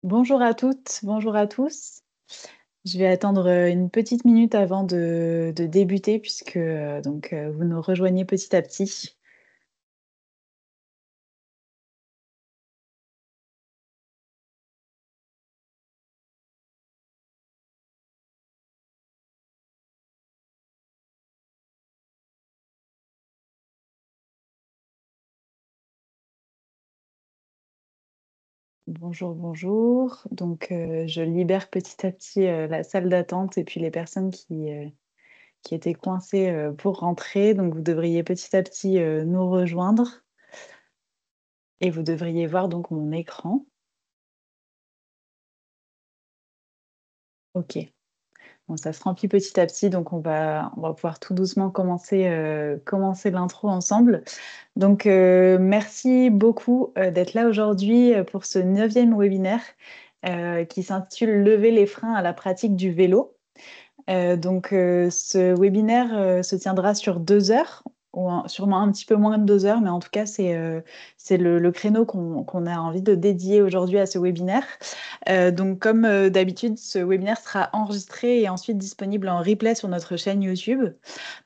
Bonjour à toutes, bonjour à tous. Je vais attendre une petite minute avant de débuter puisque vous nous rejoignez petit à petit. Bonjour, bonjour. Je libère petit à petit la salle d'attente et puis les personnes qui étaient coincées pour rentrer. Donc vous devriez petit à petit nous rejoindre et vous devriez voir donc mon écran. Ok. Bon, ça se remplit petit à petit, donc on va pouvoir tout doucement commencer l'intro ensemble. Merci beaucoup d'être là aujourd'hui pour ce 9e webinaire qui s'intitule Lever les freins à la pratique du vélo. Ce webinaire se tiendra sur 2 heures, sûrement un petit peu moins de 2 heures, mais en tout cas, c'est le créneau qu'on a envie de dédier aujourd'hui à ce webinaire. Comme d'habitude, ce webinaire sera enregistré et ensuite disponible en replay sur notre chaîne YouTube.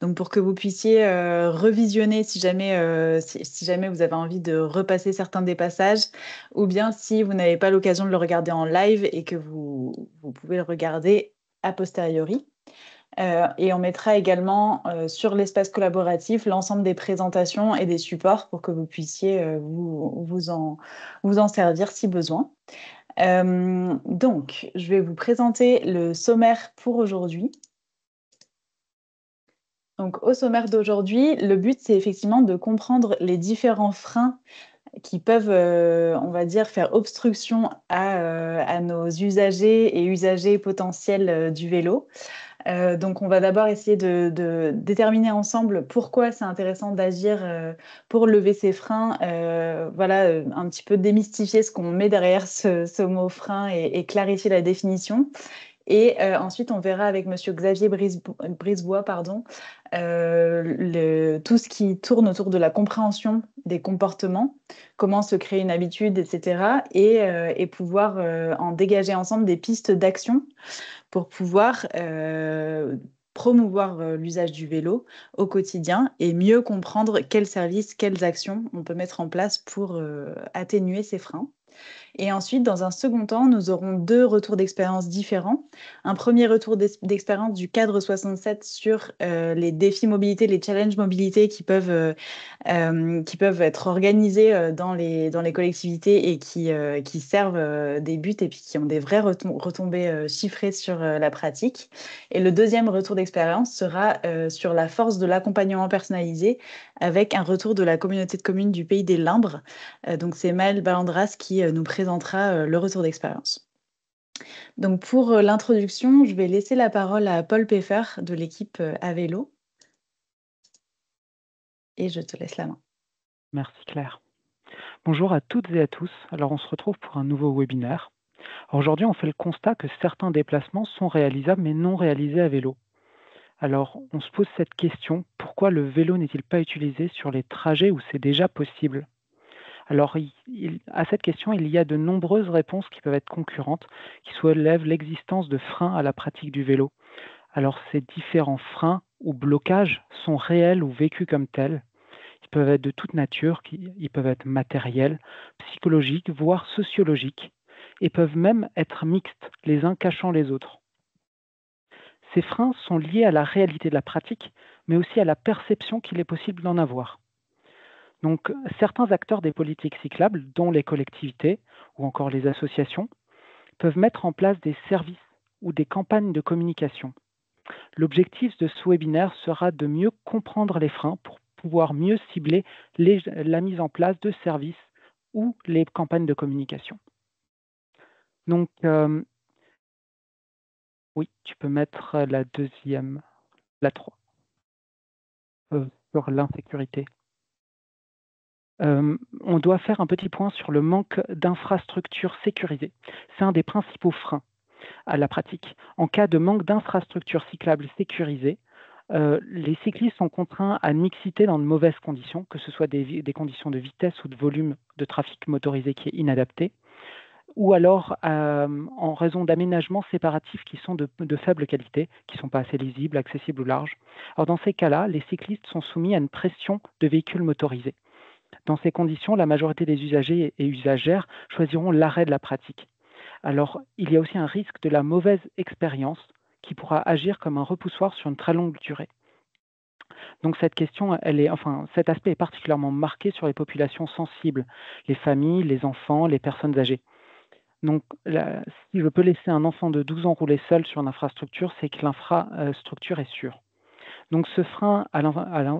Donc, pour que vous puissiez revisionner si jamais vous avez envie de repasser certains des passages, ou bien si vous n'avez pas l'occasion de le regarder en live et que vous pouvez le regarder a posteriori. Et on mettra également sur l'espace collaboratif l'ensemble des présentations et des supports pour que vous puissiez vous en servir si besoin. Je vais vous présenter le sommaire pour aujourd'hui. Donc, au sommaire d'aujourd'hui, le but, c'est effectivement de comprendre les différents freins qui peuvent, on va dire, faire obstruction à nos usagers et usagers potentiels du vélo. On va d'abord essayer de déterminer ensemble pourquoi c'est intéressant d'agir pour lever ces freins. Un petit peu démystifier ce qu'on met derrière ce mot frein et clarifier la définition. Et ensuite, on verra avec Monsieur Xavier Brisebois, tout ce qui tourne autour de la compréhension des comportements, comment se créer une habitude, etc. Et pouvoir en dégager ensemble des pistes d'action pour pouvoir promouvoir l'usage du vélo au quotidien et mieux comprendre quels services, quelles actions on peut mettre en place pour atténuer ces freins. Et ensuite, dans un second temps, nous aurons 2 retours d'expérience différents. Un premier retour d'expérience du cadre 67 sur les défis mobilité, les challenges mobilité qui peuvent être organisés dans les collectivités et qui servent des buts et puis qui ont des vraies retombées chiffrées sur la pratique. Et le deuxième retour d'expérience sera sur la force de l'accompagnement personnalisé avec un retour de la communauté de communes du Pays des Limbres. C'est Maëlle Balandras qui nous présentera le retour d'expérience. Donc pour l'introduction, je vais laisser la parole à Paul Peffer de l'équipe à vélo. Et je te laisse la main. Merci Claire. Bonjour à toutes et à tous. Alors on se retrouve pour un nouveau webinaire. Aujourd'hui, on fait le constat que certains déplacements sont réalisables mais non réalisés à vélo. Alors on se pose cette question, pourquoi le vélo n'est-il pas utilisé sur les trajets où c'est déjà possible? Alors à cette question, il y a de nombreuses réponses qui peuvent être concurrentes, qui soulèvent l'existence de freins à la pratique du vélo. Alors ces différents freins ou blocages sont réels ou vécus comme tels. Ils peuvent être de toute nature, ils peuvent être matériels, psychologiques, voire sociologiques, et peuvent même être mixtes, les uns cachant les autres. Ces freins sont liés à la réalité de la pratique, mais aussi à la perception qu'il est possible d'en avoir. Donc, certains acteurs des politiques cyclables, dont les collectivités ou encore les associations, peuvent mettre en place des services ou des campagnes de communication. L'objectif de ce webinaire sera de mieux comprendre les freins pour pouvoir mieux cibler la mise en place de services ou les campagnes de communication. Donc, oui, tu peux mettre la deuxième, la 3, sur l'insécurité. On doit faire un petit point sur le manque d'infrastructures sécurisées. C'est un des principaux freins à la pratique. En cas de manque d'infrastructures cyclables sécurisées, les cyclistes sont contraints à mixiter dans de mauvaises conditions, que ce soit des conditions de vitesse ou de volume de trafic motorisé qui est inadapté, ou alors en raison d'aménagements séparatifs qui sont de faible qualité, qui ne sont pas assez lisibles, accessibles ou larges. Alors dans ces cas-là, les cyclistes sont soumis à une pression de véhicules motorisés. Dans ces conditions, la majorité des usagers et usagères choisiront l'arrêt de la pratique. Alors, il y a aussi un risque de la mauvaise expérience qui pourra agir comme un repoussoir sur une très longue durée. Donc cet aspect est particulièrement marqué sur les populations sensibles, les familles, les enfants, les personnes âgées. Donc, si je peux laisser un enfant de 12 ans rouler seul sur une infrastructure, c'est que l'infrastructure est sûre. Donc, ce frein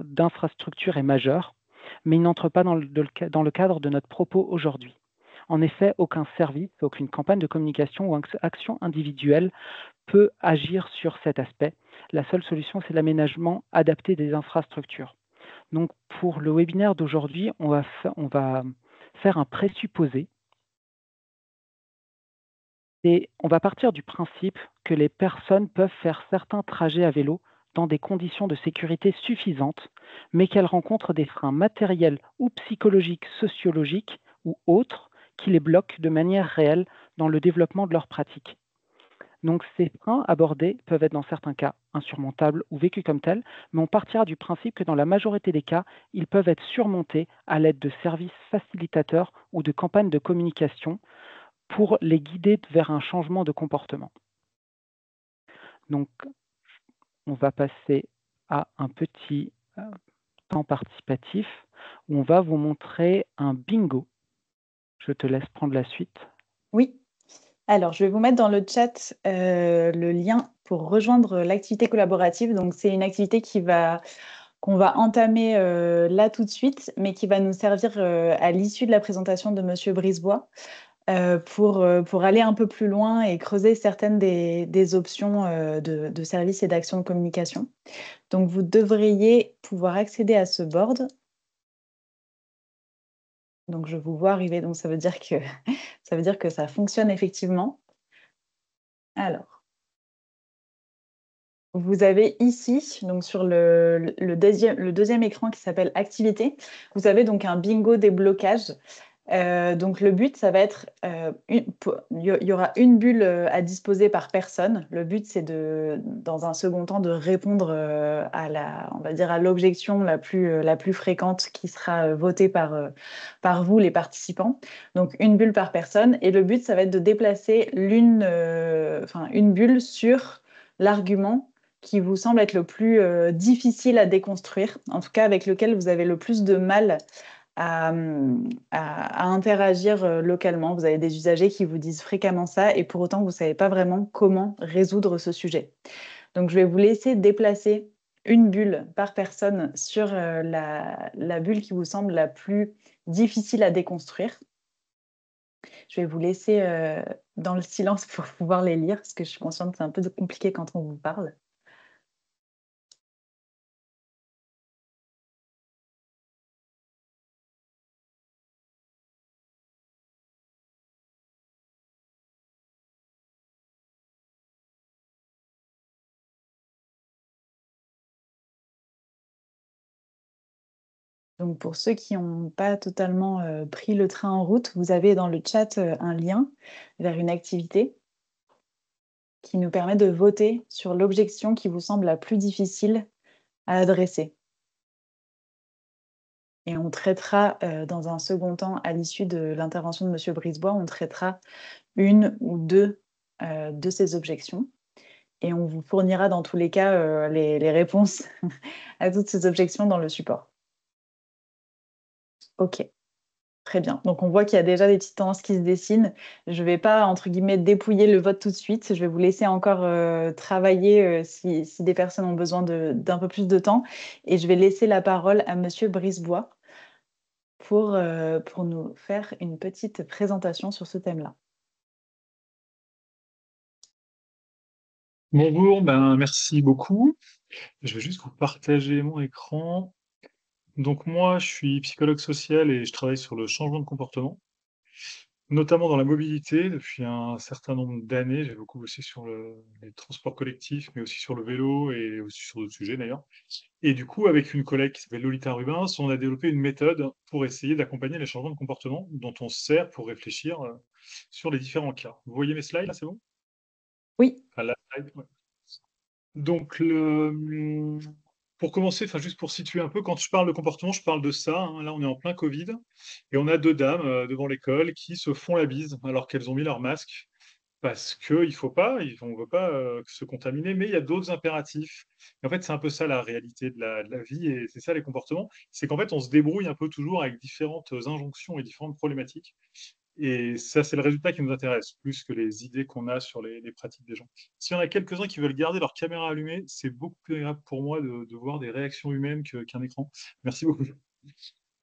d'infrastructure est majeur, mais il n'entre pas dans le cadre de notre propos aujourd'hui. En effet, aucun service, aucune campagne de communication ou action individuelle peut agir sur cet aspect. La seule solution, c'est l'aménagement adapté des infrastructures. Donc, pour le webinaire d'aujourd'hui, on va faire un présupposé. Et on va partir du principe que les personnes peuvent faire certains trajets à vélo dans des conditions de sécurité suffisantes, mais qu'elles rencontrent des freins matériels ou psychologiques, sociologiques ou autres qui les bloquent de manière réelle dans le développement de leur pratique. Donc ces freins abordés peuvent être dans certains cas insurmontables ou vécus comme tels, mais on partira du principe que dans la majorité des cas, ils peuvent être surmontés à l'aide de services facilitateurs ou de campagnes de communication pour les guider vers un changement de comportement. Donc, on va passer à un petit temps participatif où on va vous montrer un bingo. Je te laisse prendre la suite. Oui. Alors, je vais vous mettre dans le chat le lien pour rejoindre l'activité collaborative. Donc, c'est une activité qu'on va entamer là tout de suite, mais qui va nous servir à l'issue de la présentation de Monsieur Brisebois pour aller un peu plus loin et creuser certaines des options de services et d'actions de communication. Donc, vous devriez pouvoir accéder à ce board. Donc, je vous vois arriver, donc ça veut dire que ça fonctionne effectivement. Alors, vous avez ici, donc sur le deuxième écran qui s'appelle Activité, vous avez donc un bingo des blocages. Donc le but, ça va être, il y aura une bulle à disposer par personne. Le but, c'est dans un second temps, de répondre on va dire à l'objection la plus fréquente qui sera votée par vous, les participants. Donc une bulle par personne. Et le but, ça va être de déplacer une bulle sur l'argument qui vous semble être le plus difficile à déconstruire, en tout cas avec lequel vous avez le plus de mal à, à interagir localement. Vous avez des usagers qui vous disent fréquemment ça et pour autant, vous ne savez pas vraiment comment résoudre ce sujet. Donc, je vais vous laisser déplacer une bulle par personne sur la bulle qui vous semble la plus difficile à déconstruire. Je vais vous laisser dans le silence pour pouvoir les lire, parce que je suis consciente que c'est un peu compliqué quand on vous parle. Donc, pour ceux qui n'ont pas totalement pris le train en route, vous avez dans le chat un lien vers une activité qui nous permet de voter sur l'objection qui vous semble la plus difficile à adresser. Et on traitera dans un second temps, à l'issue de l'intervention de M. Brisebois, on traitera une ou deux de ces objections. Et on vous fournira dans tous les cas les réponses à toutes ces objections dans le support. OK. Très bien. Donc, on voit qu'il y a déjà des petites tendances qui se dessinent. Je ne vais pas, entre guillemets, dépouiller le vote tout de suite. Je vais vous laisser encore travailler si des personnes ont besoin d'un peu plus de temps. Et je vais laisser la parole à Monsieur Brisebois pour nous faire une petite présentation sur ce thème-là. Bonjour, merci beaucoup. Je vais juste vous partager mon écran. Donc moi, je suis psychologue social et je travaille sur le changement de comportement, notamment dans la mobilité depuis un certain nombre d'années. J'ai beaucoup bossé sur les transports collectifs, mais aussi sur le vélo et aussi sur d'autres sujets d'ailleurs. Et du coup, avec une collègue qui s'appelle Lolita Rubens, on a développé une méthode pour essayer d'accompagner les changements de comportement dont on se sert pour réfléchir sur les différents cas. Vous voyez mes slides là, c'est bon? Oui. Enfin, la slide, ouais. Donc, pour commencer, enfin juste pour situer un peu, quand je parle de comportement, je parle de ça, hein. Là, on est en plein Covid et on a deux dames devant l'école qui se font la bise alors qu'elles ont mis leur masque. Parce qu'il faut pas, on veut pas se contaminer, mais il y a d'autres impératifs. Et en fait, c'est un peu ça la réalité de la vie, et c'est ça les comportements. C'est qu'en fait, on se débrouille un peu toujours avec différentes injonctions et différentes problématiques. Et ça, c'est le résultat qui nous intéresse, plus que les idées qu'on a sur les pratiques des gens. S'il y en a quelques-uns qui veulent garder leur caméra allumée, c'est beaucoup plus agréable pour moi de voir des réactions humaines qu'un écran. Merci beaucoup.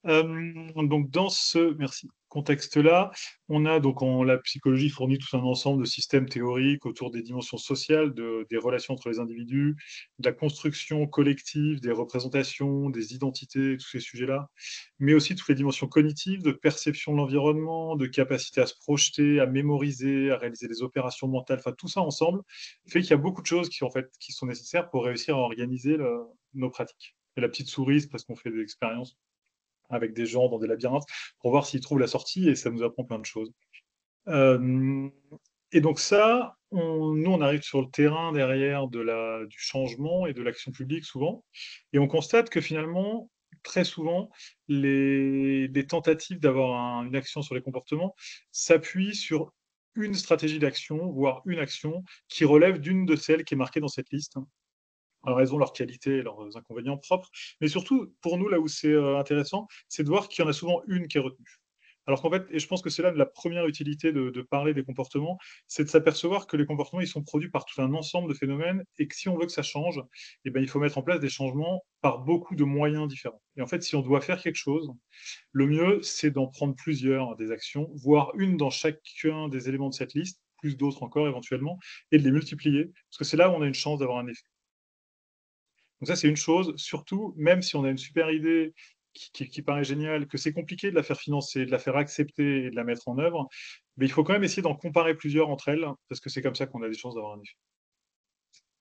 Donc dans ce merci, contexte-là, on a donc la psychologie fournit tout un ensemble de systèmes théoriques autour des dimensions sociales, des relations entre les individus, de la construction collective, des représentations, des identités, tous ces sujets-là, mais aussi toutes les dimensions cognitives, de perception de l'environnement, de capacité à se projeter, à mémoriser, à réaliser des opérations mentales, enfin tout ça ensemble fait qu'il y a beaucoup de choses qui sont nécessaires pour réussir à organiser nos pratiques. Et la petite souris, c'est parce qu'on fait des expériences avec des gens dans des labyrinthes pour voir s'ils trouvent la sortie et ça nous apprend plein de choses. Euh, et donc ça, nous, on arrive sur le terrain derrière du changement et de l'action publique souvent, et on constate que finalement, très souvent, les tentatives d'avoir une action sur les comportements s'appuient sur une stratégie d'action, voire une action qui relève d'une de celles qui est marquée dans cette liste. Alors, elles ont leurs qualités et leurs inconvénients propres, mais surtout, pour nous, là où c'est intéressant, c'est de voir qu'il y en a souvent une qui est retenue. Alors qu'en fait, et je pense que c'est là la première utilité de parler des comportements, c'est de s'apercevoir que les comportements, ils sont produits par tout un ensemble de phénomènes, et que si on veut que ça change, eh ben, il faut mettre en place des changements par beaucoup de moyens différents. Et en fait, si on doit faire quelque chose, le mieux, c'est d'en prendre plusieurs, des actions, voire une dans chacun des éléments de cette liste, plus d'autres encore éventuellement, et de les multiplier, parce que c'est là où on a une chance d'avoir un effet. Donc ça, c'est une chose, surtout, même si on a une super idée qui paraît géniale, que c'est compliqué de la faire financer, de la faire accepter et de la mettre en œuvre, mais il faut quand même essayer d'en comparer plusieurs entre elles, parce que c'est comme ça qu'on a des chances d'avoir un effet.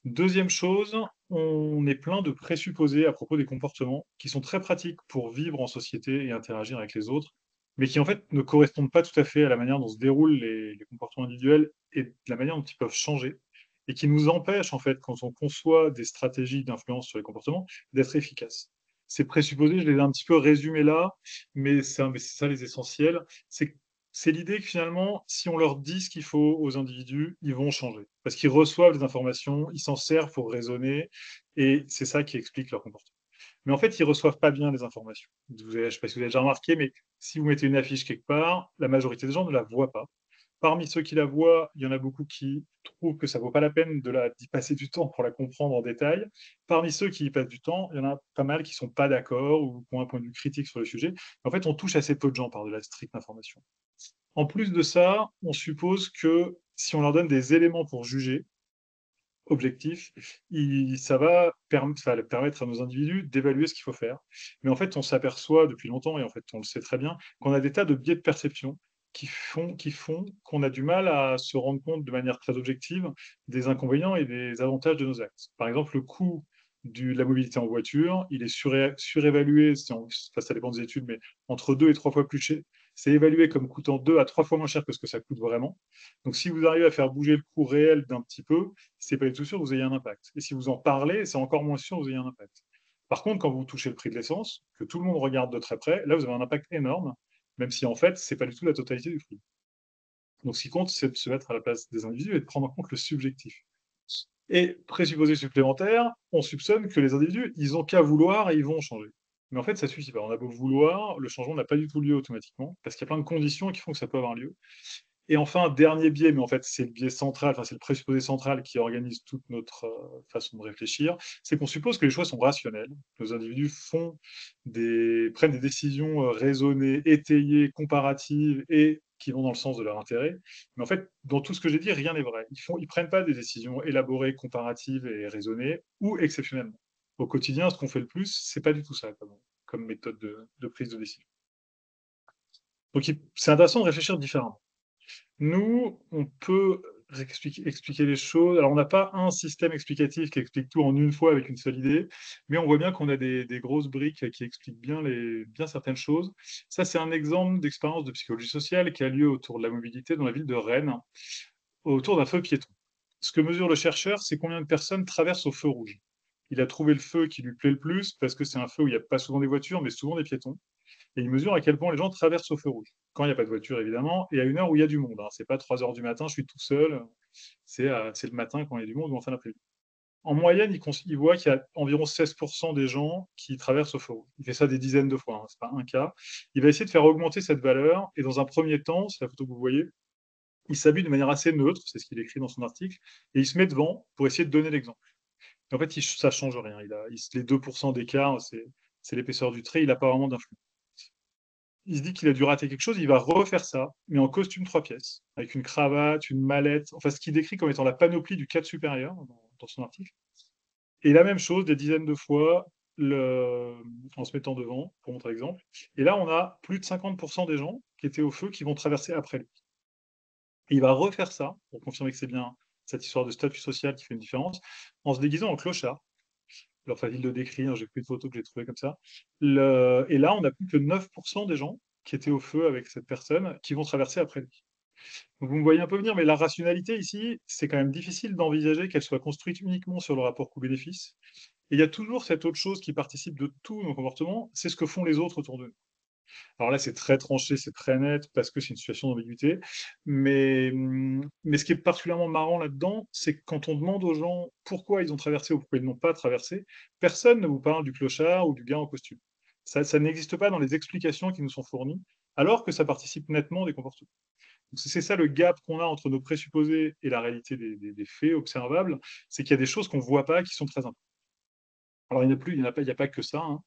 Deuxième chose, on est plein de présupposés à propos des comportements qui sont très pratiques pour vivre en société et interagir avec les autres, mais qui en fait ne correspondent pas tout à fait à la manière dont se déroulent les comportements individuels et de la manière dont ils peuvent changer, et qui nous empêchent en fait, quand on conçoit des stratégies d'influence sur les comportements, d'être efficaces. Ces présupposés, je les ai un petit peu résumés là, mais c'est ça les essentiels. C'est l'idée que finalement, si on leur dit ce qu'il faut aux individus, ils vont changer. Parce qu'ils reçoivent des informations, ils s'en servent pour raisonner, et c'est ça qui explique leur comportement. Mais en fait, ils ne reçoivent pas bien les informations. Je ne sais pas si vous avez déjà remarqué, mais si vous mettez une affiche quelque part, la majorité des gens ne la voient pas. Parmi ceux qui la voient, il y en a beaucoup qui trouvent que ça ne vaut pas la peine d'y passer du temps pour la comprendre en détail. Parmi ceux qui y passent du temps, il y en a pas mal qui ne sont pas d'accord ou qui ont un point de vue critique sur le sujet. En fait, on touche assez peu de gens par de la stricte information. En plus de ça, on suppose que si on leur donne des éléments pour juger, objectifs, ça va permettre à nos individus d'évaluer ce qu'il faut faire. Mais en fait, on s'aperçoit depuis longtemps, et en fait, on le sait très bien, qu'on a des tas de biais de perception qui font qu'on a du mal à se rendre compte de manière très objective des inconvénients et des avantages de nos actes. Par exemple, le coût de la mobilité en voiture, il est surévalué, ça dépend des études, mais entre 2 et 3 fois plus cher. C'est évalué comme coûtant 2 à 3 fois moins cher que ce que ça coûte vraiment. Donc, si vous arrivez à faire bouger le coût réel d'un petit peu, c'est pas du tout sûr que vous ayez un impact. Et si vous en parlez, c'est encore moins sûr que vous ayez un impact. Par contre, quand vous touchez le prix de l'essence, que tout le monde regarde de très près, là, vous avez un impact énorme, même si en fait, c'est pas du tout la totalité du prix. Donc, ce qui compte, c'est de se mettre à la place des individus et de prendre en compte le subjectif. Et présupposé supplémentaire, on soupçonne que les individus, ils ont qu'à vouloir et ils vont changer. Mais en fait, ça suffit pas. On a beau vouloir, le changement n'a pas du tout lieu automatiquement, parce qu'il y a plein de conditions qui font que ça peut avoir lieu. Et enfin, dernier biais, mais en fait, c'est le biais central, enfin, c'est le présupposé central qui organise toute notre façon de réfléchir, c'est qu'on suppose que les choix sont rationnels. Nos individus prennent des décisions raisonnées, étayées, comparatives et qui vont dans le sens de leur intérêt. Mais en fait, dans tout ce que j'ai dit, rien n'est vrai. Ils prennent pas des décisions élaborées, comparatives et raisonnées, ou exceptionnellement. Au quotidien, ce qu'on fait le plus, c'est pas du tout ça comme méthode de prise de décision. Donc, c'est intéressant de réfléchir différemment. Nous, on peut expliquer les choses. Alors, on n'a pas un système explicatif qui explique tout en une fois avec une seule idée, mais on voit bien qu'on a des grosses briques qui expliquent bien certaines choses. Ça, c'est un exemple d'expérience de psychologie sociale qui a lieu autour de la mobilité dans la ville de Rennes, autour d'un feu piéton. Ce que mesure le chercheur, c'est combien de personnes traversent au feu rouge. Il a trouvé le feu qui lui plaît le plus parce que c'est un feu où il n'y a pas souvent des voitures, mais souvent des piétons. Et il mesure à quel point les gens traversent au feu rouge. Quand il n'y a pas de voiture, évidemment, et à une heure où il y a du monde. Hein. C'est pas 3 heures du matin, je suis tout seul. C'est le matin quand il y a du monde ou en fin d'après-midi. En moyenne, il voit qu'il y a environ 16% des gens qui traversent au feu rouge. Il fait ça des dizaines de fois, hein, c'est pas un cas. Il va essayer de faire augmenter cette valeur, et dans un premier temps, c'est la photo que vous voyez, il s'habille de manière assez neutre, c'est ce qu'il écrit dans son article, et il se met devant pour essayer de donner l'exemple. En fait, ça change rien. Les 2% d'écart, c'est l'épaisseur du trait, il n'a pas vraiment d'influence. Il se dit qu'il a dû rater quelque chose, il va refaire ça, mais en costume 3 pièces, avec une cravate, une mallette, enfin ce qu'il décrit comme étant la panoplie du cadre supérieur dans son article. Et la même chose des dizaines de fois en se mettant devant, pour montrer l'exemple. Et là, on a plus de 50% des gens qui étaient au feu qui vont traverser après lui. Et il va refaire ça, pour confirmer que c'est bien cette histoire de statut social qui fait une différence, en se déguisant en clochard. Alors, facile de décrire, j'ai pris une photo que j'ai trouvée comme ça. Et là, on n'a plus que 9% des gens qui étaient au feu avec cette personne qui vont traverser après lui. Donc, vous me voyez un peu venir, mais la rationalité ici, c'est quand même difficile d'envisager qu'elle soit construite uniquement sur le rapport coût-bénéfice. Et il y a toujours cette autre chose qui participe de tous nos comportements, c'est ce que font les autres autour de nous. Alors là, c'est très tranché, c'est très net, parce que c'est une situation d'ambiguïté. Mais ce qui est particulièrement marrant là-dedans, c'est que quand on demande aux gens pourquoi ils ont traversé ou pourquoi ils n'ont pas traversé, personne ne vous parle du clochard ou du gars en costume. Ça n'existe pas dans les explications qui nous sont fournies, alors que ça participe nettement des comportements. Donc c'est ça le gap qu'on a entre nos présupposés et la réalité des faits observables, c'est qu'il y a des choses qu'on ne voit pas qui sont très importantes. Alors il n'y a pas que ça, hein.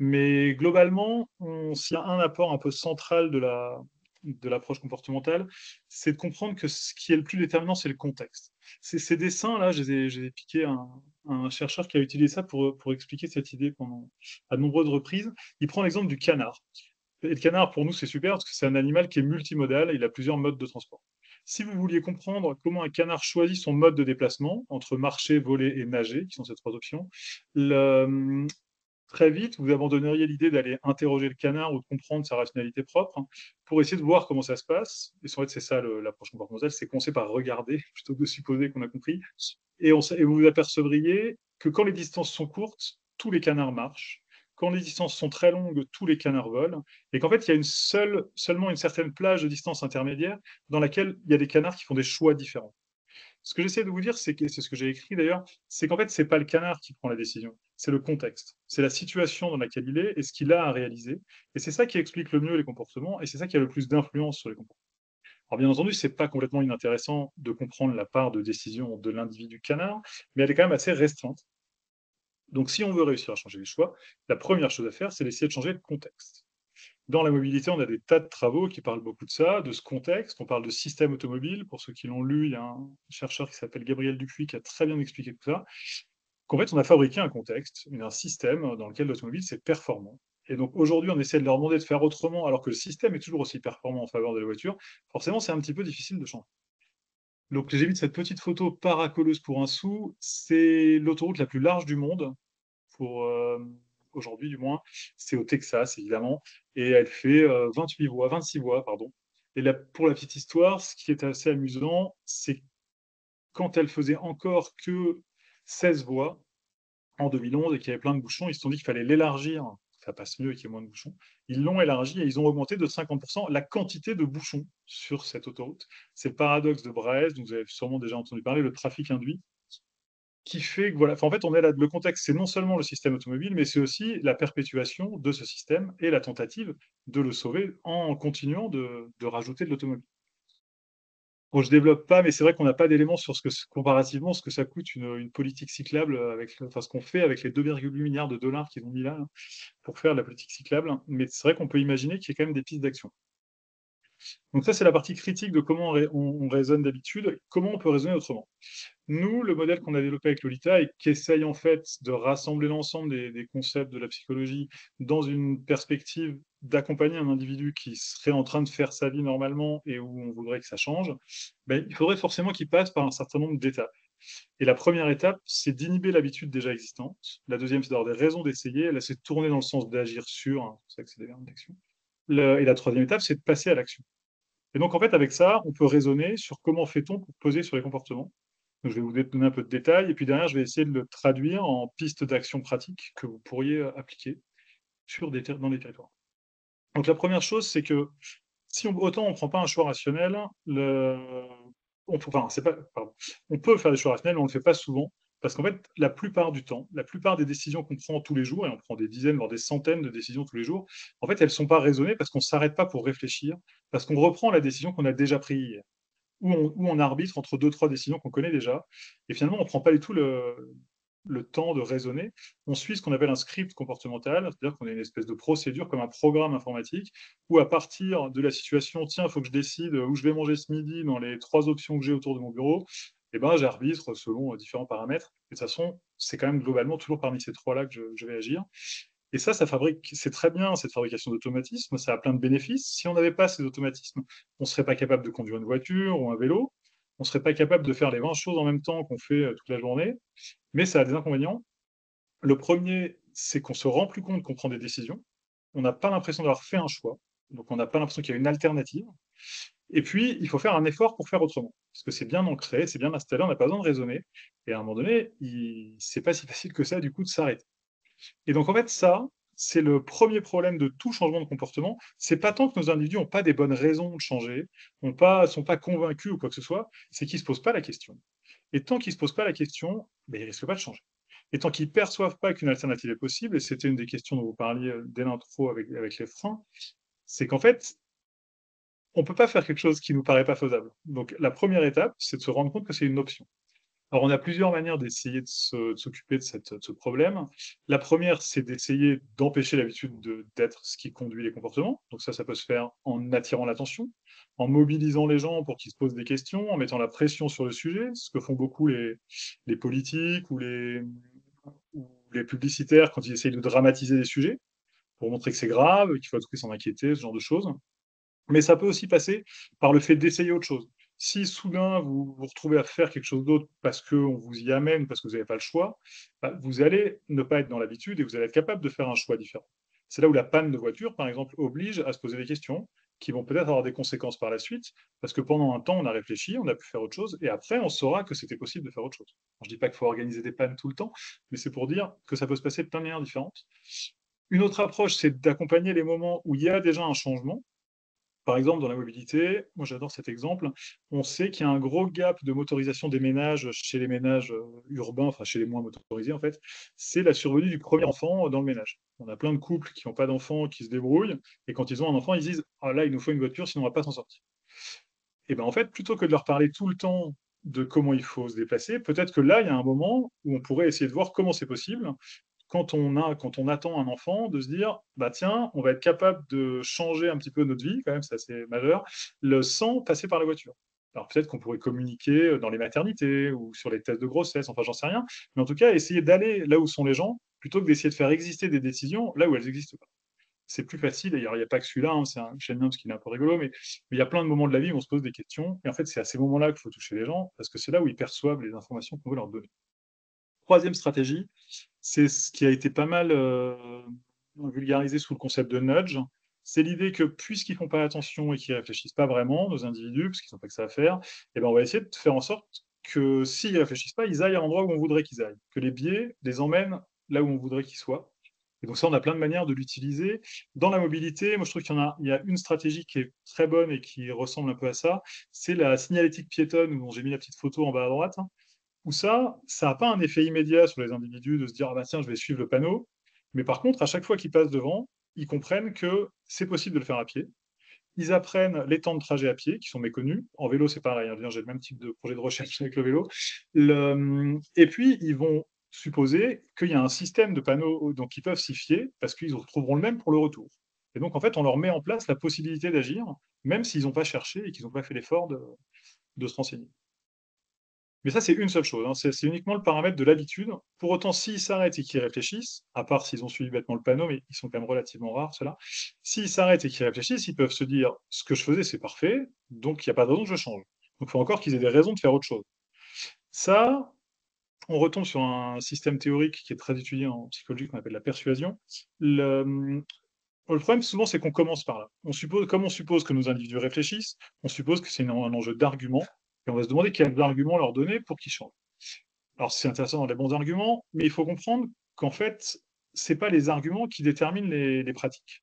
Mais globalement, s'il y a un apport un peu central de l'approche comportementale, c'est de comprendre que ce qui est le plus déterminant, c'est le contexte. Ces dessins-là, je les ai piqués à un chercheur qui a utilisé ça pour expliquer cette idée à de nombreuses reprises. Il prend l'exemple du canard. Et le canard, pour nous, c'est super parce que c'est un animal qui est multimodal, il a plusieurs modes de transport. Si vous vouliez comprendre comment un canard choisit son mode de déplacement, entre marcher, voler et nager, qui sont ces 3 options, très vite, vous abandonneriez l'idée d'aller interroger le canard ou de comprendre sa rationalité propre, hein, pour essayer de voir comment ça se passe. Et en fait, c'est ça l'approche comportementale, c'est commencer par regarder plutôt que de supposer qu'on a compris. Et vous vous apercevriez que quand les distances sont courtes, tous les canards marchent. Quand les distances sont très longues, tous les canards volent. Et qu'en fait, il y a seulement une certaine plage de distance intermédiaire dans laquelle il y a des canards qui font des choix différents. Ce que j'essaie de vous dire, c'est ce que j'ai écrit d'ailleurs, c'est qu'en fait, c'est pas le canard qui prend la décision, c'est le contexte, c'est la situation dans laquelle il est et ce qu'il a à réaliser. Et c'est ça qui explique le mieux les comportements et c'est ça qui a le plus d'influence sur les comportements. Alors bien entendu, c'est pas complètement inintéressant de comprendre la part de décision de l'individu canard, mais elle est quand même assez restreinte. Donc si on veut réussir à changer les choix, la première chose à faire, c'est d'essayer de changer le contexte. Dans la mobilité, on a des tas de travaux qui parlent beaucoup de ça, de ce contexte. On parle de système automobile. Pour ceux qui l'ont lu, il y a un chercheur qui s'appelle Gabriel Dupuy qui a très bien expliqué tout ça. Qu'en fait, on a fabriqué un contexte, un système dans lequel l'automobile, c'est performant. Et donc aujourd'hui, on essaie de leur demander de faire autrement, alors que le système est toujours aussi performant en faveur de la voiture. Forcément, c'est un petit peu difficile de changer. Donc j'ai mis cette petite photo paracoleuse pour un sou. C'est l'autoroute la plus large du monde pour aujourd'hui du moins. C'est au Texas, évidemment, et elle fait 26 voies, pardon. Et là, pour la petite histoire, ce qui est assez amusant, c'est quand elle faisait encore que 16 voies en 2011 et qu'il y avait plein de bouchons, ils se sont dit qu'il fallait l'élargir, ça passe mieux et qu'il y ait moins de bouchons. Ils l'ont élargi et ils ont augmenté de 50% la quantité de bouchons sur cette autoroute. C'est le paradoxe de Brest, dont vous avez sûrement déjà entendu parler, le trafic induit qui fait que voilà, enfin, en fait, on est là, le contexte, c'est non seulement le système automobile, mais c'est aussi la perpétuation de ce système et la tentative de le sauver en continuant de rajouter de l'automobile. Bon, je développe pas, mais c'est vrai qu'on n'a pas d'éléments sur comparativement, ce que ça coûte une politique cyclable enfin, ce qu'on fait avec les 2,8 milliards de dollars qu'ils ont mis là, pour faire de la politique cyclable. Mais c'est vrai qu'on peut imaginer qu'il y a quand même des pistes d'action. Donc ça, c'est la partie critique de comment on raisonne d'habitude, comment on peut raisonner autrement. Nous, le modèle qu'on a développé avec Lolita et qui essaye en fait de rassembler l'ensemble des concepts de la psychologie dans une perspective d'accompagner un individu qui serait en train de faire sa vie normalement et où on voudrait que ça change, ben, il faudrait forcément qu'il passe par un certain nombre d'étapes. Et la première étape, c'est d'inhiber l'habitude déjà existante. La deuxième, c'est d'avoir des raisons d'essayer. Là, c'est de tourner dans le sens d'agir sur, hein, c'est pour ça que c'est des verbes d'action. Et la troisième étape, c'est de passer à l'action. Et donc, en fait, avec ça, on peut raisonner sur comment fait-on pour poser sur les comportements. Donc, je vais vous donner un peu de détails, et puis derrière, je vais essayer de le traduire en pistes d'action pratiques que vous pourriez appliquer dans les territoires. Donc, la première chose, c'est que si autant on ne prend pas un choix rationnel, enfin, on peut faire des choix rationnels, mais on ne le fait pas souvent, parce qu'en fait, la plupart du temps, la plupart des décisions qu'on prend tous les jours, et on prend des dizaines, voire des centaines de décisions tous les jours, en fait, elles ne sont pas raisonnées parce qu'on ne s'arrête pas pour réfléchir, parce qu'on reprend la décision qu'on a déjà prise hier, ou on arbitre entre deux, trois décisions qu'on connaît déjà, et finalement, on ne prend pas du tout le temps de raisonner. On suit ce qu'on appelle un script comportemental, c'est-à-dire qu'on a une espèce de procédure comme un programme informatique où à partir de la situation, tiens, il faut que je décide où je vais manger ce midi dans les trois options que j'ai autour de mon bureau, et ben, j'arbitre selon différents paramètres. Et de toute façon, c'est quand même globalement toujours parmi ces trois-là que je vais agir. Et ça c'est très bien cette fabrication d'automatismes, ça a plein de bénéfices. Si on n'avait pas ces automatismes, on ne serait pas capable de conduire une voiture ou un vélo, on ne serait pas capable de faire les 20 choses en même temps qu'on fait toute la journée, mais ça a des inconvénients. Le premier, c'est qu'on se rend plus compte qu'on prend des décisions. On n'a pas l'impression d'avoir fait un choix. Donc, on n'a pas l'impression qu'il y a une alternative. Et puis, il faut faire un effort pour faire autrement. Parce que c'est bien ancré, c'est bien installé, on n'a pas besoin de raisonner. Et à un moment donné, c'est pas si facile que ça, du coup, de s'arrêter. Et donc, en fait, ça, c'est le premier problème de tout changement de comportement. C'est pas tant que nos individus n'ont pas des bonnes raisons de changer, sont pas convaincus ou quoi que ce soit, c'est qu'ils se posent pas la question. Et tant qu'ils ne se posent pas la question, ben, ils ne risquent pas de changer. Et tant qu'ils ne perçoivent pas qu'une alternative est possible, et c'était une des questions dont vous parliez dès l'intro avec les freins, c'est qu'en fait, on ne peut pas faire quelque chose qui ne nous paraît pas faisable. Donc la première étape, c'est de se rendre compte que c'est une option. Alors on a plusieurs manières d'essayer de s'occuper de ce problème. La première, c'est d'essayer d'empêcher l'habitude d'être ce qui conduit les comportements. Donc ça peut se faire en attirant l'attention, en mobilisant les gens pour qu'ils se posent des questions, en mettant la pression sur le sujet, ce que font beaucoup les politiques ou les publicitaires quand ils essayent de dramatiser des sujets, pour montrer que c'est grave, qu'il faut à tout prix s'en inquiéter, ce genre de choses. Mais ça peut aussi passer par le fait d'essayer autre chose. Si soudain vous vous retrouvez à faire quelque chose d'autre parce qu'on vous y amène, parce que vous n'avez pas le choix, bah, vous allez ne pas être dans l'habitude et vous allez être capable de faire un choix différent. C'est là où la panne de voiture, par exemple, oblige à se poser des questions qui vont peut-être avoir des conséquences par la suite, parce que pendant un temps, on a réfléchi, on a pu faire autre chose, et après, on saura que c'était possible de faire autre chose. Alors, je ne dis pas qu'il faut organiser des pannes tout le temps, mais c'est pour dire que ça peut se passer de plein de manières différentes. Une autre approche, c'est d'accompagner les moments où il y a déjà un changement. Par exemple, dans la mobilité, moi j'adore cet exemple, on sait qu'il y a un gros gap de motorisation des ménages chez les ménages urbains, enfin chez les moins motorisés en fait, c'est la survenue du premier enfant dans le ménage. On a plein de couples qui n'ont pas d'enfants, qui se débrouillent, et quand ils ont un enfant, ils disent ah là, il nous faut une voiture, sinon on ne va pas s'en sortir. Et bien en fait, plutôt que de leur parler tout le temps de comment il faut se déplacer, peut-être que là, il y a un moment où on pourrait essayer de voir comment c'est possible, quand on attend un enfant, de se dire, bah tiens, on va être capable de changer un petit peu notre vie, quand même, c'est assez majeur, sans passer par la voiture. Alors peut-être qu'on pourrait communiquer dans les maternités ou sur les tests de grossesse, enfin j'en sais rien, mais en tout cas, essayer d'aller là où sont les gens, plutôt que d'essayer de faire exister des décisions là où elles n'existent pas. C'est plus facile, d'ailleurs, il n'y a pas que celui-là, hein, c'est un j'aime bien parce qu'il est un peu rigolo, mais il y a plein de moments de la vie où on se pose des questions, et en fait, c'est à ces moments-là qu'il faut toucher les gens, parce que c'est là où ils perçoivent les informations qu'on veut leur donner. Troisième stratégie, c'est ce qui a été pas mal vulgarisé sous le concept de nudge. C'est l'idée que puisqu'ils font pas attention et qu'ils réfléchissent pas vraiment, nos individus, parce qu'ils n'ont pas que ça à faire, eh ben on va essayer de faire en sorte que s'ils réfléchissent pas, ils aillent à l'endroit où on voudrait qu'ils aillent, que les biais les emmènent là où on voudrait qu'ils soient. Et donc ça, on a plein de manières de l'utiliser. Dans la mobilité, moi je trouve il y a une stratégie qui est très bonne et qui ressemble un peu à ça, c'est la signalétique piétonne, dont j'ai mis la petite photo en bas à droite, hein, où ça n'a pas un effet immédiat sur les individus de se dire, ah bah tiens, je vais suivre le panneau. Mais par contre, à chaque fois qu'ils passent devant, ils comprennent que c'est possible de le faire à pied. Ils apprennent les temps de trajet à pied, qui sont méconnus. En vélo, c'est pareil, hein, j'ai le même type de projet de recherche avec le vélo. Et puis, ils vont supposer qu'il y a un système de panneaux donc, qui peuvent s'y fier, parce qu'ils retrouveront le même pour le retour. Et donc, en fait, on leur met en place la possibilité d'agir, même s'ils n'ont pas cherché et qu'ils n'ont pas fait l'effort de se renseigner. Mais ça, c'est une seule chose, hein, c'est uniquement le paramètre de l'habitude. Pour autant, s'ils s'arrêtent et qu'ils réfléchissent, à part s'ils ont suivi bêtement le panneau, mais ils sont quand même relativement rares, ceux-là. S'ils s'arrêtent et qu'ils réfléchissent, ils peuvent se dire: «Ce que je faisais, c'est parfait, donc il n'y a pas de raison que je change». Donc il faut encore qu'ils aient des raisons de faire autre chose. Ça, on retombe sur un système théorique qui est très étudié en psychologie qu'on appelle la persuasion. Le problème souvent, c'est qu'on commence par là. Comme on suppose que nos individus réfléchissent, on suppose que c'est un enjeu d'argument, et on va se demander quels arguments leur donner pour qu'ils changent. Alors c'est intéressant dans les bons arguments, mais il faut comprendre qu'en fait, c'est pas les arguments qui déterminent les pratiques.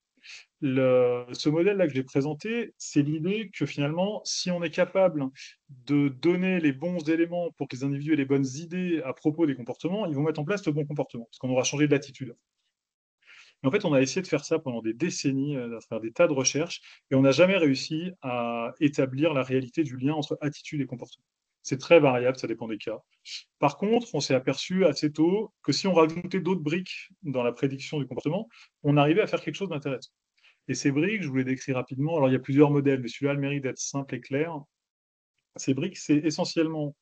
Ce modèle-là que j'ai présenté, c'est l'idée que finalement, si on est capable de donner les bons éléments pour que les individus aient les bonnes idées à propos des comportements, ils vont mettre en place le bon comportement, parce qu'on aura changé d'attitude. Et en fait, on a essayé de faire ça pendant des décennies, à travers des tas de recherches, et on n'a jamais réussi à établir la réalité du lien entre attitude et comportement. C'est très variable, ça dépend des cas. Par contre, on s'est aperçu assez tôt que si on rajoutait d'autres briques dans la prédiction du comportement, on arrivait à faire quelque chose d'intéressant. Et ces briques, je vous les décris rapidement. Alors, il y a plusieurs modèles, mais celui-là a le mérite d'être simple et clair. Ces briques, c'est essentiellement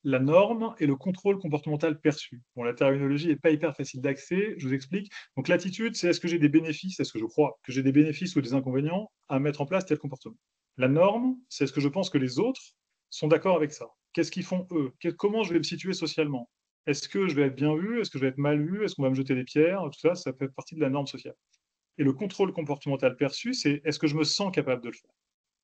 la norme et le contrôle comportemental perçu. Bon, la terminologie n'est pas hyper facile d'accès, je vous explique. Donc l'attitude, c'est est-ce que j'ai des bénéfices, est-ce que je crois que j'ai des bénéfices ou des inconvénients à mettre en place tel comportement. La norme, c'est est-ce que je pense que les autres sont d'accord avec ça. Qu'est-ce qu'ils font eux? Comment je vais me situer socialement? Est-ce que je vais être bien vu? Est-ce que je vais être mal vu? Est-ce qu'on va me jeter des pierres? Tout ça, ça fait partie de la norme sociale. Et le contrôle comportemental perçu, c'est est-ce que je me sens capable de le faire?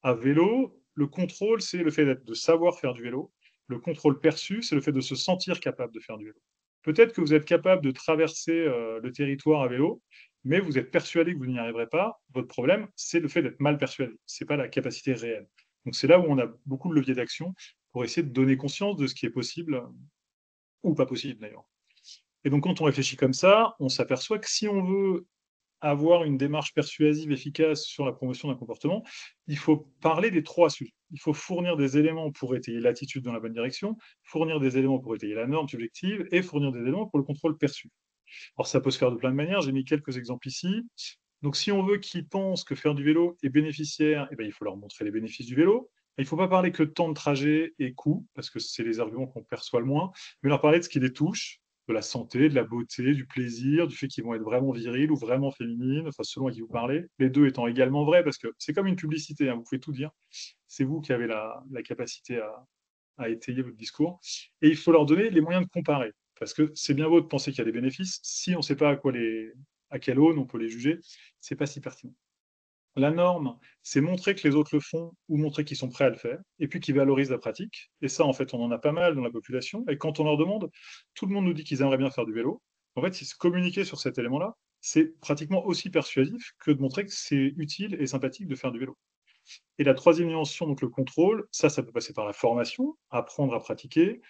À vélo, le contrôle, c'est le fait de savoir faire du vélo. Le contrôle perçu, c'est le fait de se sentir capable de faire du vélo. Peut-être que vous êtes capable de traverser le territoire à vélo, mais vous êtes persuadé que vous n'y arriverez pas. Votre problème, c'est le fait d'être mal persuadé. Ce n'est pas la capacité réelle. Donc c'est là où on a beaucoup de leviers d'action pour essayer de donner conscience de ce qui est possible ou pas possible d'ailleurs. Et donc quand on réfléchit comme ça, on s'aperçoit que si on veut avoir une démarche persuasive efficace sur la promotion d'un comportement, il faut parler des 3 sujets. Il faut fournir des éléments pour étayer l'attitude dans la bonne direction, fournir des éléments pour étayer la norme subjective et fournir des éléments pour le contrôle perçu. Alors ça peut se faire de plein de manières, j'ai mis quelques exemples ici. Donc si on veut qu'ils pensent que faire du vélo est bénéficiaire, eh ben, il faut leur montrer les bénéfices du vélo. Il ne faut pas parler que de temps de trajet et coût, parce que c'est les arguments qu'on perçoit le moins, mais leur parler de ce qui les touche, de la santé, de la beauté, du plaisir, du fait qu'ils vont être vraiment virils ou vraiment féminines, enfin selon à qui vous parlez, les deux étant également vrais, parce que c'est comme une publicité, hein, vous pouvez tout dire, c'est vous qui avez la capacité à étayer votre discours, et il faut leur donner les moyens de comparer, parce que c'est bien beau de penser qu'il y a des bénéfices, si on ne sait pas à quelle aune on peut les juger, c'est pas si pertinent. La norme, c'est montrer que les autres le font ou montrer qu'ils sont prêts à le faire, et puis qu'ils valorisent la pratique. Et ça, en fait, on en a pas mal dans la population. Et quand on leur demande, tout le monde nous dit qu'ils aimeraient bien faire du vélo. En fait, si se communiquer sur cet élément-là, c'est pratiquement aussi persuasif que de montrer que c'est utile et sympathique de faire du vélo. Et la troisième dimension, donc le contrôle, ça peut passer par la formation, apprendre à pratiquer,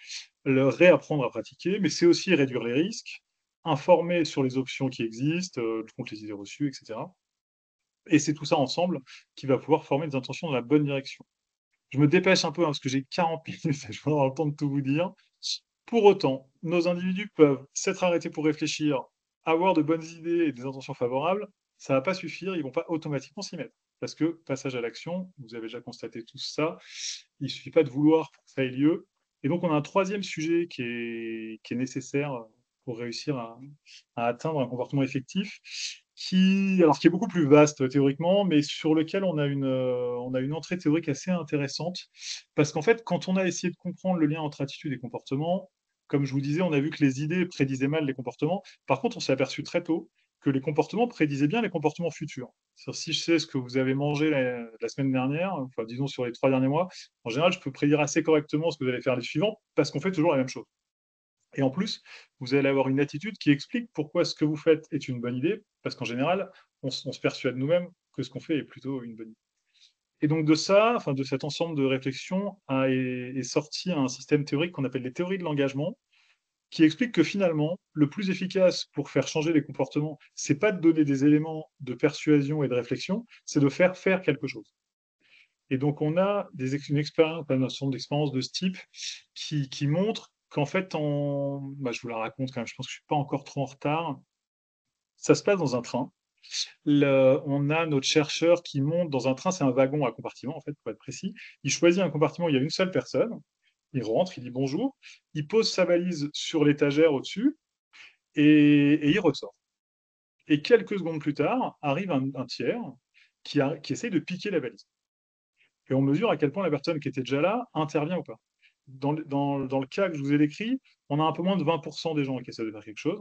le réapprendre à pratiquer, mais c'est aussi réduire les risques, informer sur les options qui existent, contre les idées reçues, etc. Et c'est tout ça ensemble qui va pouvoir former des intentions dans la bonne direction. Je me dépêche un peu, hein, parce que j'ai 40 minutes, je vais avoir le temps de tout vous dire. Pour autant, nos individus peuvent s'être arrêtés pour réfléchir, avoir de bonnes idées et des intentions favorables. Ça ne va pas suffire, ils ne vont pas automatiquement s'y mettre. Parce que passage à l'action, vous avez déjà constaté tout ça, il ne suffit pas de vouloir pour que ça ait lieu. Et donc on a un troisième sujet qui est nécessaire pour réussir à atteindre un comportement effectif, qui est beaucoup plus vaste théoriquement, mais sur lequel on a une entrée théorique assez intéressante. Parce qu'en fait, quand on a essayé de comprendre le lien entre attitude et comportement, comme je vous disais, on a vu que les idées prédisaient mal les comportements. Par contre, on s'est aperçu très tôt que les comportements prédisaient bien les comportements futurs. Si je sais ce que vous avez mangé la semaine dernière, enfin disons sur les 3 derniers mois, en général, je peux prédire assez correctement ce que vous allez faire les suivants, parce qu'on fait toujours la même chose. Et en plus, vous allez avoir une attitude qui explique pourquoi ce que vous faites est une bonne idée, parce qu'en général, on se persuade nous-mêmes que ce qu'on fait est plutôt une bonne idée. Et donc de ça, enfin de cet ensemble de réflexions, est sorti un système théorique qu'on appelle les théories de l'engagement, qui explique que finalement, le plus efficace pour faire changer les comportements, c'est pas de donner des éléments de persuasion et de réflexion, c'est de faire faire quelque chose. Et donc on a une expérience, un ensemble d'expériences de ce type qui montre qu'en fait, je vous la raconte quand même, je pense que je suis pas encore trop en retard. Ça se passe dans un train. On a notre chercheur qui monte dans un train, c'est un wagon à compartiment, en fait, pour être précis. Il choisit un compartiment où il y a une seule personne. Il rentre, il dit bonjour, il pose sa valise sur l'étagère au-dessus et il ressort. Et quelques secondes plus tard, arrive un tiers qui essaye de piquer la valise. Et on mesure à quel point la personne qui était déjà là intervient ou pas. Dans le cas que je vous ai décrit, on a un peu moins de 20% des gens qui essaient de faire quelque chose.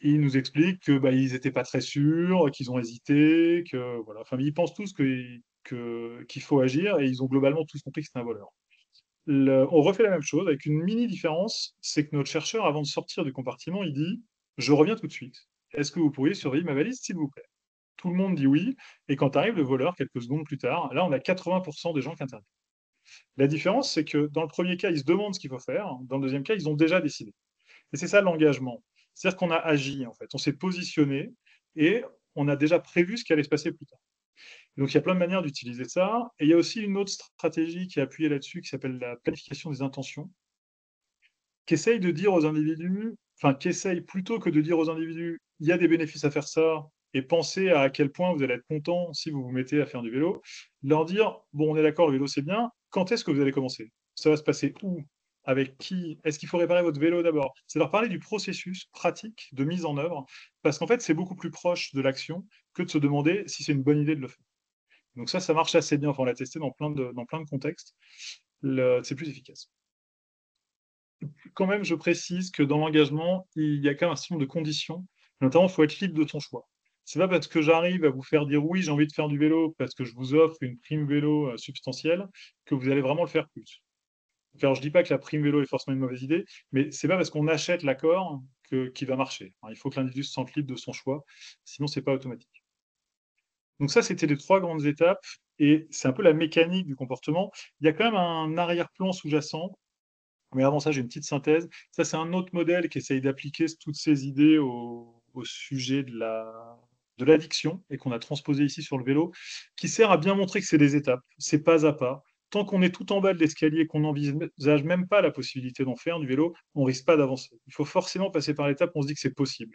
Et ils nous expliquent que bah, ils n'étaient pas très sûrs, qu'ils ont hésité, que voilà. Enfin, ils pensent tous qu'il faut agir et ils ont globalement tous compris que c'était un voleur. On refait la même chose avec une mini différence, c'est que notre chercheur, avant de sortir du compartiment, il dit: «Je reviens tout de suite. Est-ce que vous pourriez surveiller ma valise, s'il vous plaît?» Tout le monde dit oui, et quand arrive le voleur, quelques secondes plus tard, là, on a 80% des gens qui interviennent. La différence, c'est que dans le premier cas, ils se demandent ce qu'il faut faire, dans le deuxième cas, ils ont déjà décidé. Et c'est ça l'engagement. C'est-à-dire qu'on a agi, en fait. On s'est positionné et on a déjà prévu ce qui allait se passer plus tard. Donc il y a plein de manières d'utiliser ça. Et il y a aussi une autre stratégie qui est appuyée là-dessus, qui s'appelle la planification des intentions, qui essaye de dire aux individus, enfin, qui essaye plutôt que de dire aux individus, il y a des bénéfices à faire ça, et pensez à quel point vous allez être content si vous vous mettez à faire du vélo, leur dire, bon, on est d'accord, le vélo c'est bien, quand est-ce que vous allez commencer? Ça va se passer où? Avec qui? Est-ce qu'il faut réparer votre vélo d'abord? C'est leur parler du processus pratique de mise en œuvre, parce qu'en fait, c'est beaucoup plus proche de l'action que de se demander si c'est une bonne idée de le faire. Donc ça marche assez bien, enfin, on l'a testé dans plein de contextes, c'est plus efficace. Quand même, je précise que dans l'engagement, il y a quand même un certain nombre de conditions. Notamment, il faut être libre de son choix. C'est pas parce que j'arrive à vous faire dire oui, j'ai envie de faire du vélo parce que je vous offre une prime vélo substantielle que vous allez vraiment le faire plus. Alors, je dis pas que la prime vélo est forcément une mauvaise idée, mais c'est pas parce qu'on achète l'accord qu'il va marcher. Il faut que l'individu se sente libre de son choix, sinon c'est pas automatique. Donc ça, c'était les trois grandes étapes, et c'est un peu la mécanique du comportement. Il y a quand même un arrière-plan sous-jacent. Mais avant ça, j'ai une petite synthèse. Ça, c'est un autre modèle qui essaye d'appliquer toutes ces idées au sujet de l'addiction et qu'on a transposé ici sur le vélo, qui sert à bien montrer que c'est des étapes, c'est pas à pas. Tant qu'on est tout en bas de l'escalier, qu'on n'envisage même pas la possibilité d'en faire du vélo, on risque pas d'avancer. Il faut forcément passer par l'étape où on se dit que c'est possible,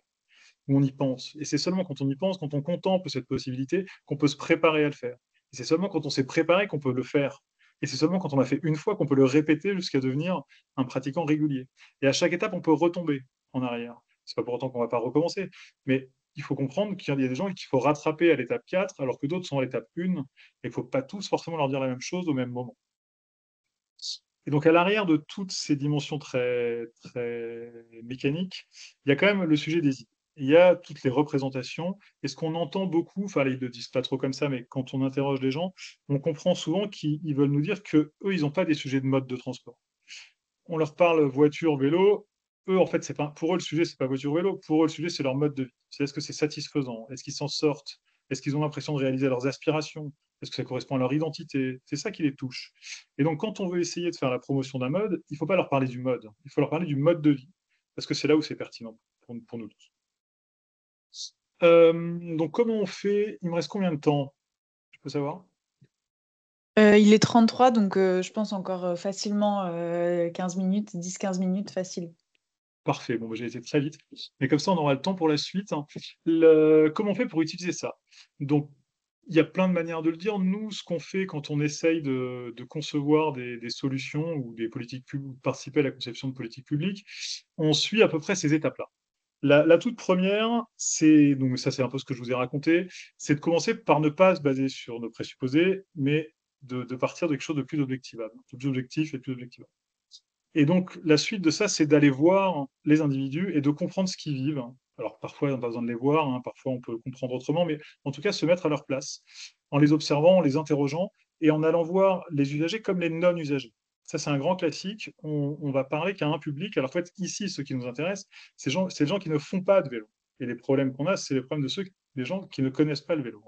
où on y pense. Et c'est seulement quand on y pense, quand on contemple cette possibilité, qu'on peut se préparer à le faire. Et c'est seulement quand on s'est préparé qu'on peut le faire. Et c'est seulement quand on l'a fait une fois qu'on peut le répéter jusqu'à devenir un pratiquant régulier. Et à chaque étape, on peut retomber en arrière. C'est pas pour autant qu'on va pas recommencer. Mais il faut comprendre qu'il y a des gens qu'il faut rattraper à l'étape 4, alors que d'autres sont à l'étape 1, et il ne faut pas tous forcément leur dire la même chose au même moment. Et donc, à l'arrière de toutes ces dimensions très, très mécaniques, il y a quand même le sujet des idées. Il y a toutes les représentations. Et ce qu'on entend beaucoup, enfin, ils ne le disent pas trop comme ça, mais quand on interroge les gens, on comprend souvent qu'ils veulent nous dire qu'eux, ils n'ont pas des sujets de mode de transport. On leur parle voiture, vélo. Eux, en fait, c'est pas, pour eux, le sujet, c'est pas voiture, vélo. Pour eux, le sujet, c'est leur mode de vie. C'est est-ce que c'est satisfaisant? Est-ce qu'ils s'en sortent? Est-ce qu'ils ont l'impression de réaliser leurs aspirations? Est-ce que ça correspond à leur identité? C'est ça qui les touche. Et donc, quand on veut essayer de faire la promotion d'un mode, il ne faut pas leur parler du mode. Il faut leur parler du mode de vie. Parce que c'est là où c'est pertinent pour nous tous. Donc, comment on fait? Il me reste combien de temps? Je peux savoir? Il est 33, donc je pense encore facilement 15 minutes, 10-15 minutes, facile. Parfait, bon, bah, j'ai été très vite. Mais comme ça, on aura le temps pour la suite, hein. Comment on fait pour utiliser ça? Donc, il y a plein de manières de le dire. Nous, ce qu'on fait quand on essaye de concevoir des solutions ou des politiques publiques, participer à la conception de politiques publiques, on suit à peu près ces étapes-là. La toute première, c'est, donc ça c'est un peu ce que je vous ai raconté, c'est de commencer par ne pas se baser sur nos présupposés, mais de partir de quelque chose de plus objectivable, de plus objectif et de plus objectivable. Et donc, la suite de ça, c'est d'aller voir les individus et de comprendre ce qu'ils vivent. Alors, parfois, on n'a pas besoin de les voir, hein, parfois, on peut comprendre autrement, mais en tout cas, se mettre à leur place, en les observant, en les interrogeant, et en allant voir les usagers comme les non-usagers. Ça, c'est un grand classique. On va parler qu'à un public. Alors, en fait, ici, ce qui nous intéresse, c'est les gens qui ne font pas de vélo. Et les problèmes qu'on a, c'est les problèmes des gens qui ne connaissent pas le vélo.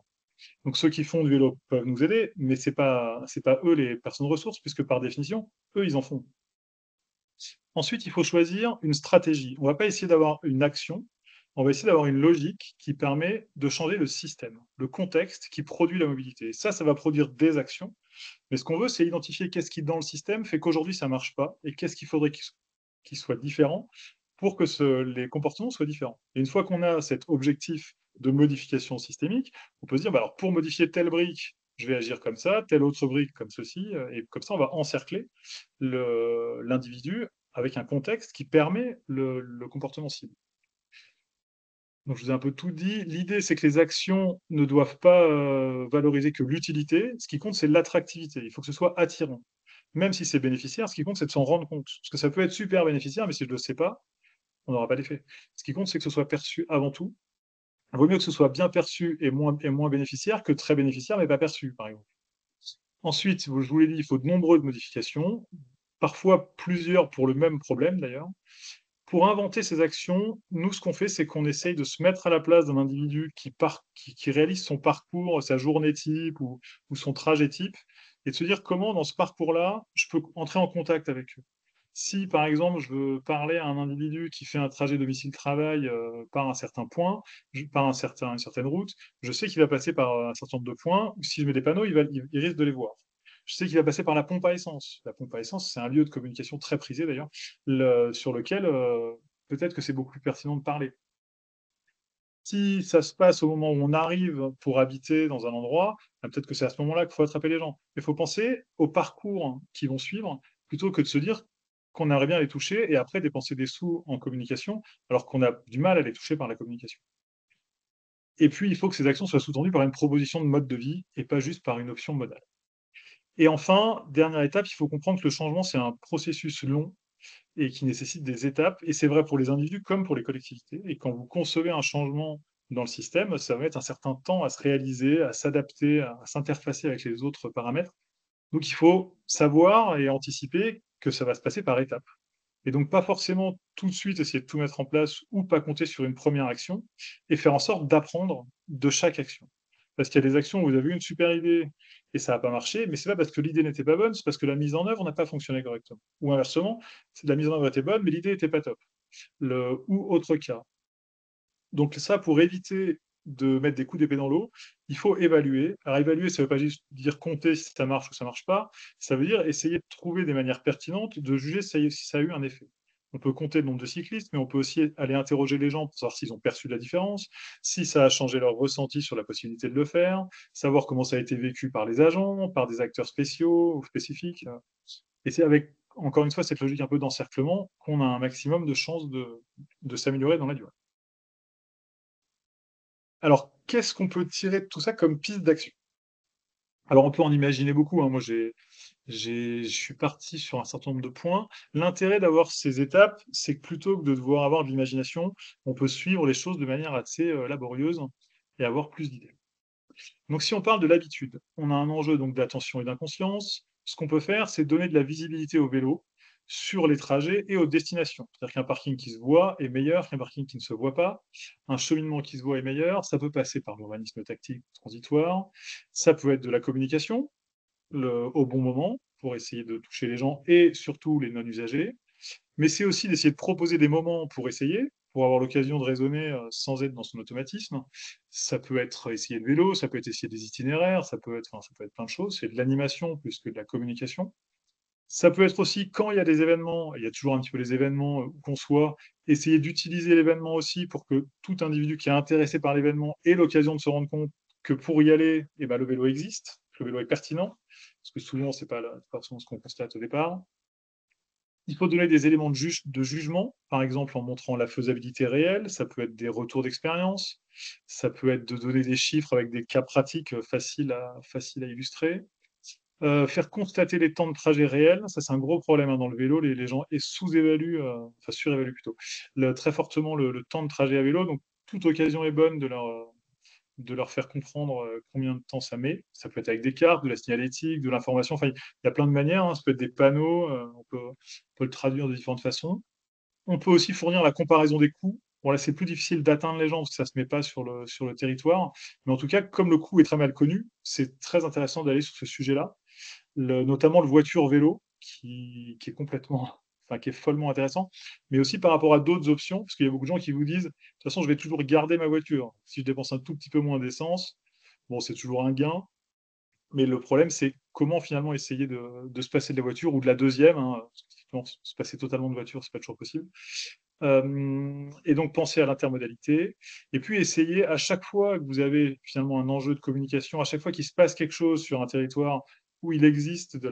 Donc, ceux qui font du vélo peuvent nous aider, mais c'est pas eux les personnes ressources, puisque par définition, eux, ils en font. Ensuite, il faut choisir une stratégie. On ne va pas essayer d'avoir une action, on va essayer d'avoir une logique qui permet de changer le système, le contexte qui produit la mobilité. Et ça va produire des actions. Mais ce qu'on veut, c'est identifier qu'est-ce qui, dans le système, fait qu'aujourd'hui, ça ne marche pas et qu'est-ce qu'il faudrait qu'il soit différent pour que les comportements soient différents. Et une fois qu'on a cet objectif de modification systémique, on peut se dire, bah, alors pour modifier telle brique, je vais agir comme ça, telle autre brique comme ceci, et comme ça, on va encercler l'individu avec un contexte qui permet le comportement cible. Donc je vous ai un peu tout dit. L'idée, c'est que les actions ne doivent pas valoriser que l'utilité. Ce qui compte, c'est l'attractivité. Il faut que ce soit attirant. Même si c'est bénéficiaire, ce qui compte, c'est de s'en rendre compte. Parce que ça peut être super bénéficiaire, mais si je ne le sais pas, on n'aura pas d'effet. Ce qui compte, c'est que ce soit perçu avant tout. Il vaut mieux que ce soit bien perçu et moins bénéficiaire que très bénéficiaire, mais pas perçu, par exemple. Ensuite, je vous l'ai dit, il faut de nombreuses modifications, parfois plusieurs pour le même problème d'ailleurs. Pour inventer ces actions, nous, ce qu'on fait, c'est qu'on essaye de se mettre à la place d'un individu qui réalise son parcours, sa journée type ou son trajet type, et de se dire comment, dans ce parcours-là, je peux entrer en contact avec eux. Si, par exemple, je veux parler à un individu qui fait un trajet domicile-travail par un certain point, par une certaine route, je sais qu'il va passer par un certain nombre de points, ou si je mets des panneaux, il risque de les voir. Je sais qu'il va passer par la pompe à essence. La pompe à essence, c'est un lieu de communication très prisé d'ailleurs, sur lequel peut-être que c'est beaucoup plus pertinent de parler. Si ça se passe au moment où on arrive pour habiter dans un endroit, peut-être que c'est à ce moment-là qu'il faut attraper les gens. Il faut penser au parcours qui vont suivre, plutôt que de se dire qu'on aimerait bien les toucher et après dépenser des sous en communication, alors qu'on a du mal à les toucher par la communication. Et puis, il faut que ces actions soient sous-tendues par une proposition de mode de vie et pas juste par une option modale. Et enfin, dernière étape, il faut comprendre que le changement, c'est un processus long et qui nécessite des étapes. Et c'est vrai pour les individus comme pour les collectivités. Et quand vous concevez un changement dans le système, ça va mettre un certain temps à se réaliser, à s'adapter, à s'interfacer avec les autres paramètres. Donc il faut savoir et anticiper que ça va se passer par étapes. Et donc pas forcément tout de suite essayer de tout mettre en place ou pas compter sur une première action et faire en sorte d'apprendre de chaque action. Parce qu'il y a des actions où vous avez eu une super idée et ça n'a pas marché, mais c'est pas parce que l'idée n'était pas bonne, c'est parce que la mise en œuvre n'a pas fonctionné correctement. Ou inversement, la mise en œuvre était bonne, mais l'idée n'était pas top. Ou autre cas. Donc ça, pour éviter de mettre des coups d'épée dans l'eau, il faut évaluer. Alors évaluer, ça ne veut pas juste dire compter si ça marche ou ça ne marche pas, ça veut dire essayer de trouver des manières pertinentes de juger si ça a eu un effet. On peut compter le nombre de cyclistes, mais on peut aussi aller interroger les gens pour savoir s'ils ont perçu la différence, si ça a changé leur ressenti sur la possibilité de le faire, savoir comment ça a été vécu par les agents, par des acteurs spéciaux ou spécifiques. Et c'est avec, encore une fois, cette logique un peu d'encerclement qu'on a un maximum de chances de s'améliorer dans la durée. Alors, qu'est-ce qu'on peut tirer de tout ça comme piste d'action? Alors, on peut en imaginer beaucoup, hein. Moi, je suis parti sur un certain nombre de points. L'intérêt d'avoir ces étapes, c'est que plutôt que de devoir avoir de l'imagination, on peut suivre les choses de manière assez laborieuse et avoir plus d'idées. Donc, si on parle de l'habitude, on a un enjeu donc d'attention et d'inconscience. Ce qu'on peut faire, c'est donner de la visibilité au vélo sur les trajets et aux destinations. C'est-à-dire qu'un parking qui se voit est meilleur qu'un parking qui ne se voit pas. Un cheminement qui se voit est meilleur. Ça peut passer par l'urbanisme tactique transitoire. Ça peut être de la communication au bon moment pour essayer de toucher les gens et surtout les non-usagers. Mais c'est aussi d'essayer de proposer des moments pour essayer, pour avoir l'occasion de raisonner sans être dans son automatisme. Ça peut être essayer de vélo, ça peut être essayer des itinéraires, ça peut être plein de choses. C'est de l'animation plus que de la communication. Ça peut être aussi quand il y a des événements, il y a toujours un petit peu les événements où qu'on soit, essayer d'utiliser l'événement aussi pour que tout individu qui est intéressé par l'événement ait l'occasion de se rendre compte que pour y aller, eh ben, le vélo existe, que le vélo est pertinent, parce que souvent, c'est pas forcément ce qu'on constate au départ. Il faut donner des éléments de jugement, par exemple en montrant la faisabilité réelle, ça peut être des retours d'expérience, ça peut être de donner des chiffres avec des cas pratiques faciles à illustrer. Faire constater les temps de trajet réels, ça c'est un gros problème hein, dans le vélo, les gens sous-évaluent, enfin surévaluent plutôt, très fortement le temps de trajet à vélo, donc toute occasion est bonne de leur faire comprendre combien de temps ça met. Ça peut être avec des cartes, de la signalétique, de l'information, enfin il y a plein de manières, hein. Ça peut être des panneaux, on peut le traduire de différentes façons. On peut aussi fournir la comparaison des coûts. Bon là c'est plus difficile d'atteindre les gens parce que ça se met pas sur le territoire, mais en tout cas comme le coût est très mal connu, c'est très intéressant d'aller sur ce sujet-là. Notamment le voiture-vélo, qui est complètement, enfin, qui est follement intéressant, mais aussi par rapport à d'autres options, parce qu'il y a beaucoup de gens qui vous disent, de toute façon, je vais toujours garder ma voiture. Si je dépense un tout petit peu moins d'essence, bon, c'est toujours un gain, mais le problème, c'est comment finalement essayer de se passer de la voiture ou de la deuxième, hein, parce que se passer totalement de voiture, c'est pas toujours possible. Et donc penser à l'intermodalité, et puis essayer à chaque fois que vous avez finalement un enjeu de communication, à chaque fois qu'il se passe quelque chose sur un territoire où il existe de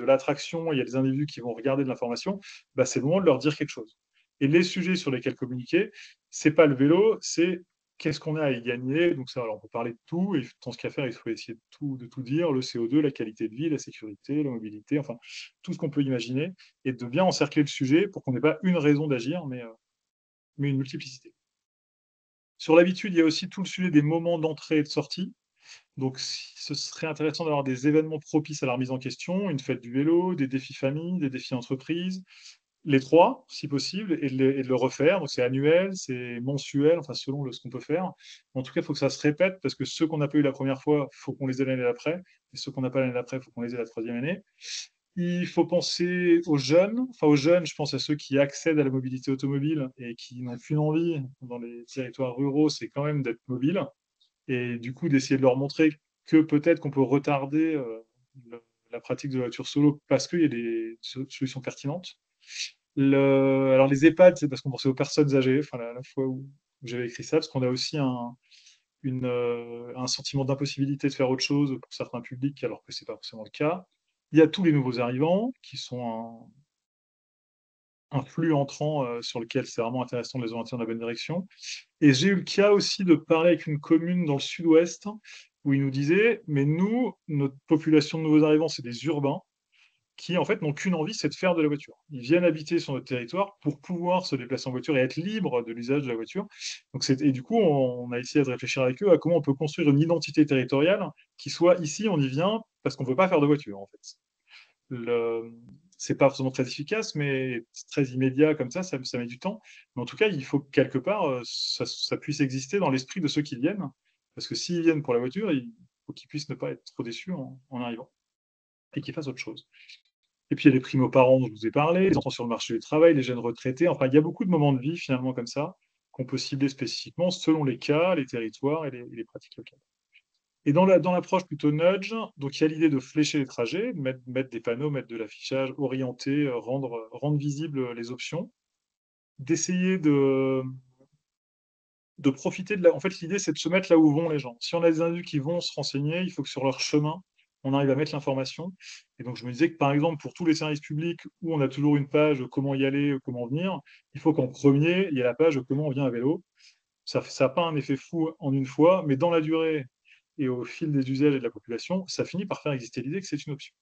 l'attraction, il y a des individus qui vont regarder de l'information, bah, c'est le moment de leur dire quelque chose. Et les sujets sur lesquels communiquer, c'est pas le vélo, c'est qu'est-ce qu'on a à y gagner. Donc ça, alors on peut parler de tout, et dans ce cas faire, il faut essayer de tout dire, le CO2, la qualité de vie, la sécurité, la mobilité, enfin tout ce qu'on peut imaginer, et de bien encercler le sujet pour qu'on n'ait pas une raison d'agir, mais une multiplicité. Sur l'habitude, il y a aussi tout le sujet des moments d'entrée et de sortie. Donc, ce serait intéressant d'avoir des événements propices à la remise en question, une fête du vélo, des défis famille, des défis entreprise, les trois, si possible, et de le refaire. Donc, c'est annuel, c'est mensuel, enfin, selon ce qu'on peut faire. En tout cas, il faut que ça se répète, parce que ceux qu'on n'a pas eu la première fois, il faut qu'on les ait l'année d'après, et ceux qu'on n'a pas l'année d'après, il faut qu'on les ait la troisième année. Il faut penser aux jeunes, je pense à ceux qui accèdent à la mobilité automobile et qui n'ont qu'une envie dans les territoires ruraux, c'est quand même d'être mobile, et du coup d'essayer de leur montrer que peut-être qu'on peut retarder la pratique de la voiture solo parce qu'il y a des solutions pertinentes. Alors les EHPAD, c'est parce qu'on pensait aux personnes âgées, enfin la fois où j'avais écrit ça, parce qu'on a aussi un sentiment d'impossibilité de faire autre chose pour certains publics, alors que c'est pas forcément le cas. Il y a tous les nouveaux arrivants qui sont un flux entrant sur lequel c'est vraiment intéressant de les orienter dans la bonne direction. Et j'ai eu le cas aussi de parler avec une commune dans le sud-ouest où ils nous disaient, mais nous, notre population de nouveaux arrivants, c'est des urbains qui en fait n'ont qu'une envie, c'est de faire de la voiture. Ils viennent habiter sur notre territoire pour pouvoir se déplacer en voiture et être libres de l'usage de la voiture. Et du coup, on a essayé de réfléchir avec eux à comment on peut construire une identité territoriale qui soit ici, on y vient parce qu'on ne peut pas faire de voiture en fait. Le... C'est pas forcément très efficace, mais c'est très immédiat comme ça met du temps. Mais en tout cas, il faut que quelque part, ça puisse exister dans l'esprit de ceux qui viennent. Parce que s'ils viennent pour la voiture, il faut qu'ils puissent ne pas être trop déçus en arrivant et qu'ils fassent autre chose. Et puis il y a les primo-parents dont je vous ai parlé, les entrants sur le marché du travail, les jeunes retraités. Enfin, il y a beaucoup de moments de vie finalement comme ça qu'on peut cibler spécifiquement selon les cas, les territoires et les pratiques locales. Et dans l'approche plutôt nudge, donc il y a l'idée de flécher les trajets, mettre des panneaux, mettre de l'affichage, orienter, rendre visibles les options, d'essayer de profiter de la... En fait, l'idée, c'est de se mettre là où vont les gens. Si on a des individus qui vont se renseigner, il faut que sur leur chemin, on arrive à mettre l'information. Et donc, je me disais que, par exemple, pour tous les services publics où on a toujours une page comment y aller, comment venir, il faut qu'en premier, il y ait la page comment on vient à vélo. Ça n'a pas un effet fou en une fois, mais dans la durée et au fil des usages et de la population, ça finit par faire exister l'idée que c'est une option.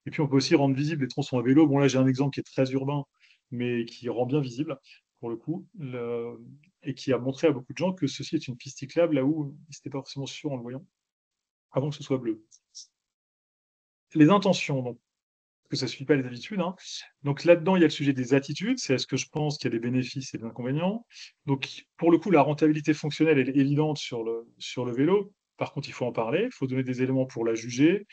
Et puis on peut aussi rendre visible les tronçons à vélo. Bon là j'ai un exemple qui est très urbain, mais qui rend bien visible pour le coup, et qui a montré à beaucoup de gens que ceci est une piste cyclable là où ils n'étaient pas forcément sûrs en le voyant, avant que ce soit bleu. Les intentions, donc, parce que ça ne suit pas les habitudes, hein. Donc là-dedans, il y a le sujet des attitudes, c'est est-ce que je pense qu'il y a des bénéfices et des inconvénients. Donc pour le coup, la rentabilité fonctionnelle elle est évidente sur le vélo. Par contre, il faut en parler, il faut donner des éléments pour la juger,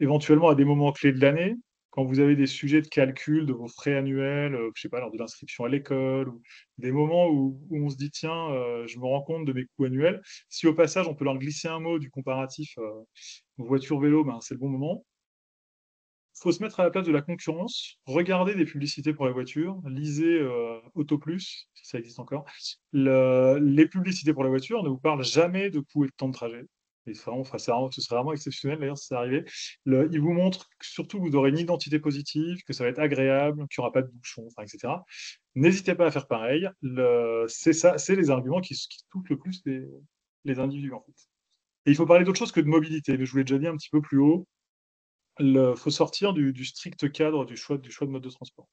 éventuellement à des moments clés de l'année, quand vous avez des sujets de calcul de vos frais annuels, je sais pas, lors de l'inscription à l'école, ou des moments où on se dit, tiens, je me rends compte de mes coûts annuels. Si au passage, on peut leur glisser un mot du comparatif voiture-vélo, ben, c'est le bon moment. Il faut se mettre à la place de la concurrence, regarder des publicités pour la voiture, lisez Auto Plus, si ça existe encore. Les publicités pour la voiture ne vous parlent jamais de coûts et de temps de trajet. Et vraiment, enfin, ce serait vraiment exceptionnel d'ailleurs si ça arrivait. Ils vous montrent surtout que vous aurez une identité positive, que ça va être agréable, qu'il n'y aura pas de bouchons, enfin, etc. N'hésitez pas à faire pareil. C'est ça, c'est les arguments qui touchent le plus les individus en fait. Et il faut parler d'autre chose que de mobilité, mais je vous l'ai déjà dit un petit peu plus haut. Il faut sortir du strict cadre du choix de mode de transport.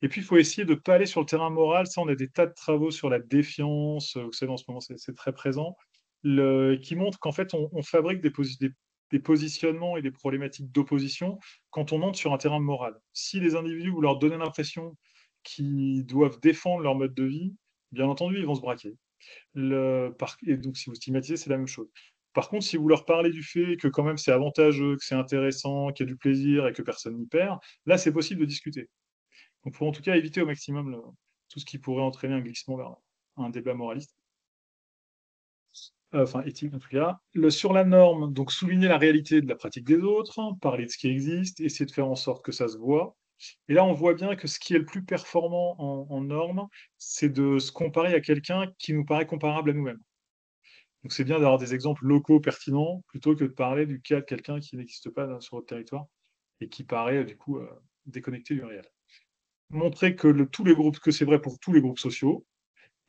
Et puis, il faut essayer de ne pas aller sur le terrain moral. Ça, on a des tas de travaux sur la défiance. Vous savez, en ce moment, c'est très présent. Qui montrent qu'en fait, on fabrique des positionnements et des problématiques d'opposition quand on entre sur un terrain moral. Si les individus, vous leur donnez l'impression qu'ils doivent défendre leur mode de vie, bien entendu, ils vont se braquer. Et donc, si vous stigmatisez, c'est la même chose. Par contre, si vous leur parlez du fait que quand même c'est avantageux, que c'est intéressant, qu'il y a du plaisir et que personne n'y perd, là, c'est possible de discuter. Donc, il faut en tout cas éviter au maximum tout ce qui pourrait entraîner un glissement vers un débat moraliste. Enfin, éthique en tout cas. Sur la norme, donc souligner la réalité de la pratique des autres, parler de ce qui existe, essayer de faire en sorte que ça se voit. Et là, on voit bien que ce qui est le plus performant en normes, c'est de se comparer à quelqu'un qui nous paraît comparable à nous-mêmes. Donc c'est bien d'avoir des exemples locaux pertinents plutôt que de parler du cas de quelqu'un qui n'existe pas sur votre territoire et qui paraît du coup déconnecté du réel. Montrer que tous les groupes, que c'est vrai pour tous les groupes sociaux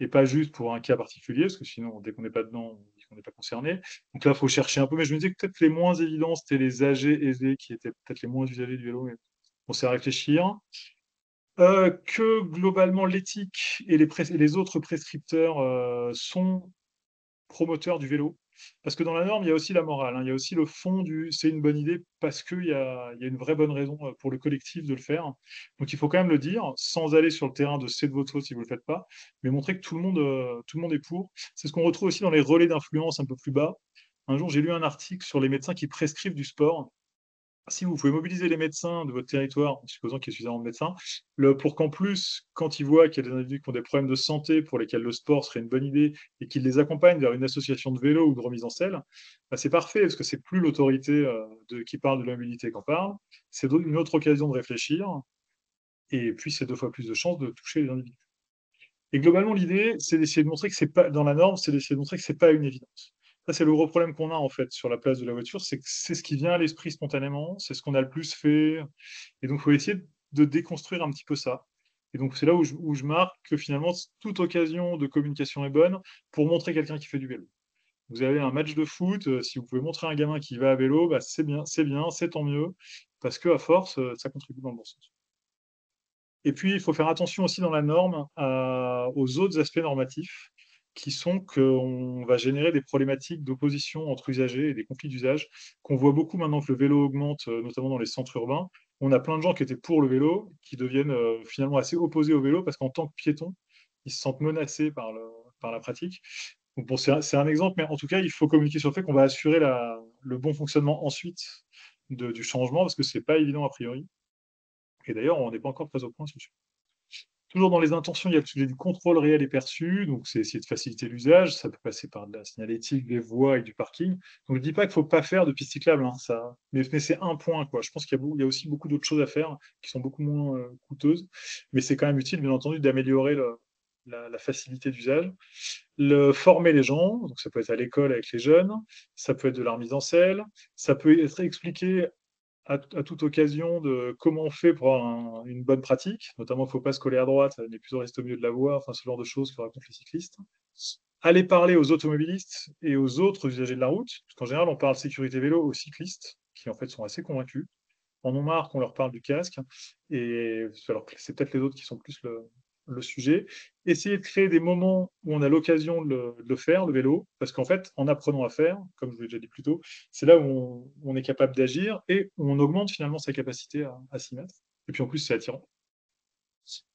et pas juste pour un cas particulier, parce que sinon, dès qu'on n'est pas dedans, on dit qu'on n'est pas concerné. Donc là, il faut chercher un peu, mais je me disais que peut-être les moins évidents, c'était les âgés aisés qui étaient peut-être les moins usagers du vélo, mais on sait à réfléchir. Que globalement, l'éthique et les autres prescripteurs sont promoteurs du vélo. Parce que dans la norme, il y a aussi la morale, hein. Il y a aussi le fond du c'est une bonne idée parce qu'il y a une vraie bonne raison pour le collectif de le faire. Donc il faut quand même le dire, sans aller sur le terrain de c'est de votre faute si vous ne le faites pas, mais montrer que tout le monde est pour. C'est ce qu'on retrouve aussi dans les relais d'influence un peu plus bas. Un jour, j'ai lu un article sur les médecins qui prescrivent du sport. Si vous pouvez mobiliser les médecins de votre territoire, en supposant qu'il y ait suffisamment de médecins, pour qu'en plus, quand ils voient qu'il y a des individus qui ont des problèmes de santé pour lesquels le sport serait une bonne idée et qu'ils les accompagnent vers une association de vélo ou de remise en selle, bah, c'est parfait parce que c'est plus l'autorité qui parle de la mobilité qu'en parle, c'est une autre occasion de réfléchir et puis c'est 2 fois plus de chances de toucher les individus. Et globalement, l'idée, c'est d'essayer de montrer que c'est pas, dans la norme, c'est d'essayer de montrer que c'est pas une évidence. Ça, c'est le gros problème qu'on a, en fait, sur la place de la voiture, c'est que c'est ce qui vient à l'esprit spontanément, c'est ce qu'on a le plus fait. Et donc, il faut essayer de déconstruire un petit peu ça. Et donc, c'est là où je marque que finalement, toute occasion de communication est bonne pour montrer quelqu'un qui fait du vélo. Vous avez un match de foot, si vous pouvez montrer un gamin qui va à vélo, bah, c'est bien, c'est tant mieux, parce que à force, ça contribue dans le bon sens. Et puis, il faut faire attention aussi dans la norme aux autres aspects normatifs, qui sont qu'on va générer des problématiques d'opposition entre usagers et des conflits d'usage, qu'on voit beaucoup maintenant que le vélo augmente, notamment dans les centres urbains. On a plein de gens qui étaient pour le vélo, qui deviennent finalement assez opposés au vélo, parce qu'en tant que piétons, ils se sentent menacés par la pratique. Donc bon, c'est un exemple, mais en tout cas, il faut communiquer sur le fait qu'on va assurer le bon fonctionnement ensuite du changement, parce que c'est pas évident a priori. Et d'ailleurs, on n'est pas encore très au point sur le sujet. Toujours dans les intentions, il y a le sujet du contrôle réel et perçu, donc c'est essayer de faciliter l'usage, ça peut passer par de la signalétique, des voies et du parking. Donc je ne dis pas qu'il ne faut pas faire de piste cyclable, hein, mais c'est un point, quoi. Je pense il y a aussi beaucoup d'autres choses à faire qui sont beaucoup moins coûteuses, mais c'est quand même utile, bien entendu, d'améliorer la facilité d'usage. Former les gens, donc ça peut être à l'école avec les jeunes, ça peut être de la remise en selle, ça peut être expliqué à toute occasion de comment on fait pour avoir une bonne pratique, notamment il ne faut pas se coller à droite, mais plutôt rester au milieu de la voie, enfin ce genre de choses que racontent les cyclistes. Aller parler aux automobilistes et aux autres usagers de la route, parce qu'en général on parle sécurité vélo aux cyclistes, qui en fait sont assez convaincus, en ont marre qu'on leur parle du casque, et alors que c'est peut-être les autres qui sont plus le sujet. Essayer de créer des moments où on a l'occasion de le faire, le vélo, parce qu'en fait, en apprenant à faire, comme je vous l'ai déjà dit plus tôt, c'est là où on est capable d'agir et où on augmente finalement sa capacité à s'y mettre. Et puis en plus, c'est attirant.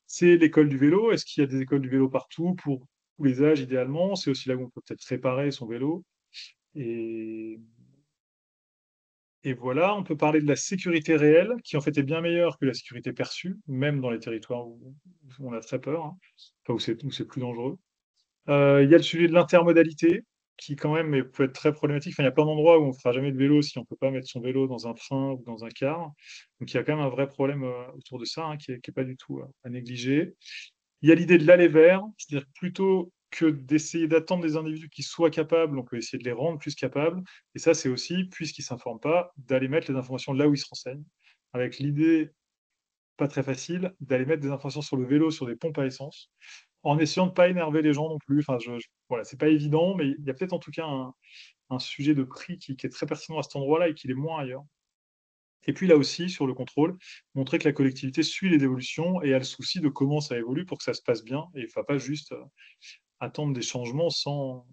C'est l'école du vélo. Est-ce qu'il y a des écoles du vélo partout pour tous les âges, idéalement? C'est aussi là où on peut peut-être réparer son vélo. Et Et voilà, on peut parler de la sécurité réelle, qui en fait est bien meilleure que la sécurité perçue, même dans les territoires où on a très peur, hein, enfin où c'est plus dangereux. Il y a le sujet de l'intermodalité, qui quand même peut être très problématique. Enfin, il y a plein d'endroits où on ne fera jamais de vélo si on ne peut pas mettre son vélo dans un train ou dans un car. Donc il y a quand même un vrai problème autour de ça, hein, qui est pas du tout à négliger. Il y a l'idée de l'aller vers, c'est-à-dire plutôt que d'essayer d'attendre des individus qui soient capables, on peut essayer de les rendre plus capables. Et ça, c'est aussi, puisqu'ils ne s'informent pas, d'aller mettre les informations là où ils se renseignent. Avec l'idée, pas très facile, d'aller mettre des informations sur le vélo, sur des pompes à essence, en essayant de ne pas énerver les gens non plus. Enfin, voilà, c'est pas évident, mais il y a peut-être en tout cas un sujet de prix qui est très pertinent à cet endroit-là et qui est moins ailleurs. Et puis là aussi, sur le contrôle, montrer que la collectivité suit les évolutions et a le souci de comment ça évolue pour que ça se passe bien. Et il ne faut pas juste attendre des changements sans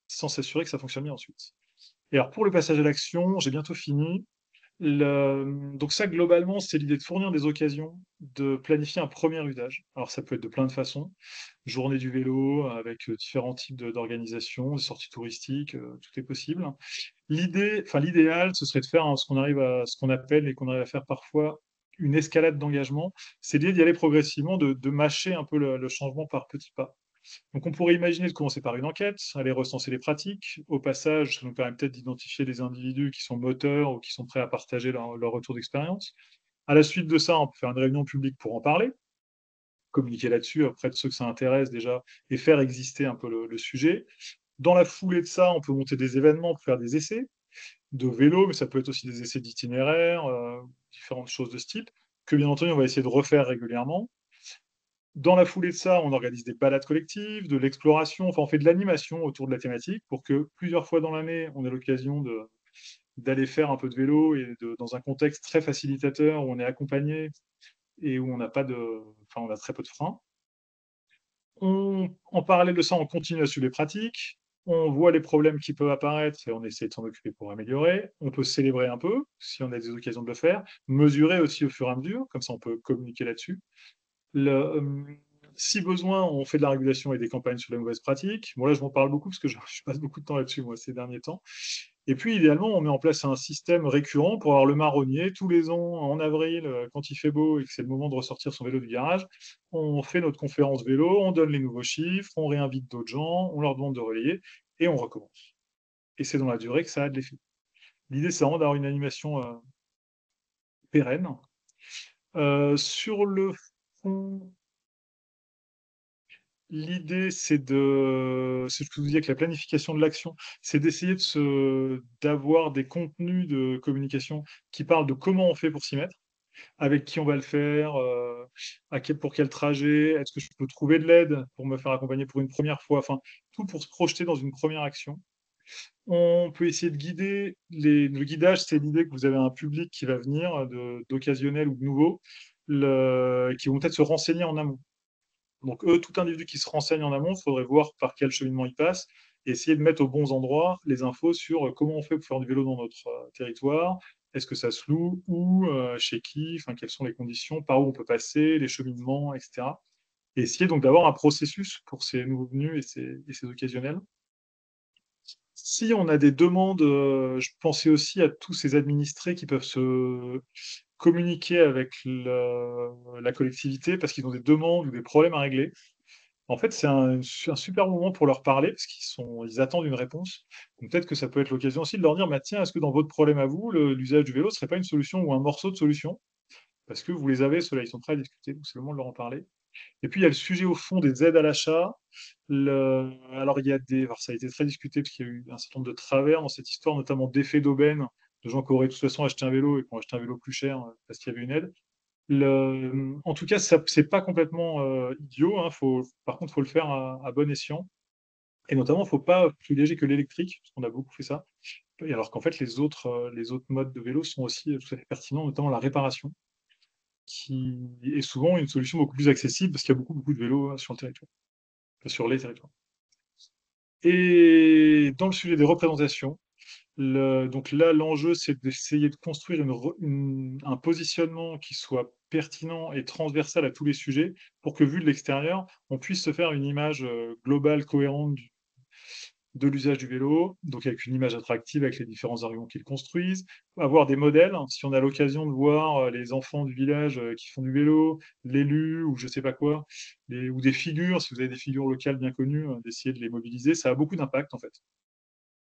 s'assurer que ça fonctionne bien ensuite. Et alors pour le passage à l'action, j'ai bientôt fini. Donc ça, globalement, c'est l'idée de fournir des occasions de planifier un premier usage. Alors ça peut être de plein de façons. Journée du vélo, avec différents types d'organisations, des sorties touristiques, tout est possible. L'idéal, ce serait de faire ce qu'on appelle et qu'on arrive à faire parfois une escalade d'engagement. C'est l'idée d'y aller progressivement, de mâcher un peu le changement par petits pas. Donc on pourrait imaginer de commencer par une enquête, aller recenser les pratiques. Au passage, ça nous permet peut-être d'identifier des individus qui sont moteurs ou qui sont prêts à partager leur retour d'expérience. À la suite de ça, on peut faire une réunion publique pour en parler, communiquer là-dessus auprès de ceux que ça intéresse déjà et faire exister un peu le sujet. Dans la foulée de ça, on peut monter des événements pour faire des essais de vélo, mais ça peut être aussi des essais d'itinéraire, différentes choses de ce type, que bien entendu, on va essayer de refaire régulièrement. Dans la foulée de ça, on organise des balades collectives, de l'exploration, enfin on fait de l'animation autour de la thématique pour que plusieurs fois dans l'année, on ait l'occasion d'aller faire un peu de vélo et dans un contexte très facilitateur où on est accompagné et où on n'a pas de, enfin on a très peu de freins. En parallèle de ça, on continue à suivre les pratiques, on voit les problèmes qui peuvent apparaître et on essaie de s'en occuper pour améliorer. On peut célébrer un peu si on a des occasions de le faire, mesurer aussi au fur et à mesure, comme ça on peut communiquer là-dessus. Le, si besoin, on fait de la régulation et des campagnes sur les mauvaises pratiques. Bon, là, je m'en parle beaucoup parce que je passe beaucoup de temps là-dessus, moi, ces derniers temps. Et puis, idéalement, on met en place un système récurrent pour avoir le marronnier tous les ans, en avril, quand il fait beau et que c'est le moment de ressortir son vélo du garage. On fait notre conférence vélo, on donne les nouveaux chiffres, on réinvite d'autres gens, on leur demande de relayer et on recommence. Et c'est dans la durée que ça a de l'effet. L'idée, c'est vraiment d'avoir une animation pérenne. Sur le fond, l'idée, c'est ce que vous disiez avec la planification de l'action, c'est d'essayer d'avoir des contenus de communication qui parlent de comment on fait pour s'y mettre, avec qui on va le faire, pour quel trajet, est-ce que je peux trouver de l'aide pour me faire accompagner pour une première fois, enfin, tout pour se projeter dans une première action. On peut essayer de guider. Le guidage, c'est l'idée que vous avez un public qui va venir, d'occasionnel ou de nouveau, qui vont peut-être se renseigner en amont. Donc, eux, tout individu qui se renseigne en amont, il faudrait voir par quel cheminement il passe et essayer de mettre aux bons endroits les infos sur comment on fait pour faire du vélo dans notre territoire, est-ce que ça se loue, où, chez qui, enfin, quelles sont les conditions, par où on peut passer, les cheminements, etc. Et essayer donc d'avoir un processus pour ces nouveaux venus et ces occasionnels. Si on a des demandes, je pensais aussi à tous ces administrés qui peuvent se communiquer avec la collectivité parce qu'ils ont des demandes ou des problèmes à régler. En fait, c'est un super moment pour leur parler parce ils attendent une réponse. Donc peut-être que ça peut être l'occasion aussi de leur dire, bah, tiens, est-ce que dans votre problème à vous, l'usage du vélo serait pas une solution ou un morceau de solution? Parce que vous les avez, ceux-là, ils sont prêts à discuter, donc c'est le moment de leur en parler. Et puis il y a le sujet au fond des aides à l'achat. Alors alors ça a été très discuté parce qu'il y a eu un certain nombre de travers dans cette histoire, notamment d'effets d'aubaine, de gens qui auraient de toute façon acheté un vélo et qui ont acheté un vélo plus cher parce qu'il y avait une aide. En tout cas, c'est pas complètement idiot, hein. Par contre, il faut le faire à bon escient. Et notamment, il ne faut pas privilégier que l'électrique, parce qu'on a beaucoup fait ça. Et alors qu'en fait, les autres modes de vélo sont aussi tout à fait pertinents, notamment la réparation, qui est souvent une solution beaucoup plus accessible parce qu'il y a beaucoup, beaucoup de vélos sur le territoire, enfin, sur les territoires. Et dans le sujet des représentations, donc là, l'enjeu, c'est d'essayer de construire un positionnement qui soit pertinent et transversal à tous les sujets pour que, vu de l'extérieur, on puisse se faire une image globale, cohérente de l'usage du vélo, donc avec une image attractive avec les différents arguments qu'ils construisent, avoir des modèles, hein. Si on a l'occasion de voir les enfants du village qui font du vélo, l'élu ou je sais pas quoi, ou des figures, si vous avez des figures locales bien connues, d'essayer de les mobiliser, ça a beaucoup d'impact en fait.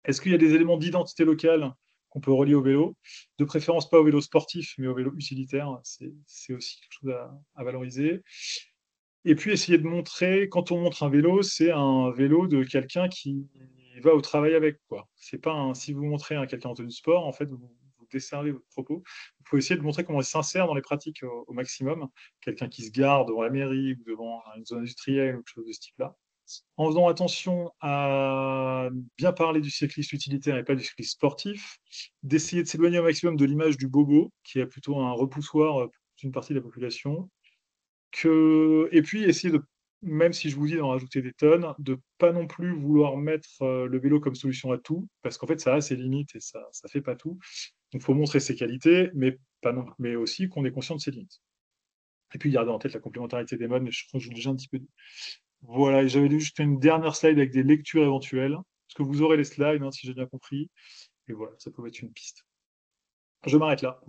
Est-ce qu'il y a des éléments d'identité locale qu'on peut relier au vélo? De préférence pas au vélo sportif, mais au vélo utilitaire, c'est aussi quelque chose à valoriser. Et puis essayer de montrer, quand on montre un vélo, c'est un vélo de quelqu'un qui va au travail avec, quoi. C'est pas si vous montrez un quelqu'un en tenue de sport, en fait, vous desservez votre propos. Il faut essayer de montrer comment il s'insère dans les pratiques au maximum. Quelqu'un qui se gare devant la mairie ou devant une zone industrielle ou quelque chose de ce type-là, en faisant attention à bien parler du cycliste utilitaire et pas du cycliste sportif, d'essayer de s'éloigner au maximum de l'image du bobo, qui est plutôt un repoussoir pour une partie de la population, et puis essayer de, même si je vous dis d'en rajouter des tonnes, de pas non plus vouloir mettre le vélo comme solution à tout, parce qu'en fait ça a ses limites et ça fait pas tout. Donc il faut montrer ses qualités, mais, pas non, mais aussi qu'on est conscient de ses limites. Et puis garder en tête la complémentarité des modes, mais je crois que j'ai déjà un petit peu dit. Voilà, et j'avais juste une dernière slide avec des lectures éventuelles, parce que vous aurez les slides, hein, si j'ai bien compris. Et voilà, ça peut être une piste. Je m'arrête là.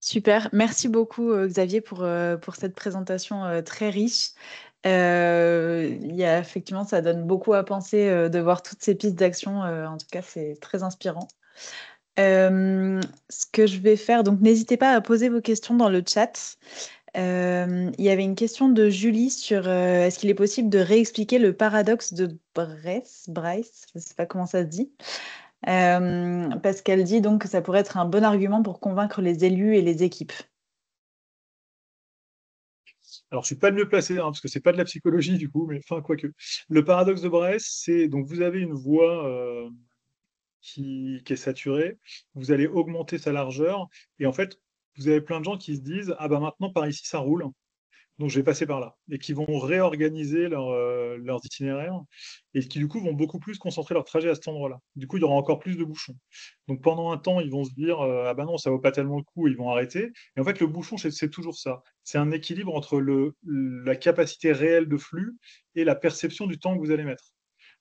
Super, merci beaucoup Xavier pour cette présentation très riche. Effectivement, ça donne beaucoup à penser de voir toutes ces pistes d'action. En tout cas, c'est très inspirant. Ce que je vais faire, donc n'hésitez pas à poser vos questions dans le chat. Il y avait une question de Julie sur est-ce qu'il est possible de réexpliquer le paradoxe de Bryce, je ne sais pas comment ça se dit, parce qu'elle dit donc que ça pourrait être un bon argument pour convaincre les élus et les équipes. Alors, je suis pas le mieux placé, hein, parce que c'est pas de la psychologie du coup, mais enfin, quoique. Le paradoxe de Brest, c'est donc vous avez une voie qui est saturée, vous allez augmenter sa largeur, et en fait, vous avez plein de gens qui se disent, ah bah maintenant par ici ça roule, donc je vais passer par là, et qui vont réorganiser leurs itinéraires, et qui du coup vont beaucoup plus concentrer leur trajet à cet endroit-là. Du coup, il y aura encore plus de bouchons. Donc pendant un temps, ils vont se dire, ah bah non, ça vaut pas tellement le coup, et ils vont arrêter. Et en fait, le bouchon, c'est toujours ça. C'est un équilibre entre la capacité réelle de flux et la perception du temps que vous allez mettre.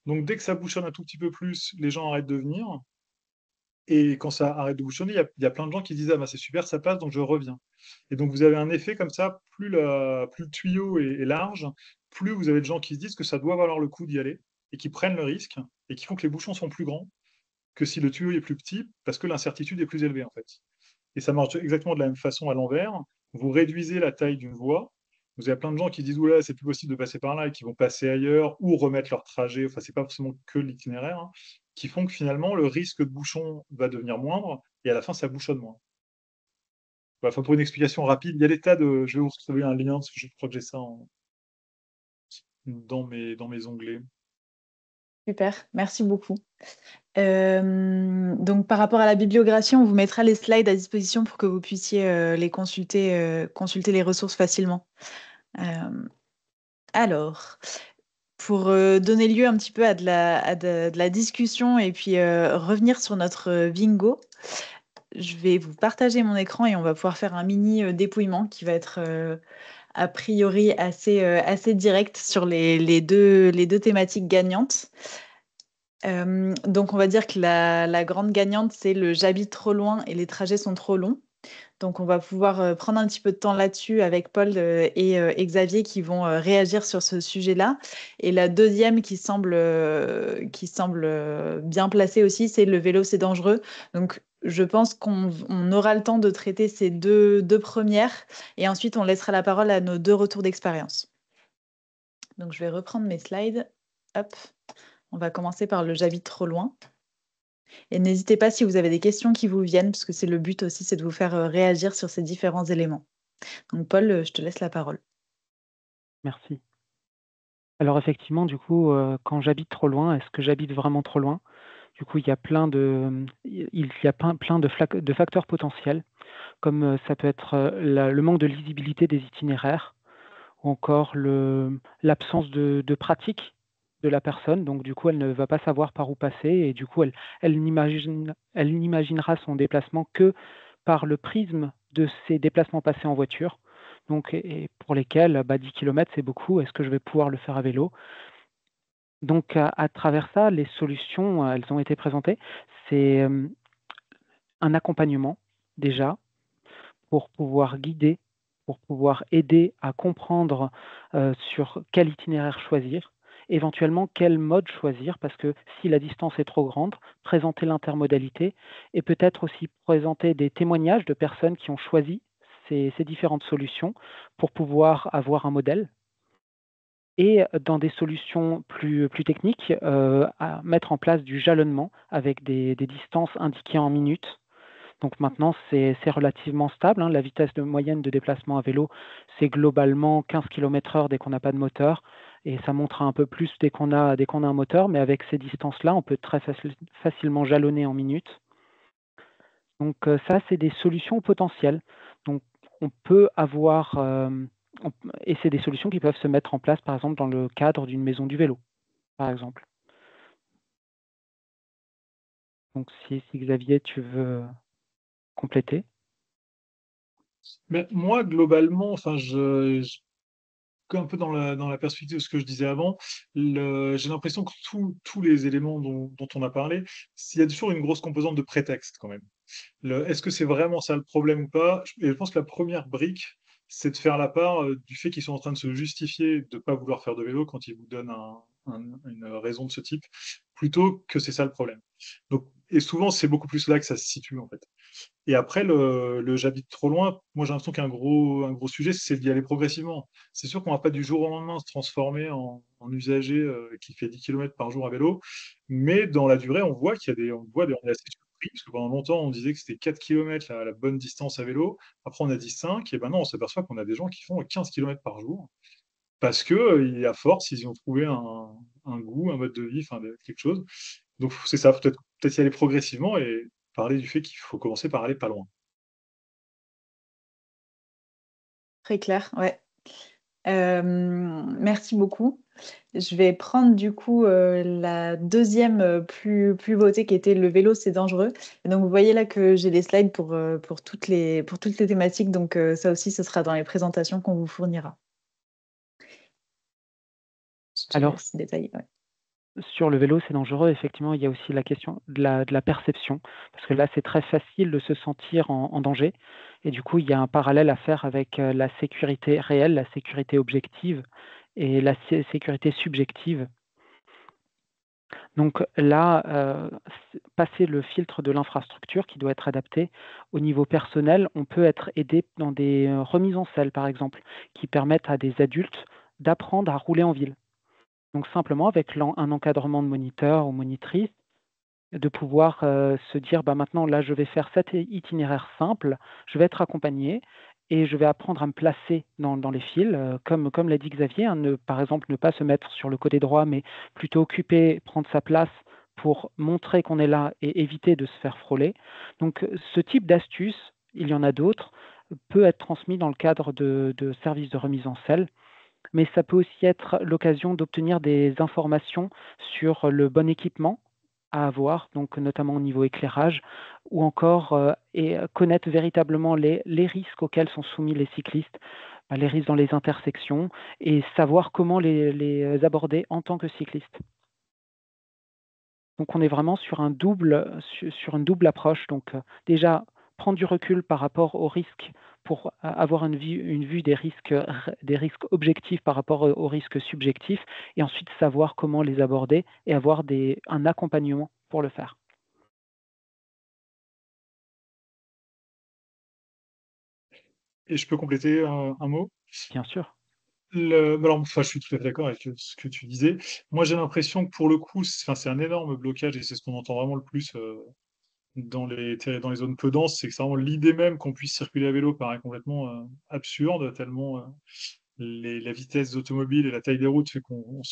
Donc dès que ça bouchonne un tout petit peu plus, les gens arrêtent de venir. Et quand ça arrête de bouchonner, il y a plein de gens qui disent, ah bah c'est super, ça passe, donc je reviens. Et donc vous avez un effet comme ça, plus le tuyau est large, plus vous avez de gens qui se disent que ça doit valoir le coup d'y aller, et qui prennent le risque, et qui font que les bouchons sont plus grands que si le tuyau est plus petit, parce que l'incertitude est plus élevée en fait. Et ça marche exactement de la même façon à l'envers. Vous réduisez la taille d'une voie. Vous avez plein de gens qui disent, oula, c'est plus possible de passer par là, et qui vont passer ailleurs, ou remettre leur trajet, enfin c'est pas forcément que l'itinéraire, hein, qui font que finalement le risque de bouchon va devenir moindre, et à la fin ça bouchonne moins. Enfin, pour une explication rapide, il y a des tas de. Je vais vous retrouver un lien, parce que je crois que j'ai ça dans mes onglets. Super, merci beaucoup. Donc par rapport à la bibliographie, on vous mettra les slides à disposition pour que vous puissiez les consulter les ressources facilement. Alors, pour donner lieu un petit peu à de la discussion et puis revenir sur notre bingo, je vais vous partager mon écran et on va pouvoir faire un mini dépouillement qui va être a priori assez direct sur les deux thématiques gagnantes. Donc on va dire que la grande gagnante, c'est le j'habite trop loin et les trajets sont trop longs. Donc on va pouvoir prendre un petit peu de temps là-dessus avec Paul et Xavier qui vont réagir sur ce sujet-là. Et la deuxième qui semble bien placée aussi, c'est le vélo, c'est dangereux. Donc je pense qu'on aura le temps de traiter ces deux premières et ensuite on laissera la parole à nos deux retours d'expérience. Donc je vais reprendre mes slides. Hop, on va commencer par le j'habite trop loin. Et n'hésitez pas si vous avez des questions qui vous viennent, parce que c'est le but aussi, c'est de vous faire réagir sur ces différents éléments. Donc Paul, je te laisse la parole. Merci. Alors effectivement, du coup, quand j'habite trop loin, est-ce que j'habite vraiment trop loin? Du coup, il y a plein de facteurs potentiels, comme ça peut être le manque de lisibilité des itinéraires, ou encore l'absence de pratique de la personne. Donc du coup, elle ne va pas savoir par où passer, et du coup, elle n'imaginera son déplacement que par le prisme de ses déplacements passés en voiture. Donc, et pour lesquels 10 km, c'est beaucoup. Est-ce que je vais pouvoir le faire à vélo? Donc, à travers ça, les solutions, elles ont été présentées. C'est un accompagnement, déjà, pour pouvoir guider, pour pouvoir aider à comprendre sur quel itinéraire choisir, éventuellement quel mode choisir, parce que si la distance est trop grande, présenter l'intermodalité et peut-être aussi présenter des témoignages de personnes qui ont choisi ces différentes solutions pour pouvoir avoir un modèle. Et dans des solutions plus techniques, à mettre en place du jalonnement avec des distances indiquées en minutes. Donc maintenant, c'est relativement stable, hein. La vitesse moyenne de déplacement à vélo, c'est globalement 15 km/h dès qu'on n'a pas de moteur, et ça montera un peu plus dès qu'on a un moteur, mais avec ces distances-là, on peut très facilement jalonner en minutes. Donc ça, c'est des solutions potentielles. Donc on peut avoir, et c'est des solutions qui peuvent se mettre en place, par exemple, dans le cadre d'une maison du vélo, par exemple. Donc si Xavier, tu veux compléter. Mais moi, globalement, enfin, un peu dans la perspective de ce que je disais avant, j'ai l'impression que tous les éléments dont on a parlé, il y a toujours une grosse composante de prétexte quand même. Est-ce que c'est vraiment ça le problème ou pas? Et je pense que la première brique, c'est de faire la part du fait qu'ils sont en train de se justifier de ne pas vouloir faire de vélo quand ils vous donnent une raison de ce type, plutôt que c'est ça le problème. Donc, et souvent, c'est beaucoup plus là que ça se situe, en fait. Et après, j'habite trop loin, moi j'ai l'impression un gros sujet, c'est d'y aller progressivement. C'est sûr qu'on va pas du jour au lendemain se transformer en usager qui fait 10 km par jour à vélo, mais dans la durée, on voit on est assez surpris, parce que pendant longtemps, on disait que c'était 4 km la bonne distance à vélo. Après, on a dit 5, et maintenant, on s'aperçoit qu'on a des gens qui font 15 km par jour, parce que, à force, ils y ont trouvé un goût, un mode de vie, enfin, quelque chose. Donc, c'est ça, peut-être y aller progressivement et parler du fait qu'il faut commencer par aller pas loin. Très clair, ouais. Merci beaucoup. Je vais prendre du coup la deuxième plus votée qui était le vélo, c'est dangereux. Et donc vous voyez là que j'ai des slides pour toutes les thématiques. Donc ça aussi, ce sera dans les présentations qu'on vous fournira. Je te Alors, laisse détailler. Ouais. sur le vélo, c'est dangereux. Effectivement, il y a aussi la question de la perception, parce que là, c'est très facile de se sentir en danger. Et du coup, il y a un parallèle à faire avec la sécurité réelle, la sécurité objective et la sécurité subjective. Donc là, passer le filtre de l'infrastructure qui doit être adapté au niveau personnel, on peut être aidé dans des remises en selle, par exemple, qui permettent à des adultes d'apprendre à rouler en ville. Donc simplement avec un encadrement de moniteur ou monitrice, de pouvoir se dire bah, maintenant là je vais faire cet itinéraire simple, je vais être accompagné et je vais apprendre à me placer dans les fils, comme l'a dit Xavier, hein, par exemple ne pas se mettre sur le côté droit, mais plutôt occuper, prendre sa place pour montrer qu'on est là et éviter de se faire frôler. Donc ce type d'astuce, il y en a d'autres, peut être transmis dans le cadre de services de remise en selle, mais ça peut aussi être l'occasion d'obtenir des informations sur le bon équipement à avoir, donc notamment au niveau éclairage, ou encore connaître véritablement les risques auxquels sont soumis les cyclistes, bah, les risques dans les intersections, et savoir comment les aborder en tant que cycliste. Donc on est vraiment sur une double approche. Donc déjà prendre du recul par rapport aux risques pour avoir une vue des risques objectifs par rapport aux risques subjectifs, et ensuite savoir comment les aborder et avoir un accompagnement pour le faire. Et je peux compléter un mot? Bien sûr. Alors, enfin, je suis tout à fait d'accord avec ce que tu disais. Moi, j'ai l'impression que pour le coup, enfin, c'est un énorme blocage et c'est ce qu'on entend vraiment le plus dans les zones peu denses, c'est que c'est vraiment l'idée même qu'on puisse circuler à vélo paraît complètement absurde, tellement la vitesse des automobiles et la taille des routes fait on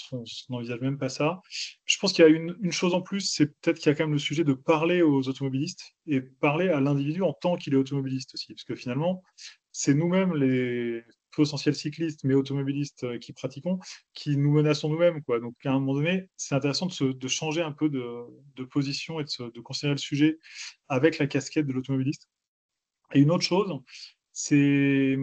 n'envisage même pas ça. Je pense qu'il y a une chose en plus, c'est peut-être qu'il y a quand même le sujet de parler aux automobilistes et parler à l'individu en tant qu'il est automobiliste aussi. Parce que finalement, c'est nous-mêmes, les potentiels cyclistes, mais automobilistes qui pratiquons, qui nous menaçons nous-mêmes, quoi. Donc, à un moment donné, c'est intéressant de changer un peu de position et de considérer le sujet avec la casquette de l'automobiliste. Et une autre chose, c'est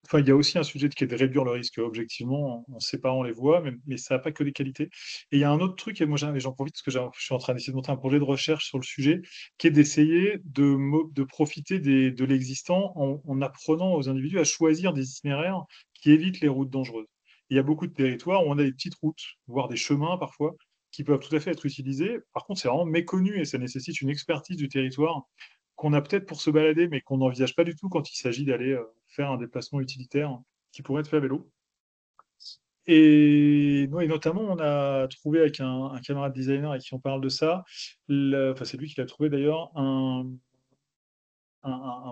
enfin, il y a aussi un sujet qui est de réduire le risque objectivement en séparant les voies, mais ça n'a pas que des qualités. Et il y a un autre truc, et moi j'en profite parce que je suis en train d'essayer de monter un projet de recherche sur le sujet, qui est d'essayer de profiter de l'existant en apprenant aux individus à choisir des itinéraires qui évitent les routes dangereuses. Il y a beaucoup de territoires où on a des petites routes, voire des chemins parfois, qui peuvent tout à fait être utilisés. Par contre, c'est vraiment méconnu et ça nécessite une expertise du territoire qu'on a peut-être pour se balader, mais qu'on n'envisage pas du tout quand il s'agit d'aller faire un déplacement utilitaire qui pourrait être fait à vélo. Et notamment, on a trouvé avec un camarade designer avec qui on parle de ça, enfin c'est lui qui l'a trouvé d'ailleurs, un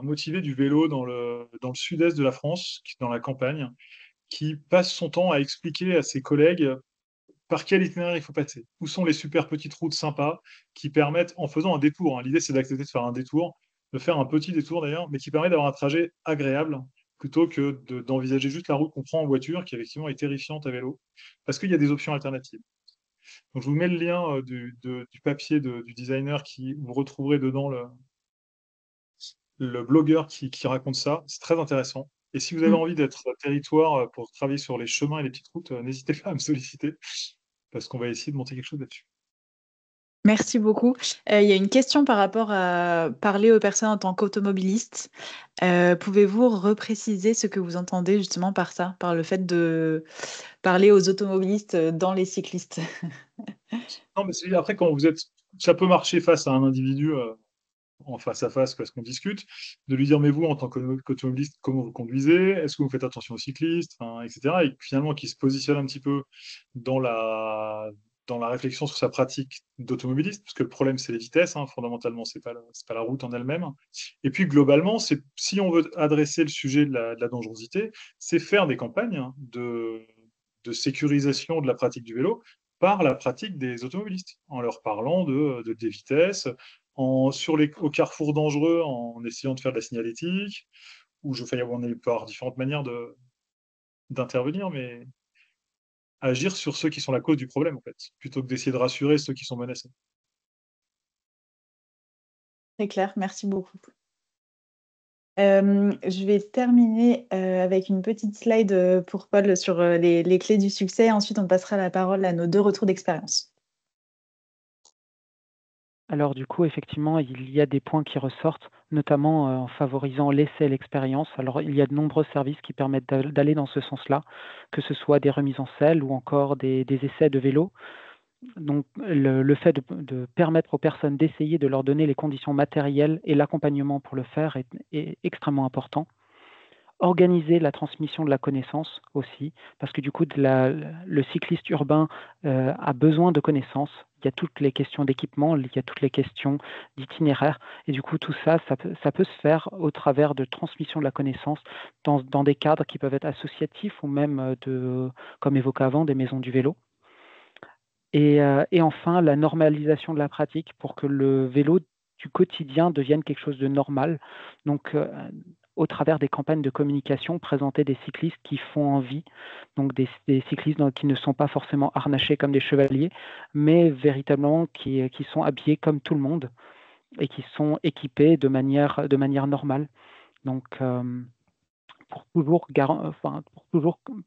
motivé du vélo dans le sud-est de la France, dans la campagne, qui passe son temps à expliquer à ses collègues par quel itinéraire il faut passer. Où sont les super petites routes sympas qui permettent, en faisant un détour, hein, l'idée c'est d'accepter de faire un détour, de faire un petit détour d'ailleurs, mais qui permet d'avoir un trajet agréable plutôt que d'envisager juste la route qu'on prend en voiture, qui effectivement est terrifiante à vélo, parce qu'il y a des options alternatives. Donc je vous mets le lien du papier du designer qui vous retrouverez dedans le blogueur qui raconte ça. C'est très intéressant. Et si vous avez Mm. envie d'être territoire pour travailler sur les chemins et les petites routes, n'hésitez pas à me solliciter parce qu'on va essayer de monter quelque chose là-dessus. Merci beaucoup. Il y a une question par rapport à parler aux personnes en tant qu'automobilistes. Pouvez-vous repréciser ce que vous entendez justement par ça, par le fait de parler aux automobilistes dans les cyclistes? Non, mais après, quand vous êtes, ça peut marcher face à un individu en face à face, parce qu'on discute, de lui dire, mais vous, en tant qu'automobiliste, comment vous conduisez? Est-ce que vous faites attention aux cyclistes? Enfin, etc. Et finalement, qui se positionne un petit peu dans dans la réflexion sur sa pratique d'automobiliste, parce que le problème, c'est les vitesses, hein, fondamentalement, c'est pas la route en elle-même. Et puis, globalement, si on veut adresser le sujet de la dangerosité, c'est faire des campagnes hein, de sécurisation de la pratique du vélo par la pratique des automobilistes, en leur parlant des vitesses, au carrefour dangereux, en essayant de faire de la signalétique, enfin, on peut avoir différentes manières d'intervenir, mais agir sur ceux qui sont la cause du problème, en fait, plutôt que d'essayer de rassurer ceux qui sont menacés. Très clair, merci beaucoup. Je vais terminer avec une petite slide pour Paul sur les clés du succès. Ensuite, on passera la parole à nos 2 retours d'expérience. Alors du coup, effectivement, il y a des points qui ressortent, notamment en favorisant l'essai et l'expérience. Alors il y a de nombreux services qui permettent d'aller dans ce sens-là, que ce soit des remises en selle ou encore des essais de vélo. Donc le fait de permettre aux personnes d'essayer, de leur donner les conditions matérielles et l'accompagnement pour le faire est extrêmement important. Organiser la transmission de la connaissance aussi, parce que du coup, le cycliste urbain a besoin de connaissances. Il y a toutes les questions d'équipement, il y a toutes les questions d'itinéraire, et du coup, tout ça, ça peut se faire au travers de transmission de la connaissance dans des cadres qui peuvent être associatifs ou même comme évoqué avant, des maisons du vélo. Et enfin, la normalisation de la pratique pour que le vélo du quotidien devienne quelque chose de normal. Donc, au travers des campagnes de communication, présenter des cyclistes qui font envie, donc des cyclistes qui ne sont pas forcément harnachés comme des chevaliers, mais véritablement qui sont habillés comme tout le monde et qui sont équipés de manière normale. Donc, pour toujours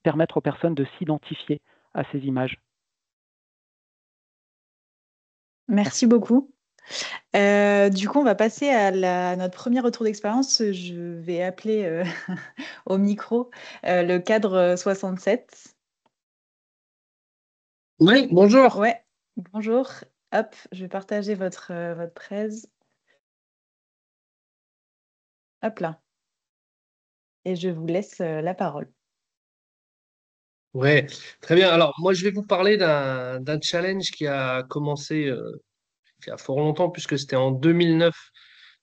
permettre aux personnes de s'identifier à ces images. Merci beaucoup. Du coup, on va passer à notre premier retour d'expérience. Je vais appeler au micro le cadre 67. Oui, bonjour. Ouais, bonjour. Hop, je vais partager votre presse. Hop là. Et je vous laisse la parole. Ouais, très bien. Alors, moi, je vais vous parler d'un challenge qui a commencé il y a fort longtemps, puisque c'était en 2009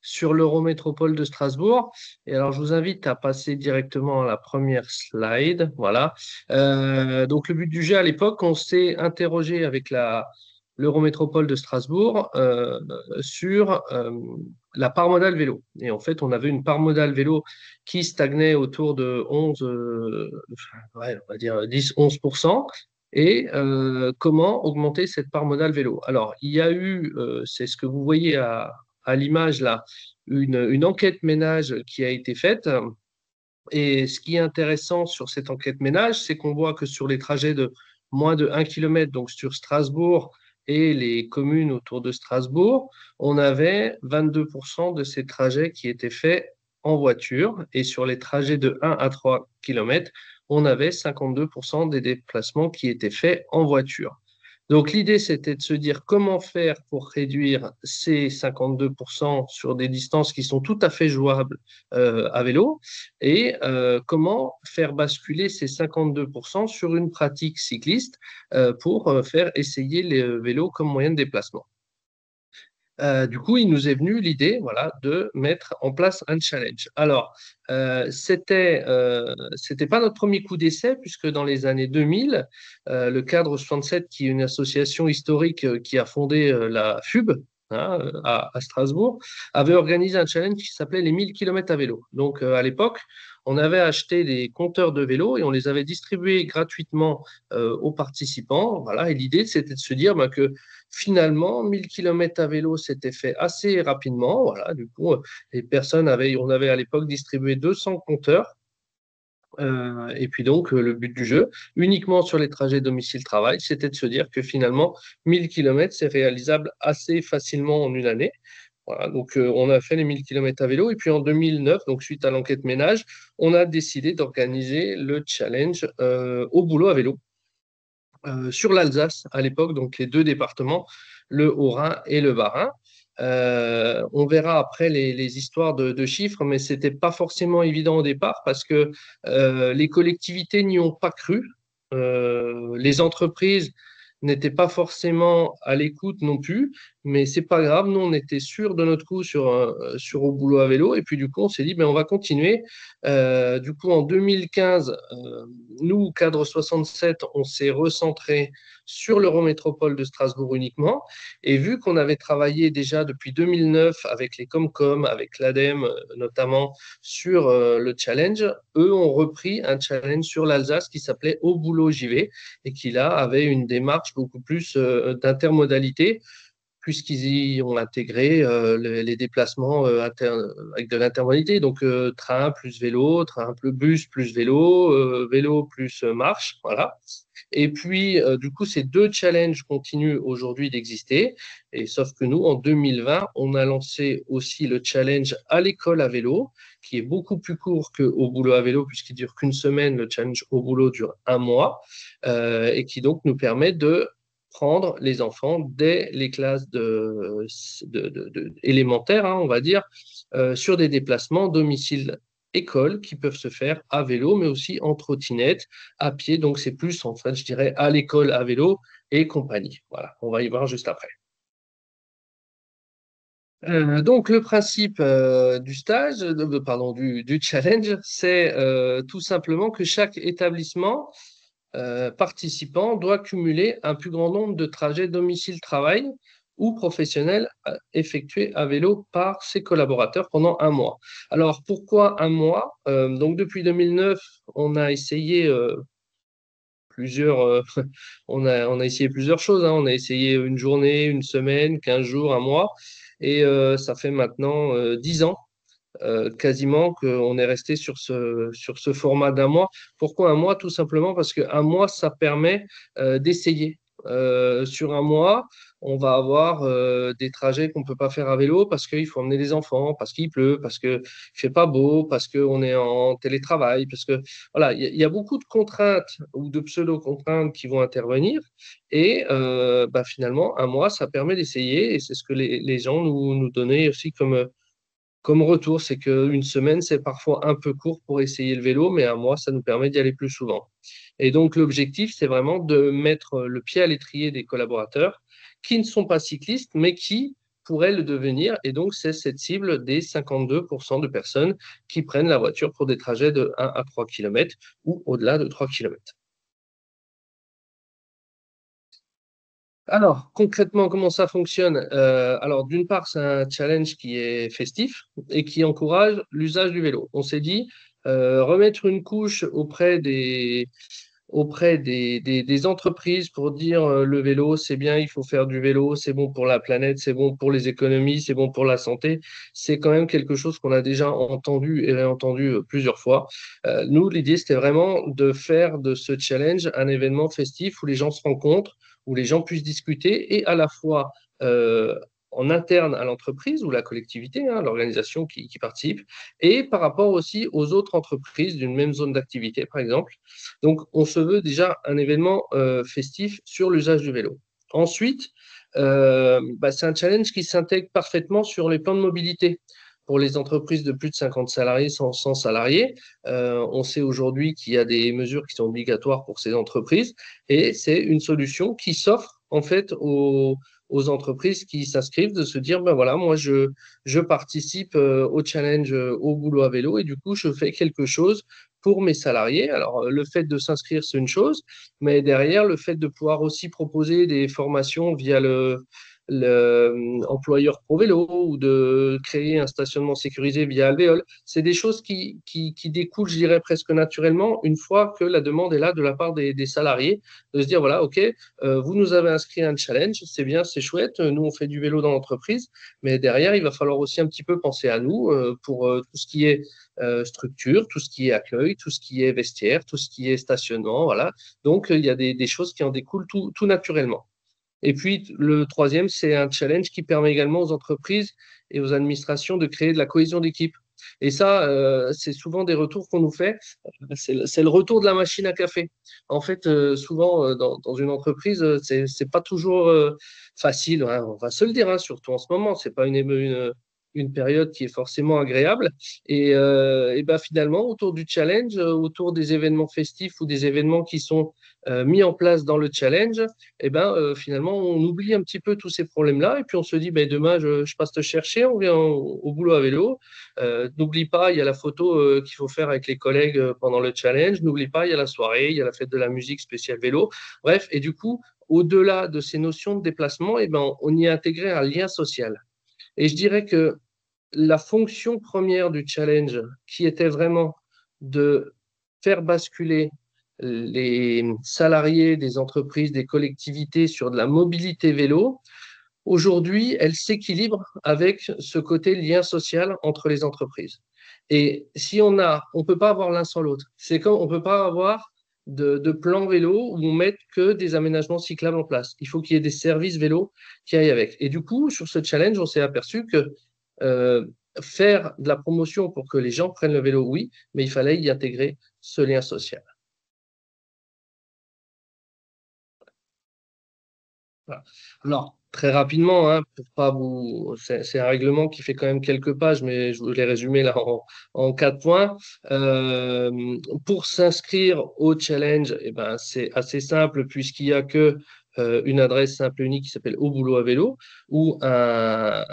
sur l'Eurométropole de Strasbourg. Et alors, je vous invite à passer directement à la première slide. Voilà. Donc, le but du jeu à l'époque, on s'est interrogé avec l'Eurométropole de Strasbourg sur la part modale vélo. Et en fait, on avait une part modale vélo qui stagnait autour de 11, ouais, on va dire 10-11%. Et comment augmenter cette part modale vélo? Alors, il y a eu, c'est ce que vous voyez à l'image là, une enquête ménage qui a été faite. Et ce qui est intéressant sur cette enquête ménage, c'est qu'on voit que sur les trajets de moins de 1 km, donc sur Strasbourg et les communes autour de Strasbourg, on avait 22% de ces trajets qui étaient faits en voiture. Et sur les trajets de 1 à 3 km, on avait 52% des déplacements qui étaient faits en voiture. Donc l'idée, c'était de se dire comment faire pour réduire ces 52% sur des distances qui sont tout à fait jouables à vélo et comment faire basculer ces 52% sur une pratique cycliste pour faire essayer les vélos comme moyen de déplacement. Du coup, il nous est venu l'idée, voilà, de mettre en place un challenge. Alors, c'était pas notre premier coup d'essai, puisque dans les années 2000, le Cadre 67, qui est une association historique qui a fondé la FUB, hein, à Strasbourg, avait organisé un challenge qui s'appelait les 1000 km à vélo. Donc, à l'époque, on avait acheté des compteurs de vélo et on les avait distribués gratuitement aux participants. Voilà, et l'idée, c'était de se dire que finalement, 1000 km à vélo, s'était fait assez rapidement. Voilà, du coup, on avait à l'époque distribué 200 compteurs. Et puis donc, le but du jeu, uniquement sur les trajets domicile-travail, c'était de se dire que finalement, 1000 km, c'est réalisable assez facilement en une année. Voilà, donc on a fait les 1000 km à vélo. Et puis en 2009, donc suite à l'enquête ménage, on a décidé d'organiser le challenge au boulot à vélo sur l'Alsace à l'époque, donc les deux départements, le Haut-Rhin et le Bas-Rhin. On verra après les histoires de chiffres, mais ce n'était pas forcément évident au départ parce que les collectivités n'y ont pas cru. Les entreprises n'étaient pas forcément à l'écoute non plus, mais c'est pas grave. Nous, on était sûrs de notre coup sur Au boulot à vélo. Et puis, du coup, on s'est dit, ben, on va continuer. Du coup, en 2015, nous, Cadre 67, on s'est recentré sur l'Eurométropole de Strasbourg uniquement. Et vu qu'on avait travaillé déjà depuis 2009 avec les Comcom, avec l'ADEME notamment, sur le challenge, eux ont repris un challenge sur l'Alsace qui s'appelait Au boulot j'y vais et qui là avait une démarche beaucoup plus d'intermodalité puisqu'ils y ont intégré les déplacements avec de l'intermodalité, donc train plus vélo, train plus bus plus vélo, vélo plus marche, voilà. Et puis, du coup, ces deux challenges continuent aujourd'hui d'exister. Et sauf que nous, en 2020, on a lancé aussi le challenge à l'école à vélo, qui est beaucoup plus court qu'au boulot à vélo, puisqu'il dure qu'une semaine. Le challenge au boulot dure un mois, et qui donc nous permet de prendre les enfants dès les classes élémentaires, hein, on va dire, sur des déplacements domicile-école qui peuvent se faire à vélo, mais aussi en trottinette, à pied. Donc, c'est plus, en fait, je dirais, à l'école à vélo et compagnie. Voilà, on va y voir juste après. Donc, le principe du stage, pardon, du challenge, c'est tout simplement que chaque établissement participant doit cumuler un plus grand nombre de trajets domicile-travail ou professionnels effectués à vélo par ses collaborateurs pendant un mois. Alors, pourquoi un mois? Donc, depuis 2009, on a essayé plusieurs, on a essayé plusieurs choses, hein. On a essayé une journée, une semaine, 15 jours, un mois, et ça fait maintenant 10 ans quasiment qu'on est resté sur ce format d'un mois. Pourquoi un mois? Tout simplement parce qu'un mois, ça permet d'essayer. Sur un mois, on va avoir des trajets qu'on ne peut pas faire à vélo parce qu'il faut emmener les enfants, parce qu'il pleut, parce qu'il ne fait pas beau, parce qu'on est en télétravail, parce que voilà, il y a beaucoup de contraintes ou de pseudo-contraintes qui vont intervenir. Et bah, finalement, un mois, ça permet d'essayer et c'est ce que les gens nous donnaient aussi comme retour, c'est qu'une semaine, c'est parfois un peu court pour essayer le vélo, mais un mois, ça nous permet d'y aller plus souvent. Et donc, l'objectif, c'est vraiment de mettre le pied à l'étrier des collaborateurs qui ne sont pas cyclistes, mais qui pourraient le devenir. Et donc, c'est cette cible des 52% de personnes qui prennent la voiture pour des trajets de 1 à 3 km ou au-delà de 3 km. Alors, concrètement, comment ça fonctionne? Alors, d'une part, c'est un challenge qui est festif et qui encourage l'usage du vélo. On s'est dit, remettre une couche auprès des entreprises pour dire le vélo, c'est bien, il faut faire du vélo, c'est bon pour la planète, c'est bon pour les économies, c'est bon pour la santé. C'est quand même quelque chose qu'on a déjà entendu et réentendu plusieurs fois. Nous, l'idée, c'était vraiment de faire de ce challenge un événement festif où les gens se rencontrent, où les gens puissent discuter et à la fois en interne à l'entreprise ou la collectivité, hein, l'organisation qui participe, et par rapport aussi aux autres entreprises d'une même zone d'activité, par exemple. Donc, on se veut déjà un événement festif sur l'usage du vélo. Ensuite, bah, c'est un challenge qui s'intègre parfaitement sur les plans de mobilité. Pour les entreprises de plus de 50 salariés, 100 salariés, on sait aujourd'hui qu'il y a des mesures qui sont obligatoires pour ces entreprises et c'est une solution qui s'offre en fait aux entreprises qui s'inscrivent de se dire, ben voilà, moi je participe au challenge au boulot à vélo et du coup je fais quelque chose pour mes salariés. Alors le fait de s'inscrire, c'est une chose, mais derrière le fait de pouvoir aussi proposer des formations employeur pro vélo ou de créer un stationnement sécurisé via Alvéole. C'est des choses qui découlent, je dirais, presque naturellement une fois que la demande est là de la part des salariés, de se dire, voilà, OK, vous nous avez inscrit un challenge, c'est bien, c'est chouette, nous on fait du vélo dans l'entreprise, mais derrière, il va falloir aussi un petit peu penser à nous pour tout ce qui est structure, tout ce qui est accueil, tout ce qui est vestiaire, tout ce qui est stationnement, voilà. Donc, il y a des choses qui en découlent tout naturellement. Et puis, le troisième, c'est un challenge qui permet également aux entreprises et aux administrations de créer de la cohésion d'équipe. Et ça, c'est souvent des retours qu'on nous fait. C'est le retour de la machine à café. En fait, souvent, dans une entreprise, c'est pas toujours facile, hein, on va se le dire, hein, surtout en ce moment. C'est pas une période qui est forcément agréable. Et ben finalement, autour du challenge, autour des événements festifs ou des événements qui sont mis en place dans le challenge, et ben, finalement, on oublie un petit peu tous ces problèmes-là. Et puis, on se dit, ben, demain, je passe te chercher, on vient au boulot à vélo. N'oublie pas, il y a la photo qu'il faut faire avec les collègues pendant le challenge. N'oublie pas, il y a la soirée, il y a la fête de la musique spéciale vélo. Bref, et du coup, au-delà de ces notions de déplacement, et ben, on y a intégré un lien social. Et je dirais que la fonction première du challenge, qui était vraiment de faire basculer les salariés des entreprises, des collectivités sur de la mobilité vélo, aujourd'hui, elle s'équilibre avec ce côté lien social entre les entreprises. Et si on ne peut pas avoir l'un sans l'autre. C'est comme on ne peut pas avoir de plan vélo où on met que des aménagements cyclables en place. Il faut qu'il y ait des services vélo qui aillent avec. Et du coup, sur ce challenge, on s'est aperçu que euh, faire de la promotion pour que les gens prennent le vélo, oui, mais il fallait y intégrer ce lien social. Voilà. Alors, très rapidement, hein, pour pas vous, c'est un règlement qui fait quand même quelques pages, mais je vous l'ai résumé là en 4 points. Pour s'inscrire au challenge, eh ben, c'est assez simple puisqu'il y a que une adresse simple et unique qui s'appelle Au Boulot à Vélo, où un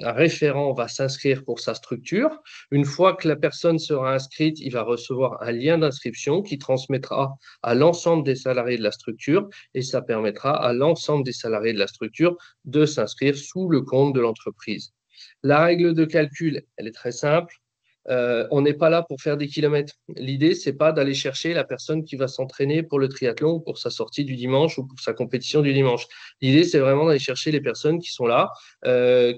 référent va s'inscrire pour sa structure. Une fois que la personne sera inscrite, il va recevoir un lien d'inscription qui transmettra à l'ensemble des salariés de la structure et ça permettra à l'ensemble des salariés de la structure de s'inscrire sous le compte de l'entreprise. La règle de calcul, elle est très simple. On n'est pas là pour faire des kilomètres. L'idée, c'est pas d'aller chercher la personne qui va s'entraîner pour le triathlon ou pour sa sortie du dimanche ou pour sa compétition du dimanche. L'idée, c'est vraiment d'aller chercher les personnes qui sont là,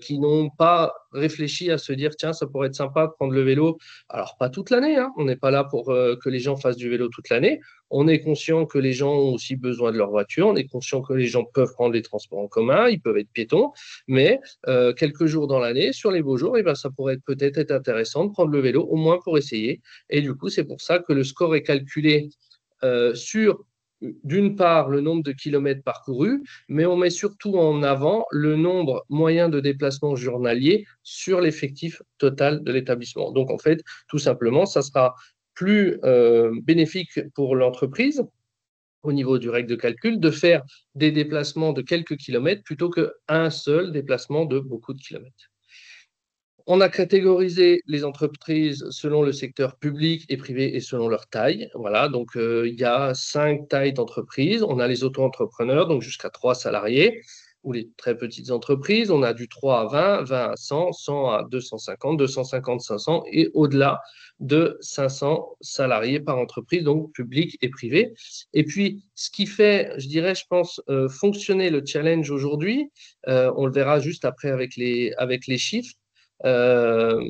qui n'ont pas réfléchi à se dire, tiens, ça pourrait être sympa de prendre le vélo. Alors, pas toute l'année, hein. On n'est pas là pour que les gens fassent du vélo toute l'année. On est conscient que les gens ont aussi besoin de leur voiture. On est conscient que les gens peuvent prendre les transports en commun, ils peuvent être piétons, mais quelques jours dans l'année, sur les beaux jours, eh ben, ça pourrait peut-être être intéressant de prendre le vélo, au moins pour essayer. Et du coup, c'est pour ça que le score est calculé sur, d'une part, le nombre de kilomètres parcourus, mais on met surtout en avant le nombre moyen de déplacements journaliers sur l'effectif total de l'établissement. Donc, en fait, tout simplement, ça sera plus bénéfique pour l'entreprise au niveau du règle de calcul, de faire des déplacements de quelques kilomètres plutôt qu'un seul déplacement de beaucoup de kilomètres. On a catégorisé les entreprises selon le secteur public et privé et selon leur taille. Voilà, donc il y a 5 tailles d'entreprises. On a les auto-entrepreneurs, donc jusqu'à 3 salariés, ou les très petites entreprises. On a du 3 à 20, 20 à 100, 100 à 250, 250, 500 et au-delà de 500 salariés par entreprise, donc public et privé. Et puis, ce qui fait, je dirais, je pense, fonctionner le challenge aujourd'hui, on le verra juste après avec les chiffres, euh,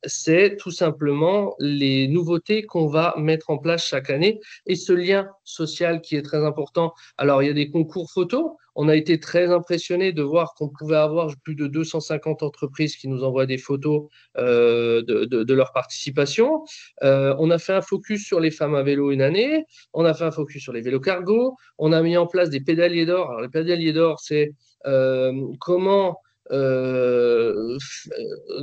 c'est tout simplement les nouveautés qu'on va mettre en place chaque année et ce lien social qui est très important. Alors, il y a des concours photos. On a été très impressionnés de voir qu'on pouvait avoir plus de 250 entreprises qui nous envoient des photos de leur participation. On a fait un focus sur les femmes à vélo une année. On a fait un focus sur les vélos cargo. On a mis en place des pédaliers d'or. Alors, les pédaliers d'or, c'est comment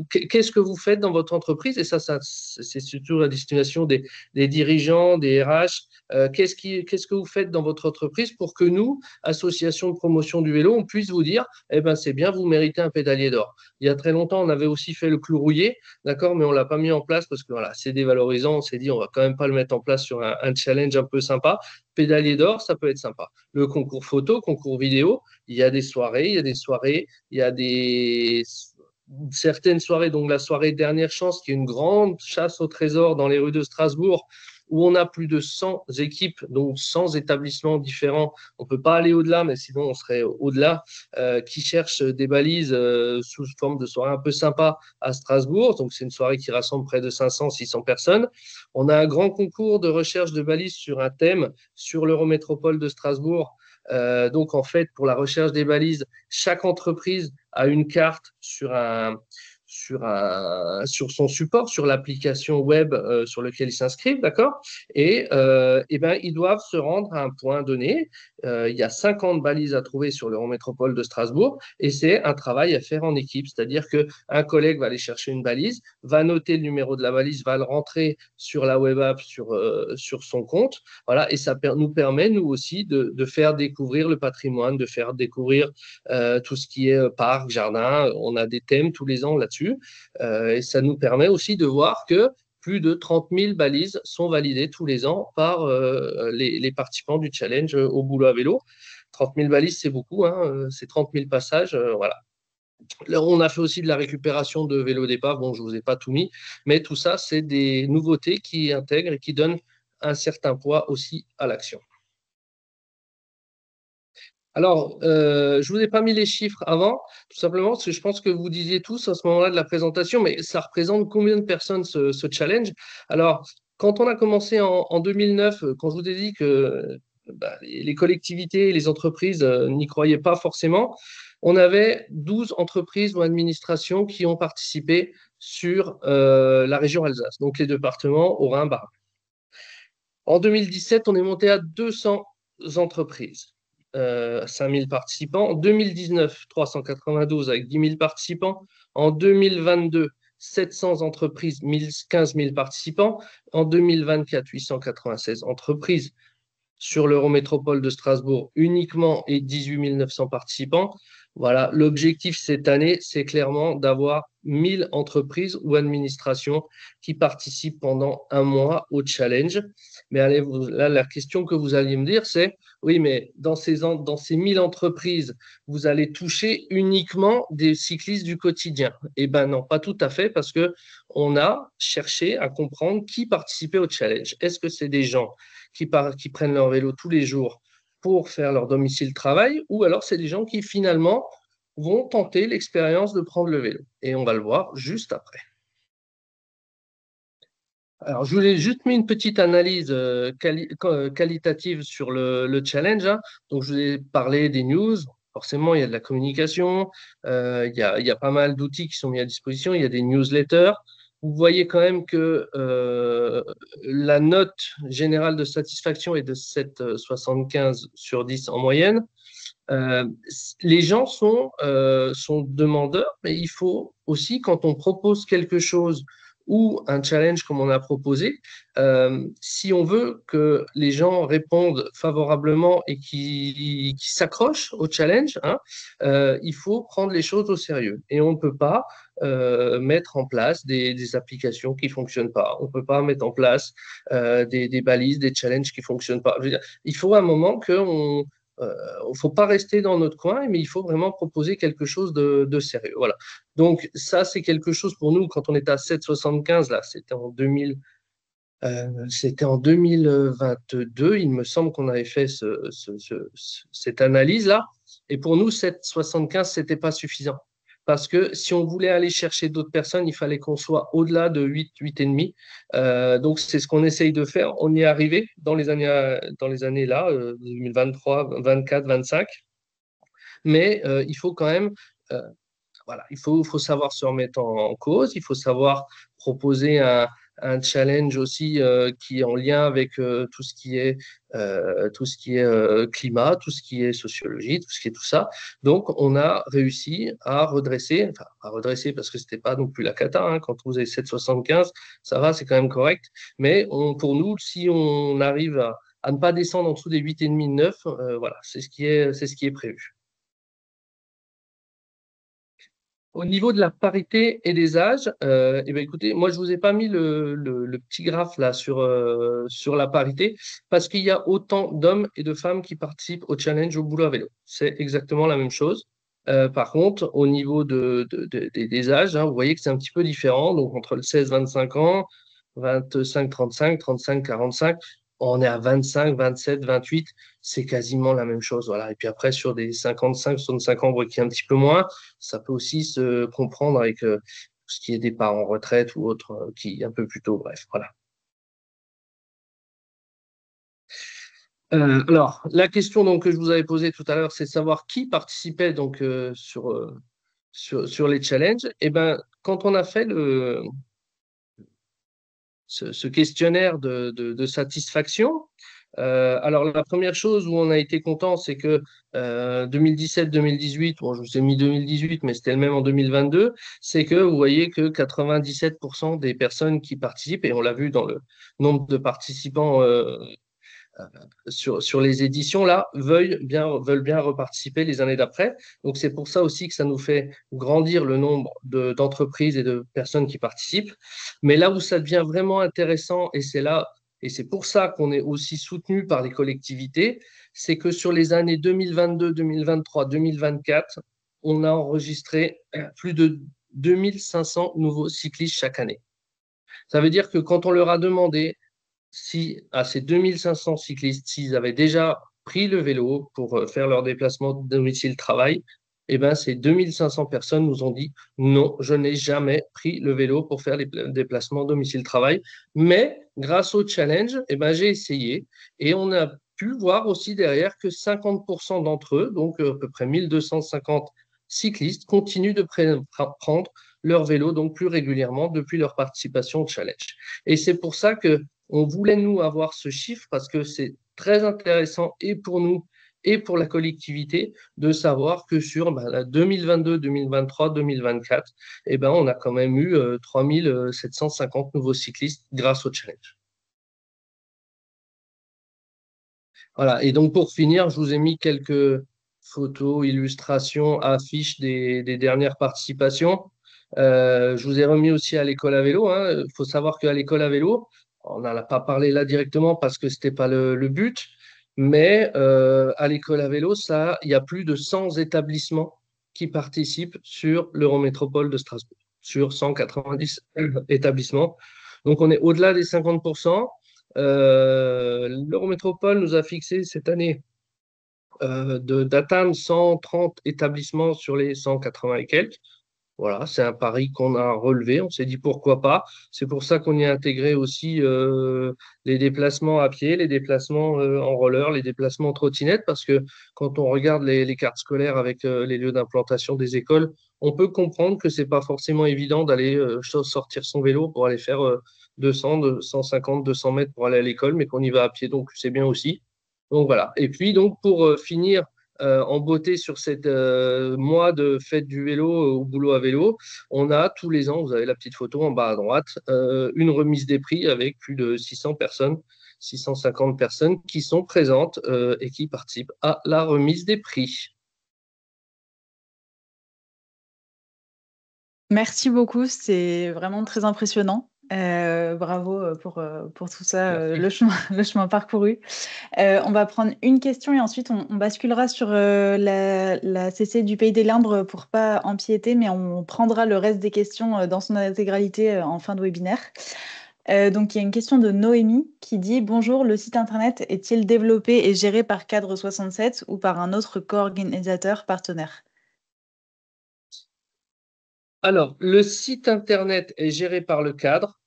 qu'est-ce que vous faites dans votre entreprise? Et ça c'est surtout la destination des dirigeants, des RH. Qu'est-ce que vous faites dans votre entreprise pour que nous, association de promotion du vélo, on puisse vous dire, eh ben, c'est bien, vous méritez un pédalier d'or. Il y a très longtemps, on avait aussi fait le clou rouillé, d'accord, mais on ne l'a pas mis en place parce que voilà, c'est dévalorisant. On s'est dit, on va quand même pas le mettre en place sur un challenge un peu sympa. pédalier d'or, ça peut être sympa. Le concours photo, concours vidéo, il y a des soirées, il y a certaines soirées, donc la soirée Dernière Chance, qui est une grande chasse au trésor dans les rues de Strasbourg, où on a plus de 100 équipes, donc 100 établissements différents. On ne peut pas aller au-delà, mais sinon on serait au-delà, qui cherchent des balises sous forme de soirée un peu sympa à Strasbourg. Donc c'est une soirée qui rassemble près de 500-600 personnes. On a un grand concours de recherche de balises sur un thème sur l'Eurométropole de Strasbourg. Donc en fait, pour la recherche des balises, chaque entreprise a une carte sur son support, sur l'application web sur lequel ils s'inscrivent, d'accord? Et ben, ils doivent se rendre à un point donné. Il y a 50 balises à trouver sur l'Eurométropole de Strasbourg et c'est un travail à faire en équipe. C'est-à-dire qu'un collègue va aller chercher une balise, va noter le numéro de la balise, va le rentrer sur la web app, sur son compte. Voilà, et ça nous permet, nous aussi, de faire découvrir le patrimoine, de faire découvrir tout ce qui est parc, jardin. On a des thèmes tous les ans là-dessus. Et ça nous permet aussi de voir que plus de 30 000 balises sont validées tous les ans par les participants du challenge au boulot à vélo. 30 000 balises, c'est beaucoup, hein, c'est 30 000 passages. Voilà. Là, on a fait aussi de la récupération de vélos d'épave. Bon, je ne vous ai pas tout mis, mais tout ça, c'est des nouveautés qui intègrent et qui donnent un certain poids aussi à l'action. Alors, je ne vous ai pas mis les chiffres avant, tout simplement parce que je pense que vous disiez tous à ce moment-là de la présentation, mais ça représente combien de personnes ce challenge? Alors, quand on a commencé en 2009, quand je vous ai dit que les collectivités et les entreprises n'y croyaient pas forcément, on avait 12 entreprises ou administrations qui ont participé sur la région Alsace, donc les départements Haut-Rhin-Bas. En 2017, on est monté à 200 entreprises. 5 000 participants. En 2019, 392 avec 10 000 participants. En 2022, 700 entreprises, 15 000 participants. En 2024, 896 entreprises sur l'Eurométropole de Strasbourg uniquement et 18 900 participants. Voilà, l'objectif cette année, c'est clairement d'avoir 1000 entreprises ou administrations qui participent pendant un mois au challenge. Mais allez, là, la question que vous alliez me dire, c'est oui, mais dans ces 1000 entreprises, vous allez toucher uniquement des cyclistes du quotidien. Eh bien non, pas tout à fait, parce qu'on a cherché à comprendre qui participait au challenge. Est-ce que c'est des gens qui prennent leur vélo tous les jours pour faire leur domicile-travail, ou alors c'est des gens qui finalement vont tenter l'expérience de prendre le vélo. Et on va le voir juste après. Alors, je voulais juste mettre une petite analyse qualitative sur le challenge, hein. Donc, je vous ai parlé des news. Forcément, il y a de la communication, il y a pas mal d'outils qui sont mis à disposition, il y a des newsletters. Vous voyez quand même que la note générale de satisfaction est de 7,75 sur 10 en moyenne. Les gens sont demandeurs, mais il faut aussi, quand on propose quelque chose ou un challenge comme on a proposé, si on veut que les gens répondent favorablement et qui s'accrochent au challenge, hein, il faut prendre les choses au sérieux. Et on ne peut pas mettre en place des applications qui ne fonctionnent pas. On ne peut pas mettre en place des balises, des challenges qui ne fonctionnent pas. Je veux dire, il faut un moment qu'on il ne faut pas rester dans notre coin, mais il faut vraiment proposer quelque chose de sérieux. Voilà. Donc, ça, c'est quelque chose pour nous, quand on était à 7,75, là, c'était en 2022, il me semble qu'on avait fait cette analyse-là. Et pour nous, 7,75, ce n'était pas suffisant. Parce que si on voulait aller chercher d'autres personnes, il fallait qu'on soit au-delà de 8, 8,5. Donc, c'est ce qu'on essaye de faire. On y est arrivé dans les années là, 2023, 24, 25. Mais il faut quand même, voilà, il faut savoir se remettre en cause, il faut savoir proposer un challenge aussi qui est en lien avec tout ce qui est climat, tout ce qui est sociologie, tout ce qui est tout ça. Donc, on a réussi à redresser parce que c'était pas non plus la cata, hein, quand vous avez 7,75, ça va, c'est quand même correct. Mais pour nous, si on arrive à ne pas descendre en dessous des 8,5, 9, voilà, c'est ce qui est prévu. Au niveau de la parité et des âges, eh ben écoutez, moi je vous ai pas mis le petit graphe là sur la parité parce qu'il y a autant d'hommes et de femmes qui participent au challenge au boulot à vélo. C'est exactement la même chose. Par contre, au niveau des âges, hein, vous voyez que c'est un petit peu différent. Donc entre le 16-25 ans, 25-35, 35-45, on est à 25, 27, 28, c'est quasiment la même chose. Voilà. Et puis après, sur des 55, 65 ans, qui est un petit peu moins, ça peut aussi se comprendre avec ce qui est départ en retraite ou autre qui est un peu plus tôt. Bref, voilà. Alors, la question donc, que je vous avais posée tout à l'heure, c'est de savoir qui participait donc, sur les challenges. Et ben, quand on a fait ce questionnaire de satisfaction, alors la première chose où on a été content, c'est que 2017-2018, bon, je vous ai mis 2018, mais c'était le même en 2022, c'est que vous voyez que 97% des personnes qui participent, et on l'a vu dans le nombre de participants sur les éditions là veulent bien reparticiper les années d'après. Donc c'est pour ça aussi que ça nous fait grandir le nombre d'entreprises et de personnes qui participent. Mais là où ça devient vraiment intéressant, et c'est pour ça qu'on est aussi soutenu par les collectivités, c'est que sur les années 2022, 2023, 2024, on a enregistré plus de 2500 nouveaux cyclistes chaque année. Ça veut dire que quand on leur a demandé si à ces 2500 cyclistes, s'ils avaient déjà pris le vélo pour faire leur déplacement de domicile-travail, eh ben, ces 2500 personnes nous ont dit non, je n'ai jamais pris le vélo pour faire les déplacements domicile-travail. Mais grâce au challenge, eh ben, j'ai essayé et on a pu voir aussi derrière que 50% d'entre eux, donc à peu près 1250 cyclistes, continuent de prendre leur vélo donc plus régulièrement depuis leur participation au challenge. Et c'est pour ça que on voulait, nous, avoir ce chiffre parce que c'est très intéressant et pour nous et pour la collectivité de savoir que sur la 2022, 2023, 2024, eh ben, on a quand même eu 3750 nouveaux cyclistes grâce au challenge. Voilà. Et donc, pour finir, je vous ai mis quelques photos, illustrations, affiches des dernières participations. Je vous ai remis aussi à l'école à vélo. Il faut savoir qu'à l'école à vélo, on n'en a pas parlé là directement parce que ce n'était pas le but, mais à l'école à vélo, il y a plus de 100 établissements qui participent sur l'Eurométropole de Strasbourg, sur 190 établissements. Donc, on est au-delà des 50%. L'Eurométropole nous a fixé cette année d'atteindre 130 établissements sur les 180 et quelques. Voilà, c'est un pari qu'on a relevé. On s'est dit pourquoi pas. C'est pour ça qu'on y a intégré aussi les déplacements à pied, les déplacements en roller, les déplacements en trottinette, parce que quand on regarde les cartes scolaires avec les lieux d'implantation des écoles, on peut comprendre que c'est pas forcément évident d'aller sortir son vélo pour aller faire 200, 150, 200 mètres pour aller à l'école, mais qu'on y va à pied, donc c'est bien aussi. Donc voilà. Et puis donc pour finir en beauté sur cette mois de fête du vélo au boulot à vélo, on a tous les ans, vous avez la petite photo en bas à droite, une remise des prix avec plus de 600 personnes, 650 personnes qui sont présentes et qui participent à la remise des prix. Merci beaucoup, c'est vraiment très impressionnant. Bravo pour tout ça, Merci. le chemin parcouru. On va prendre une question et ensuite on basculera sur la CC du Pays des Limbres pour pas empiéter, mais on prendra le reste des questions dans son intégralité en fin de webinaire. Donc, il y a une question de Noémie qui dit: Bonjour, le site internet est-il développé et géré par Cadre 67 ou par un autre co-organisateur partenaire? Alors, le site internet est géré par le cadre,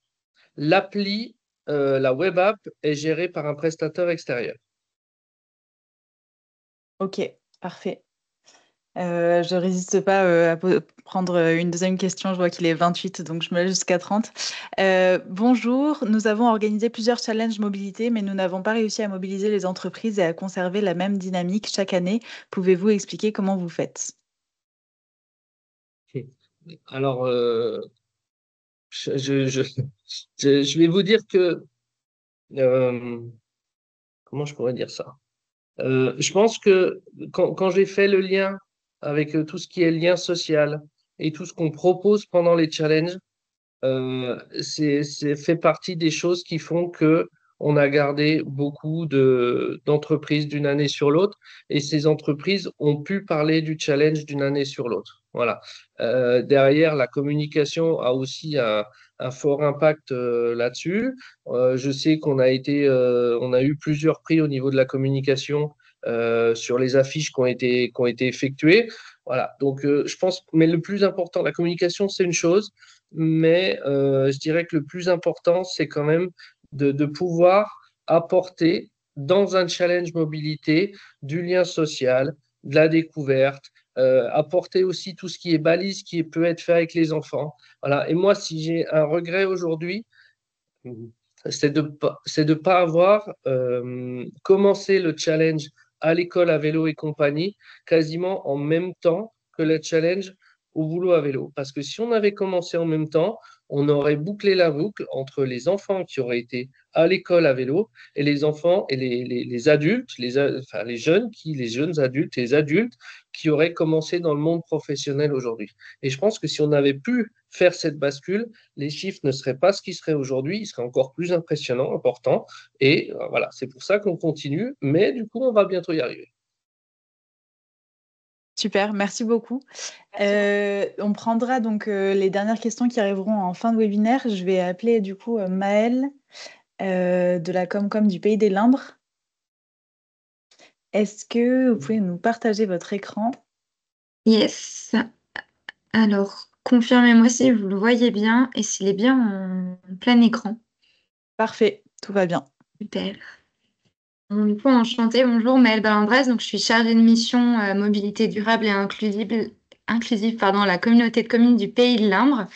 l'appli, la web app est gérée par un prestataire extérieur. Ok, parfait. Je résiste pas à prendre une deuxième question. Je vois qu'il est 28, donc je me laisse jusqu'à 30. Bonjour, nous avons organisé plusieurs challenges mobilité, mais nous n'avons pas réussi à mobiliser les entreprises et à conserver la même dynamique chaque année. Pouvez-vous expliquer comment vous faites? Alors, je, je, je, je vais vous dire que, euh, comment je pourrais dire ça? Je pense que quand j'ai fait le lien avec tout ce qui est lien social et tout ce qu'on propose pendant les challenges, c'est fait partie des choses qui font que on a gardé beaucoup d'entreprises d'une année sur l'autre et ces entreprises ont pu parler du challenge d'une année sur l'autre. Voilà. Derrière, la communication a aussi un fort impact là-dessus. Je sais on a eu plusieurs prix au niveau de la communication sur les affiches qui ont été effectuées. Voilà. Donc, je pense, mais le plus important, la communication, c'est une chose, mais je dirais que le plus important, c'est quand même de pouvoir apporter dans un challenge mobilité du lien social, de la découverte, apporter aussi tout ce qui est balise qui peut être fait avec les enfants. Voilà. Et moi, si j'ai un regret aujourd'hui, c'est de pas avoir commencé le challenge à l'école à vélo et compagnie quasiment en même temps que le challenge au boulot à vélo. Parce que si on avait commencé en même temps, on aurait bouclé la boucle entre les enfants qui auraient été à l'école à vélo et les enfants et les adultes, enfin, les jeunes adultes et les adultes qui auraient commencé dans le monde professionnel aujourd'hui. Et je pense que si on avait pu faire cette bascule, les chiffres ne seraient pas ce qu'ils seraient aujourd'hui, ils seraient encore plus impressionnants, importants. Et voilà, c'est pour ça qu'on continue, mais du coup, on va bientôt y arriver. Super, merci beaucoup. On prendra donc les dernières questions qui arriveront en fin de webinaire. Je vais appeler du coup Maëlle de la Comcom du Pays des Limbres. Est-ce que vous pouvez nous partager votre écran? Yes. Alors, confirmez-moi si vous le voyez bien et s'il est bien en plein écran. Parfait, tout va bien. Super. Bon, du coup, enchantée. Bonjour, Maëlle Balandresse. Donc, je suis chargée de mission mobilité durable et inclusive à la communauté de communes du Pays de Limbres.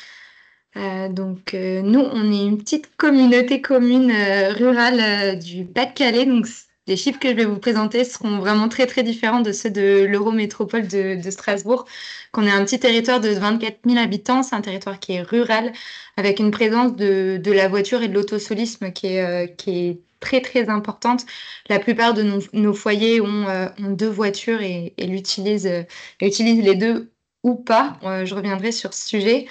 Nous, on est une petite communauté commune rurale du Pas-de-Calais. Donc, les chiffres que je vais vous présenter seront vraiment très, très différents de ceux de l'Eurométropole de Strasbourg. Qu'on est un petit territoire de 24 000 habitants. C'est un territoire qui est rural, avec une présence de la voiture et de l'autosolisme qui est très, très importante. La plupart de nos foyers ont 2 voitures et utilisent les 2 ou pas. Je reviendrai sur ce sujet.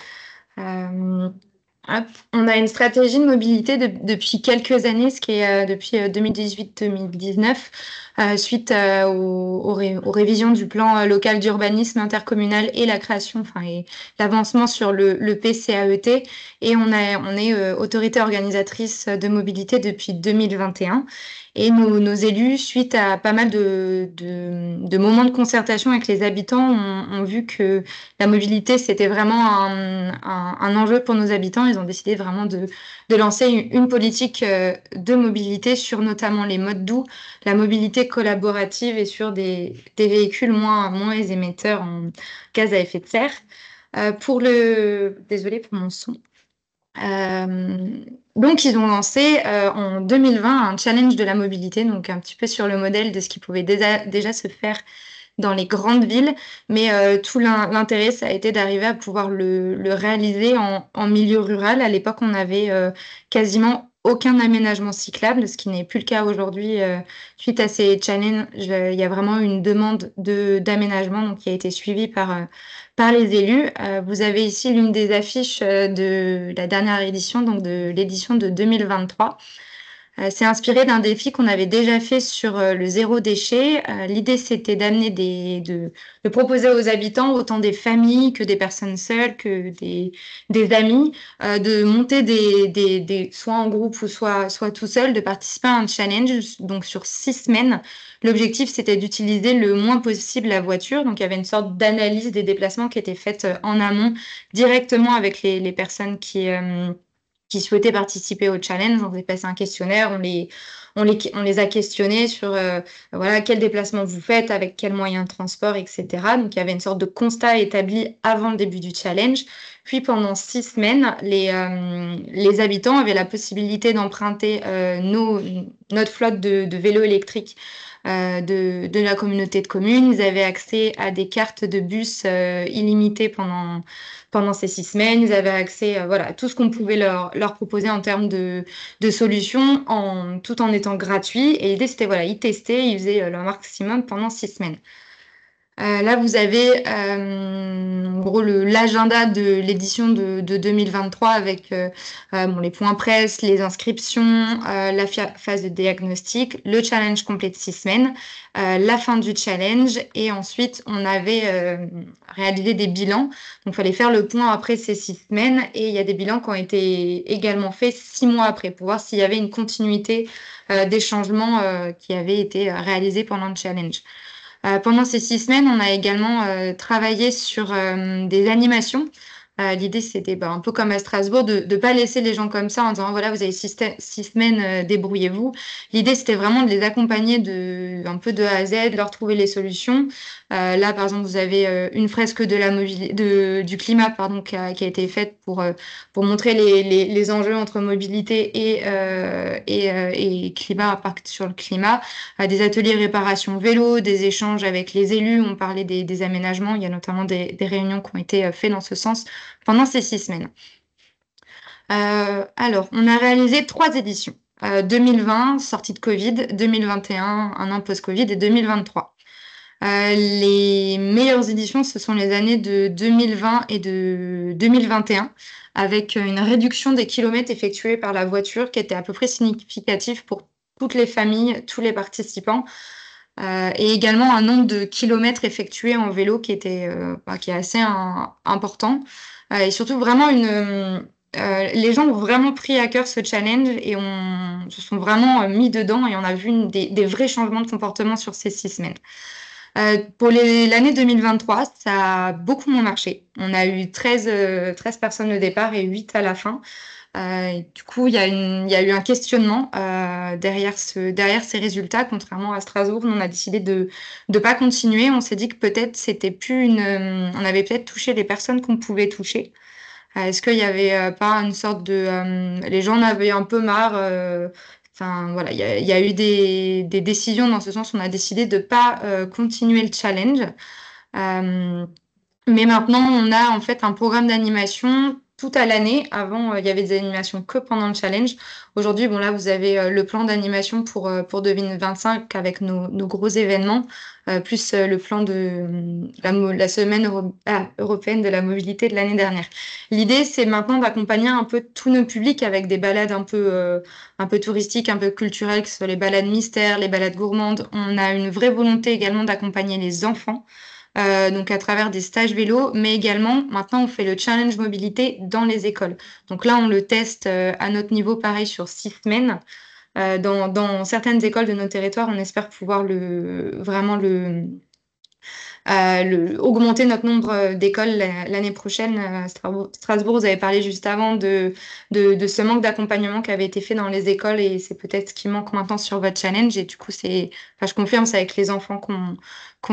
Hop. On a une stratégie de mobilité depuis quelques années, ce qui est depuis 2018-2019, suite aux révisions du plan local d'urbanisme intercommunal et la création, et l'avancement sur le PCAET. Et on est autorité organisatrice de mobilité depuis 2021. Et nos élus, suite à pas mal de moments de concertation avec les habitants, ont vu que la mobilité, c'était vraiment un enjeu pour nos habitants. Ils ont décidé vraiment de lancer une politique de mobilité sur notamment les modes doux, la mobilité collaborative et sur des véhicules moins émetteurs en gaz à effet de serre. Désolée pour mon son. Donc, ils ont lancé en 2020 un challenge de la mobilité, donc un petit peu sur le modèle de ce qui pouvait déjà se faire dans les grandes villes, mais tout l'intérêt, ça a été d'arriver à pouvoir le réaliser en milieu rural. À l'époque, on avait quasiment aucun aménagement cyclable, ce qui n'est plus le cas aujourd'hui. Suite à ces challenges, il y a vraiment une demande d'aménagement qui a été suivie par les élus. Vous avez ici l'une des affiches de la dernière édition, donc de l'édition de 2023. C'est inspiré d'un défi qu'on avait déjà fait sur le zéro déchet. L'idée, c'était de proposer aux habitants, autant des familles que des personnes seules, que des amis, de monter soit en groupe ou soit tout seul, de participer à un challenge. Donc, sur 6 semaines, l'objectif, c'était d'utiliser le moins possible la voiture. Donc, il y avait une sorte d'analyse des déplacements qui était faite en amont, directement avec les personnes qui souhaitaient participer au challenge. On faisait passer un questionnaire, on les a questionnés sur voilà, quel déplacement vous faites, avec quels moyens de transport, etc. Donc, il y avait une sorte de constat établi avant le début du challenge. Puis, pendant 6 semaines, les habitants avaient la possibilité d'emprunter notre flotte de vélos électriques de la communauté de communes. Ils avaient accès à des cartes de bus illimitées pendant ces 6 semaines. Ils avaient accès à tout ce qu'on pouvait leur proposer en termes de solutions, tout en étant gratuit. Et l'idée, c'était, ils testaient, ils faisaient leur maximum pendant 6 semaines. Là, vous avez en gros l'agenda de l'édition de 2023 avec les points presse, les inscriptions, la phase de diagnostic, le challenge complet de 6 semaines, la fin du challenge et ensuite on avait réalisé des bilans. Donc, il fallait faire le point après ces 6 semaines et il y a des bilans qui ont été également faits 6 mois après pour voir s'il y avait une continuité des changements qui avaient été réalisés pendant le challenge. Pendant ces 6 semaines, on a également travaillé sur des animations. L'idée, c'était un peu comme à Strasbourg, de ne pas laisser les gens comme ça en disant, voilà, vous avez 6 semaines, débrouillez-vous. L'idée, c'était vraiment de les accompagner un peu de A à Z, de leur trouver les solutions. Là, par exemple, vous avez une fresque du climat pardon, qui a été faite pour montrer les enjeux entre mobilité et climat, impact sur le climat. Des ateliers réparation vélo, des échanges avec les élus. On parlait des aménagements. Il y a notamment des réunions qui ont été faites dans ce sens pendant ces 6 semaines. Alors, on a réalisé 3 éditions. 2020, sortie de Covid, 2021, un an post-Covid et 2023. Les meilleures éditions, ce sont les années de 2020 et de 2021, avec une réduction des kilomètres effectués par la voiture qui était à peu près significative pour toutes les familles, tous les participants, et également un nombre de kilomètres effectués en vélo qui est assez important. Et surtout, vraiment, les gens ont vraiment pris à cœur ce challenge et se sont vraiment mis dedans et on a vu des vrais changements de comportement sur ces 6 semaines. Pour l'année 2023, ça a beaucoup moins marché. On a eu 13 personnes au départ et 8 à la fin. Du coup, il y a eu un questionnement derrière ces résultats. Contrairement à Strasbourg, on a décidé de ne pas continuer. On s'est dit que peut-être c'était plus on avait peut-être touché les personnes qu'on pouvait toucher. Est-ce qu'il y avait pas une sorte les gens en avaient un peu marre. Enfin, voilà, il y a eu des décisions dans ce sens. On a décidé de pas continuer le challenge. Mais maintenant, on a en fait un programme d'animation tout à l'année. Avant, il y avait des animations que pendant le challenge. Aujourd'hui, là, vous avez le plan d'animation pour 2025 avec nos gros événements, plus le plan de la semaine européenne de la mobilité de l'année dernière. L'idée, c'est maintenant d'accompagner un peu tous nos publics avec des balades un peu touristiques, un peu culturelles, que ce soit les balades mystères, les balades gourmandes. On a une vraie volonté également d'accompagner les enfants. Donc à travers des stages vélo, mais également maintenant on fait le challenge mobilité dans les écoles. Donc là on le teste à notre niveau pareil sur 6 semaines. Dans certaines écoles de nos territoires, on espère pouvoir augmenter notre nombre d'écoles l'année prochaine. À Strasbourg, vous avez parlé juste avant de ce manque d'accompagnement qui avait été fait dans les écoles et c'est peut-être ce qui manque maintenant sur votre challenge. Et du coup, je confirme, c'est avec les enfants qu'on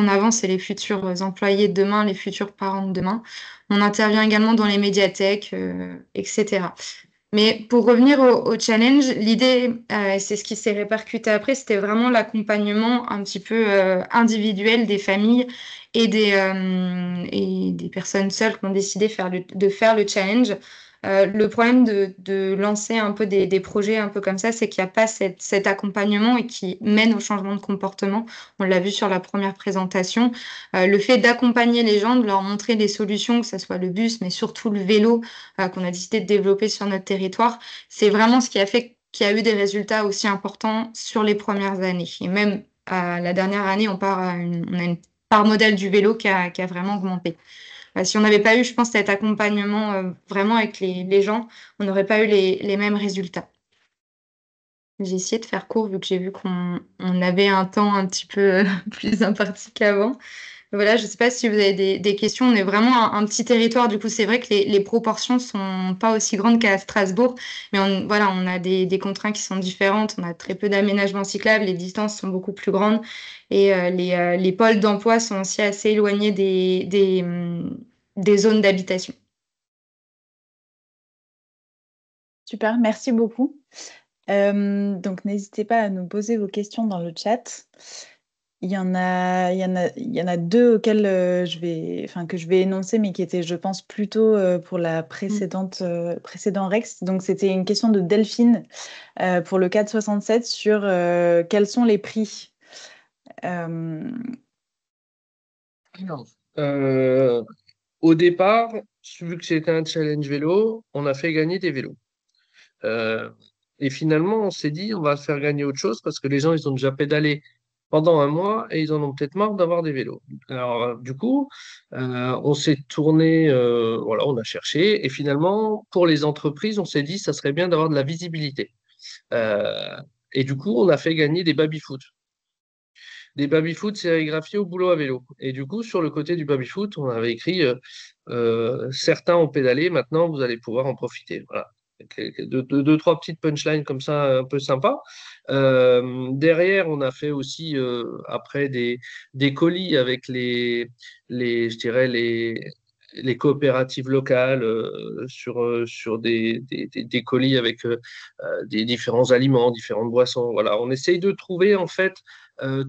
avance et les futurs employés de demain, les futurs parents de demain. On intervient également dans les médiathèques, etc. Mais pour revenir au challenge, l'idée, c'est ce qui s'est répercuté après, c'était vraiment l'accompagnement un petit peu individuel des familles et des personnes seules qui ont décidé de faire le challenge. Le problème de lancer un peu des projets un peu comme ça, c'est qu'il n'y a pas cet accompagnement et qui mène au changement de comportement. On l'a vu sur la première présentation. Le fait d'accompagner les gens, de leur montrer des solutions, que ce soit le bus, mais surtout le vélo, qu'on a décidé de développer sur notre territoire, c'est vraiment ce qui a fait qu'il y a eu des résultats aussi importants sur les premières années. Et même la dernière année, on a une part modèle du vélo qui a vraiment augmenté. Si on n'avait pas eu, je pense, cet accompagnement vraiment avec les gens, on n'aurait pas eu les mêmes résultats. J'ai essayé de faire court vu que j'ai vu qu'on avait un temps un petit peu plus imparti qu'avant. Voilà, je ne sais pas si vous avez des questions. On est vraiment un petit territoire. Du coup, c'est vrai que les proportions sont pas aussi grandes qu'à Strasbourg. Mais on a des contraintes qui sont différentes. On a très peu d'aménagements cyclables. Les distances sont beaucoup plus grandes. Et les pôles d'emploi sont aussi assez éloignés des zones d'habitation. Super, merci beaucoup. Donc, n'hésitez pas à nous poser vos questions dans le chat. Il y en a 2 auxquelles que je vais énoncer, mais qui étaient, je pense, plutôt pour la précédent Rex. Donc, c'était une question de Delphine pour le 467 sur quels sont les prix. Alors, au départ, vu que c'était un challenge vélo, on a fait gagner des vélos. Euh, et finalement, on s'est dit, on va faire gagner autre chose parce que les gens, ils ont déjà pédalé pendant un mois et ils en ont peut-être marre d'avoir des vélos. Alors, du coup, on s'est tourné, voilà, on a cherché et finalement, pour les entreprises, on s'est dit, ça serait bien d'avoir de la visibilité. Euh, et du coup, on a fait gagner des baby-foot. Des baby-foot sérigraphiés au boulot à vélo. Et du coup, sur le côté du baby-foot, on avait écrit certains ont pédalé, maintenant vous allez pouvoir en profiter. Voilà. Deux, trois petites punchlines comme ça, un peu sympa. Derrière, on a fait aussi après des colis avec je dirais les coopératives locales sur des colis avec des différents aliments, différentes boissons. Voilà, on essaye de trouver en fait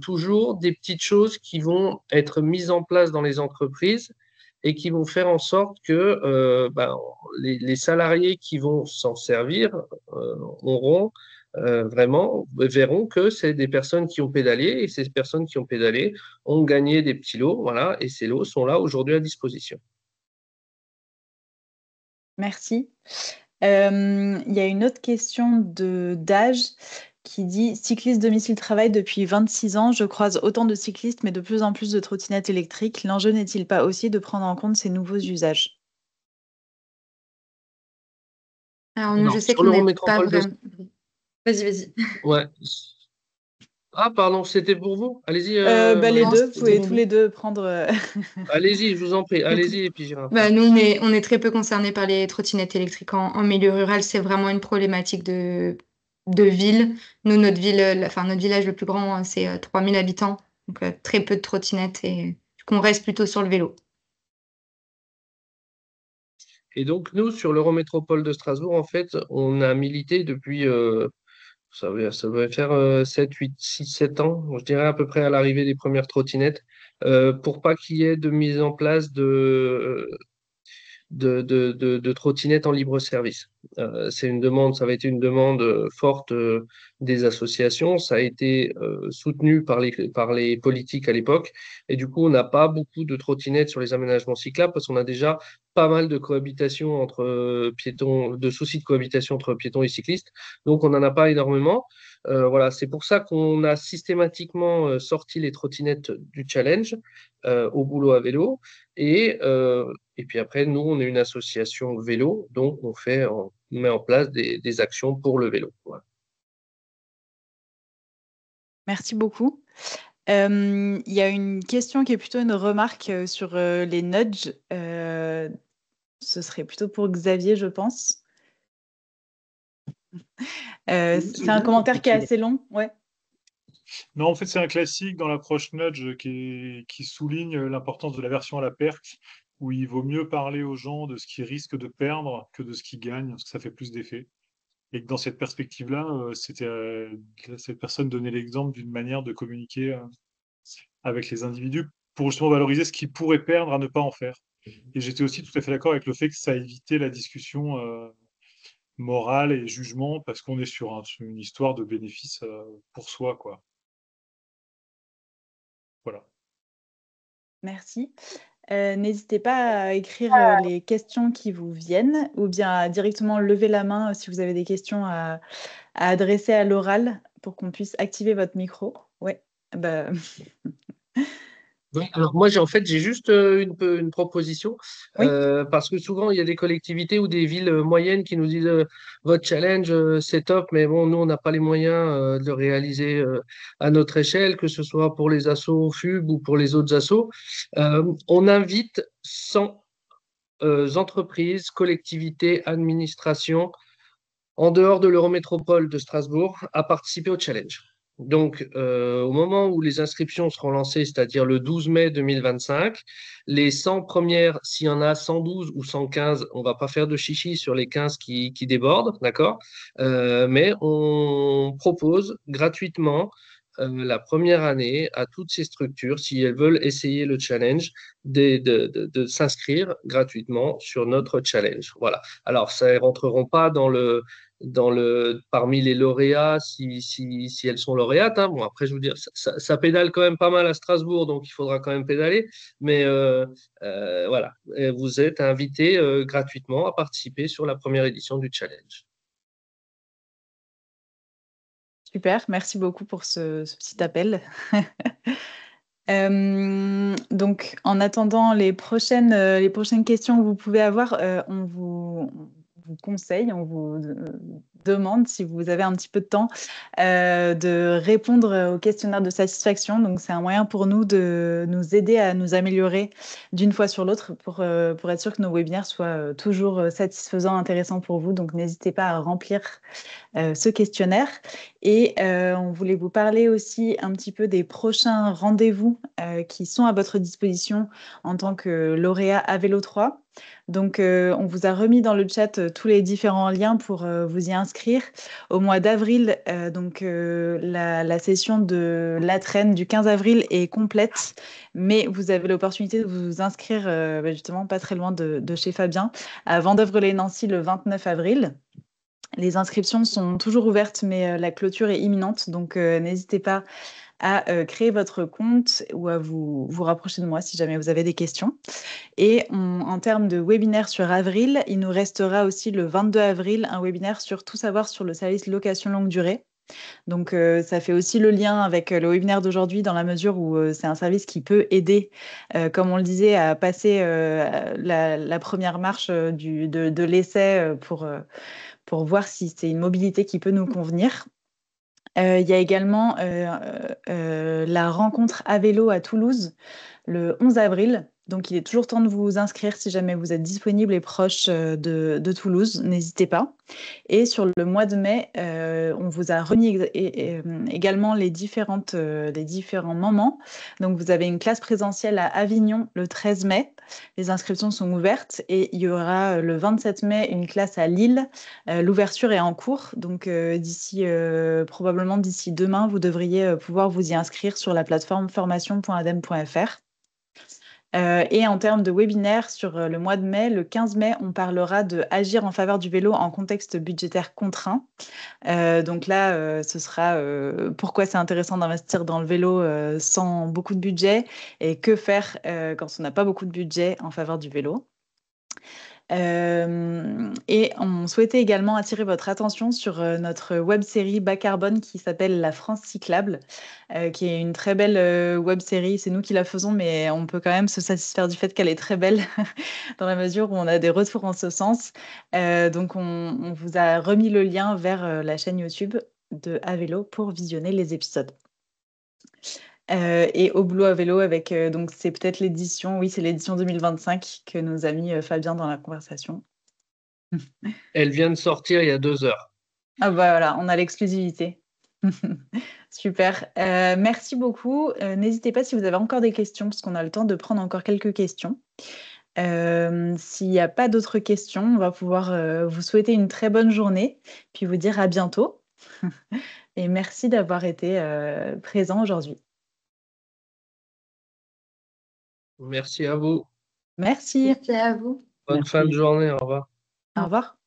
toujours des petites choses qui vont être mises en place dans les entreprises et qui vont faire en sorte que les salariés qui vont s'en servir auront verront que c'est des personnes qui ont pédalé et ces personnes qui ont pédalé ont gagné des petits lots, voilà, et ces lots sont là aujourd'hui à disposition. Merci. Il y a une autre question d'âge qui dit: cycliste domicile-travail depuis 26 ans, je croise autant de cyclistes, mais de plus en plus de trottinettes électriques. L'enjeu n'est-il pas aussi de prendre en compte ces nouveaux usages? Alors, nous, je Alors, sais sur qu'on n'est pas l'Eurométropole de... vraiment. Vas-y, vas-y. Ouais. Ah, pardon, c'était pour vous? Allez-y, Les Non, deux, vous c'était pouvez pour tous nous. les deux prendre. allez-y, je vous en prie, allez-y, et puis j'irai après. Bah, nous, on est très peu concernés par les trottinettes électriques en milieu rural. C'est vraiment une problématique de ville. Nous, notre ville, enfin, notre village le plus grand, c'est 3000 habitants. Donc, très peu de trottinettes et du coup, on reste plutôt sur le vélo. Et donc, nous, sur l'Eurométropole de Strasbourg, en fait, on a milité depuis, ça doit faire 7, 8, 6, 7 ans, je dirais à peu près à l'arrivée des premières trottinettes, pour pas qu'il y ait de mise en place de trottinettes en libre service. C'est une demande, ça va être une demande forte des associations, ça a été soutenu par les politiques à l'époque, et du coup, on n'a pas beaucoup de trottinettes sur les aménagements cyclables parce qu'on a déjà pas mal de cohabitation entre piétons, de soucis de cohabitation entre piétons et cyclistes, donc on n'en a pas énormément. Voilà, c'est pour ça qu'on a systématiquement sorti les trottinettes du challenge au boulot à vélo. Et puis après, nous, on est une association vélo, donc on met en place des actions pour le vélo. Voilà. Merci beaucoup. Il y a une question qui est plutôt une remarque sur les nudges. Ce serait plutôt pour Xavier, je pense. C'est un commentaire qui est assez long. Ouais. Non, en fait, c'est un classique dans l'approche nudge qui souligne l'importance de la version à la perte, où il vaut mieux parler aux gens de ce qu'ils risquent de perdre que de ce qu'ils gagnent, parce que ça fait plus d'effet. Et que dans cette perspective-là, cette personne donnait l'exemple d'une manière de communiquer avec les individus pour justement valoriser ce qu'ils pourraient perdre à ne pas en faire. Et j'étais aussi tout à fait d'accord avec le fait que ça évitait la discussion morale et jugement, parce qu'on est sur une histoire de bénéfice pour soi, quoi. Voilà. Merci. N'hésitez pas à écrire les questions qui vous viennent ou bien à directement lever la main si vous avez des questions à adresser à l'oral pour qu'on puisse activer votre micro. Ouais. Bah... Oui, alors moi, j'ai juste une proposition, Oui. parce que souvent, il y a des collectivités ou des villes moyennes qui nous disent votre challenge, c'est top, mais bon, nous, on n'a pas les moyens de le réaliser à notre échelle, que ce soit pour les assos FUB ou pour les autres assos. On invite 100 entreprises, collectivités, administrations en dehors de l'Eurométropole de Strasbourg à participer au challenge. Donc, au moment où les inscriptions seront lancées, c'est-à-dire le 12 mai 2025, les 100 premières, s'il y en a 112 ou 115, on ne va pas faire de chichi sur les 15 qui débordent, d'accord? Mais on propose gratuitement la première année à toutes ces structures, si elles veulent essayer le challenge, de s'inscrire gratuitement sur notre challenge. Voilà. Alors, ça ne rentreront pas dans parmi les lauréats, si elles sont lauréates, hein. Bon, après, je vous dire, ça pédale quand même pas mal à Strasbourg, donc il faudra quand même pédaler. Mais voilà, vous êtes invité gratuitement à participer sur la première édition du challenge. Super, merci beaucoup pour ce petit appel. Donc, en attendant les prochaines questions que vous pouvez avoir, on vous conseille, on vous demande, si vous avez un petit peu de temps, de répondre au questionnaire de satisfaction. Donc, c'est un moyen pour nous de nous aider à nous améliorer d'une fois sur l'autre pour être sûr que nos webinaires soient toujours satisfaisants, intéressants pour vous. Donc, n'hésitez pas à remplir ce questionnaire. Et on voulait vous parler aussi un petit peu des prochains rendez-vous qui sont à votre disposition en tant que lauréat à Vélo 3. Donc, on vous a remis dans le chat tous les différents liens pour vous y inscrire. Au mois d'avril, la session de l'Atraine du 15 avril est complète, mais vous avez l'opportunité de vous inscrire justement pas très loin de chez Fabien, à Vendeuvre-lès-Nancy le 29 avril. Les inscriptions sont toujours ouvertes, mais la clôture est imminente. Donc, n'hésitez pas à créer votre compte ou à vous rapprocher de moi si jamais vous avez des questions. Et en termes de webinaire sur avril, il nous restera aussi le 22 avril un webinaire sur tout savoir sur le service location longue durée. Donc, ça fait aussi le lien avec le webinaire d'aujourd'hui dans la mesure où c'est un service qui peut aider, comme on le disait, à passer la première marche de l'essai pour voir si c'est une mobilité qui peut nous convenir. Il y a également la rencontre à vélo à Toulouse le 11 avril. Donc, il est toujours temps de vous inscrire si jamais vous êtes disponible et proche de Toulouse. N'hésitez pas. Et sur le mois de mai, on vous a remis également les différents moments. Donc, vous avez une classe présentielle à Avignon le 13 mai. Les inscriptions sont ouvertes. Et il y aura le 27 mai une classe à Lille. L'ouverture est en cours. Donc, probablement d'ici demain, vous devriez pouvoir vous y inscrire sur la plateforme formation.adem.fr. Et en termes de webinaire, sur le mois de mai, le 15 mai, on parlera de agir en faveur du vélo en contexte budgétaire contraint. Donc là, ce sera pourquoi c'est intéressant d'investir dans le vélo sans beaucoup de budget et que faire quand on n'a pas beaucoup de budget en faveur du vélo. Et on souhaitait également attirer votre attention sur notre web-série bas carbone qui s'appelle La France cyclable, qui est une très belle web-série. C'est nous qui la faisons, mais on peut quand même se satisfaire du fait qu'elle est très belle dans la mesure où on a des retours en ce sens. Donc, on vous a remis le lien vers la chaîne YouTube de À Vélo pour visionner les épisodes. Et Au boulot à vélo avec donc c'est peut-être l'édition, oui, c'est l'édition 2025 que nous a mis Fabien dans la conversation. Elle vient de sortir il y a 2 heures. Ah bah voilà, on a l'exclusivité. Super. Merci beaucoup. N'hésitez pas si vous avez encore des questions, parce qu'on a le temps de prendre encore quelques questions. S'il n'y a pas d'autres questions, on va pouvoir vous souhaiter une très bonne journée, puis vous dire à bientôt. Et merci d'avoir été présent aujourd'hui. Merci à vous. Merci. Merci à vous. Bonne Merci. fin de journée. Au revoir. Au revoir.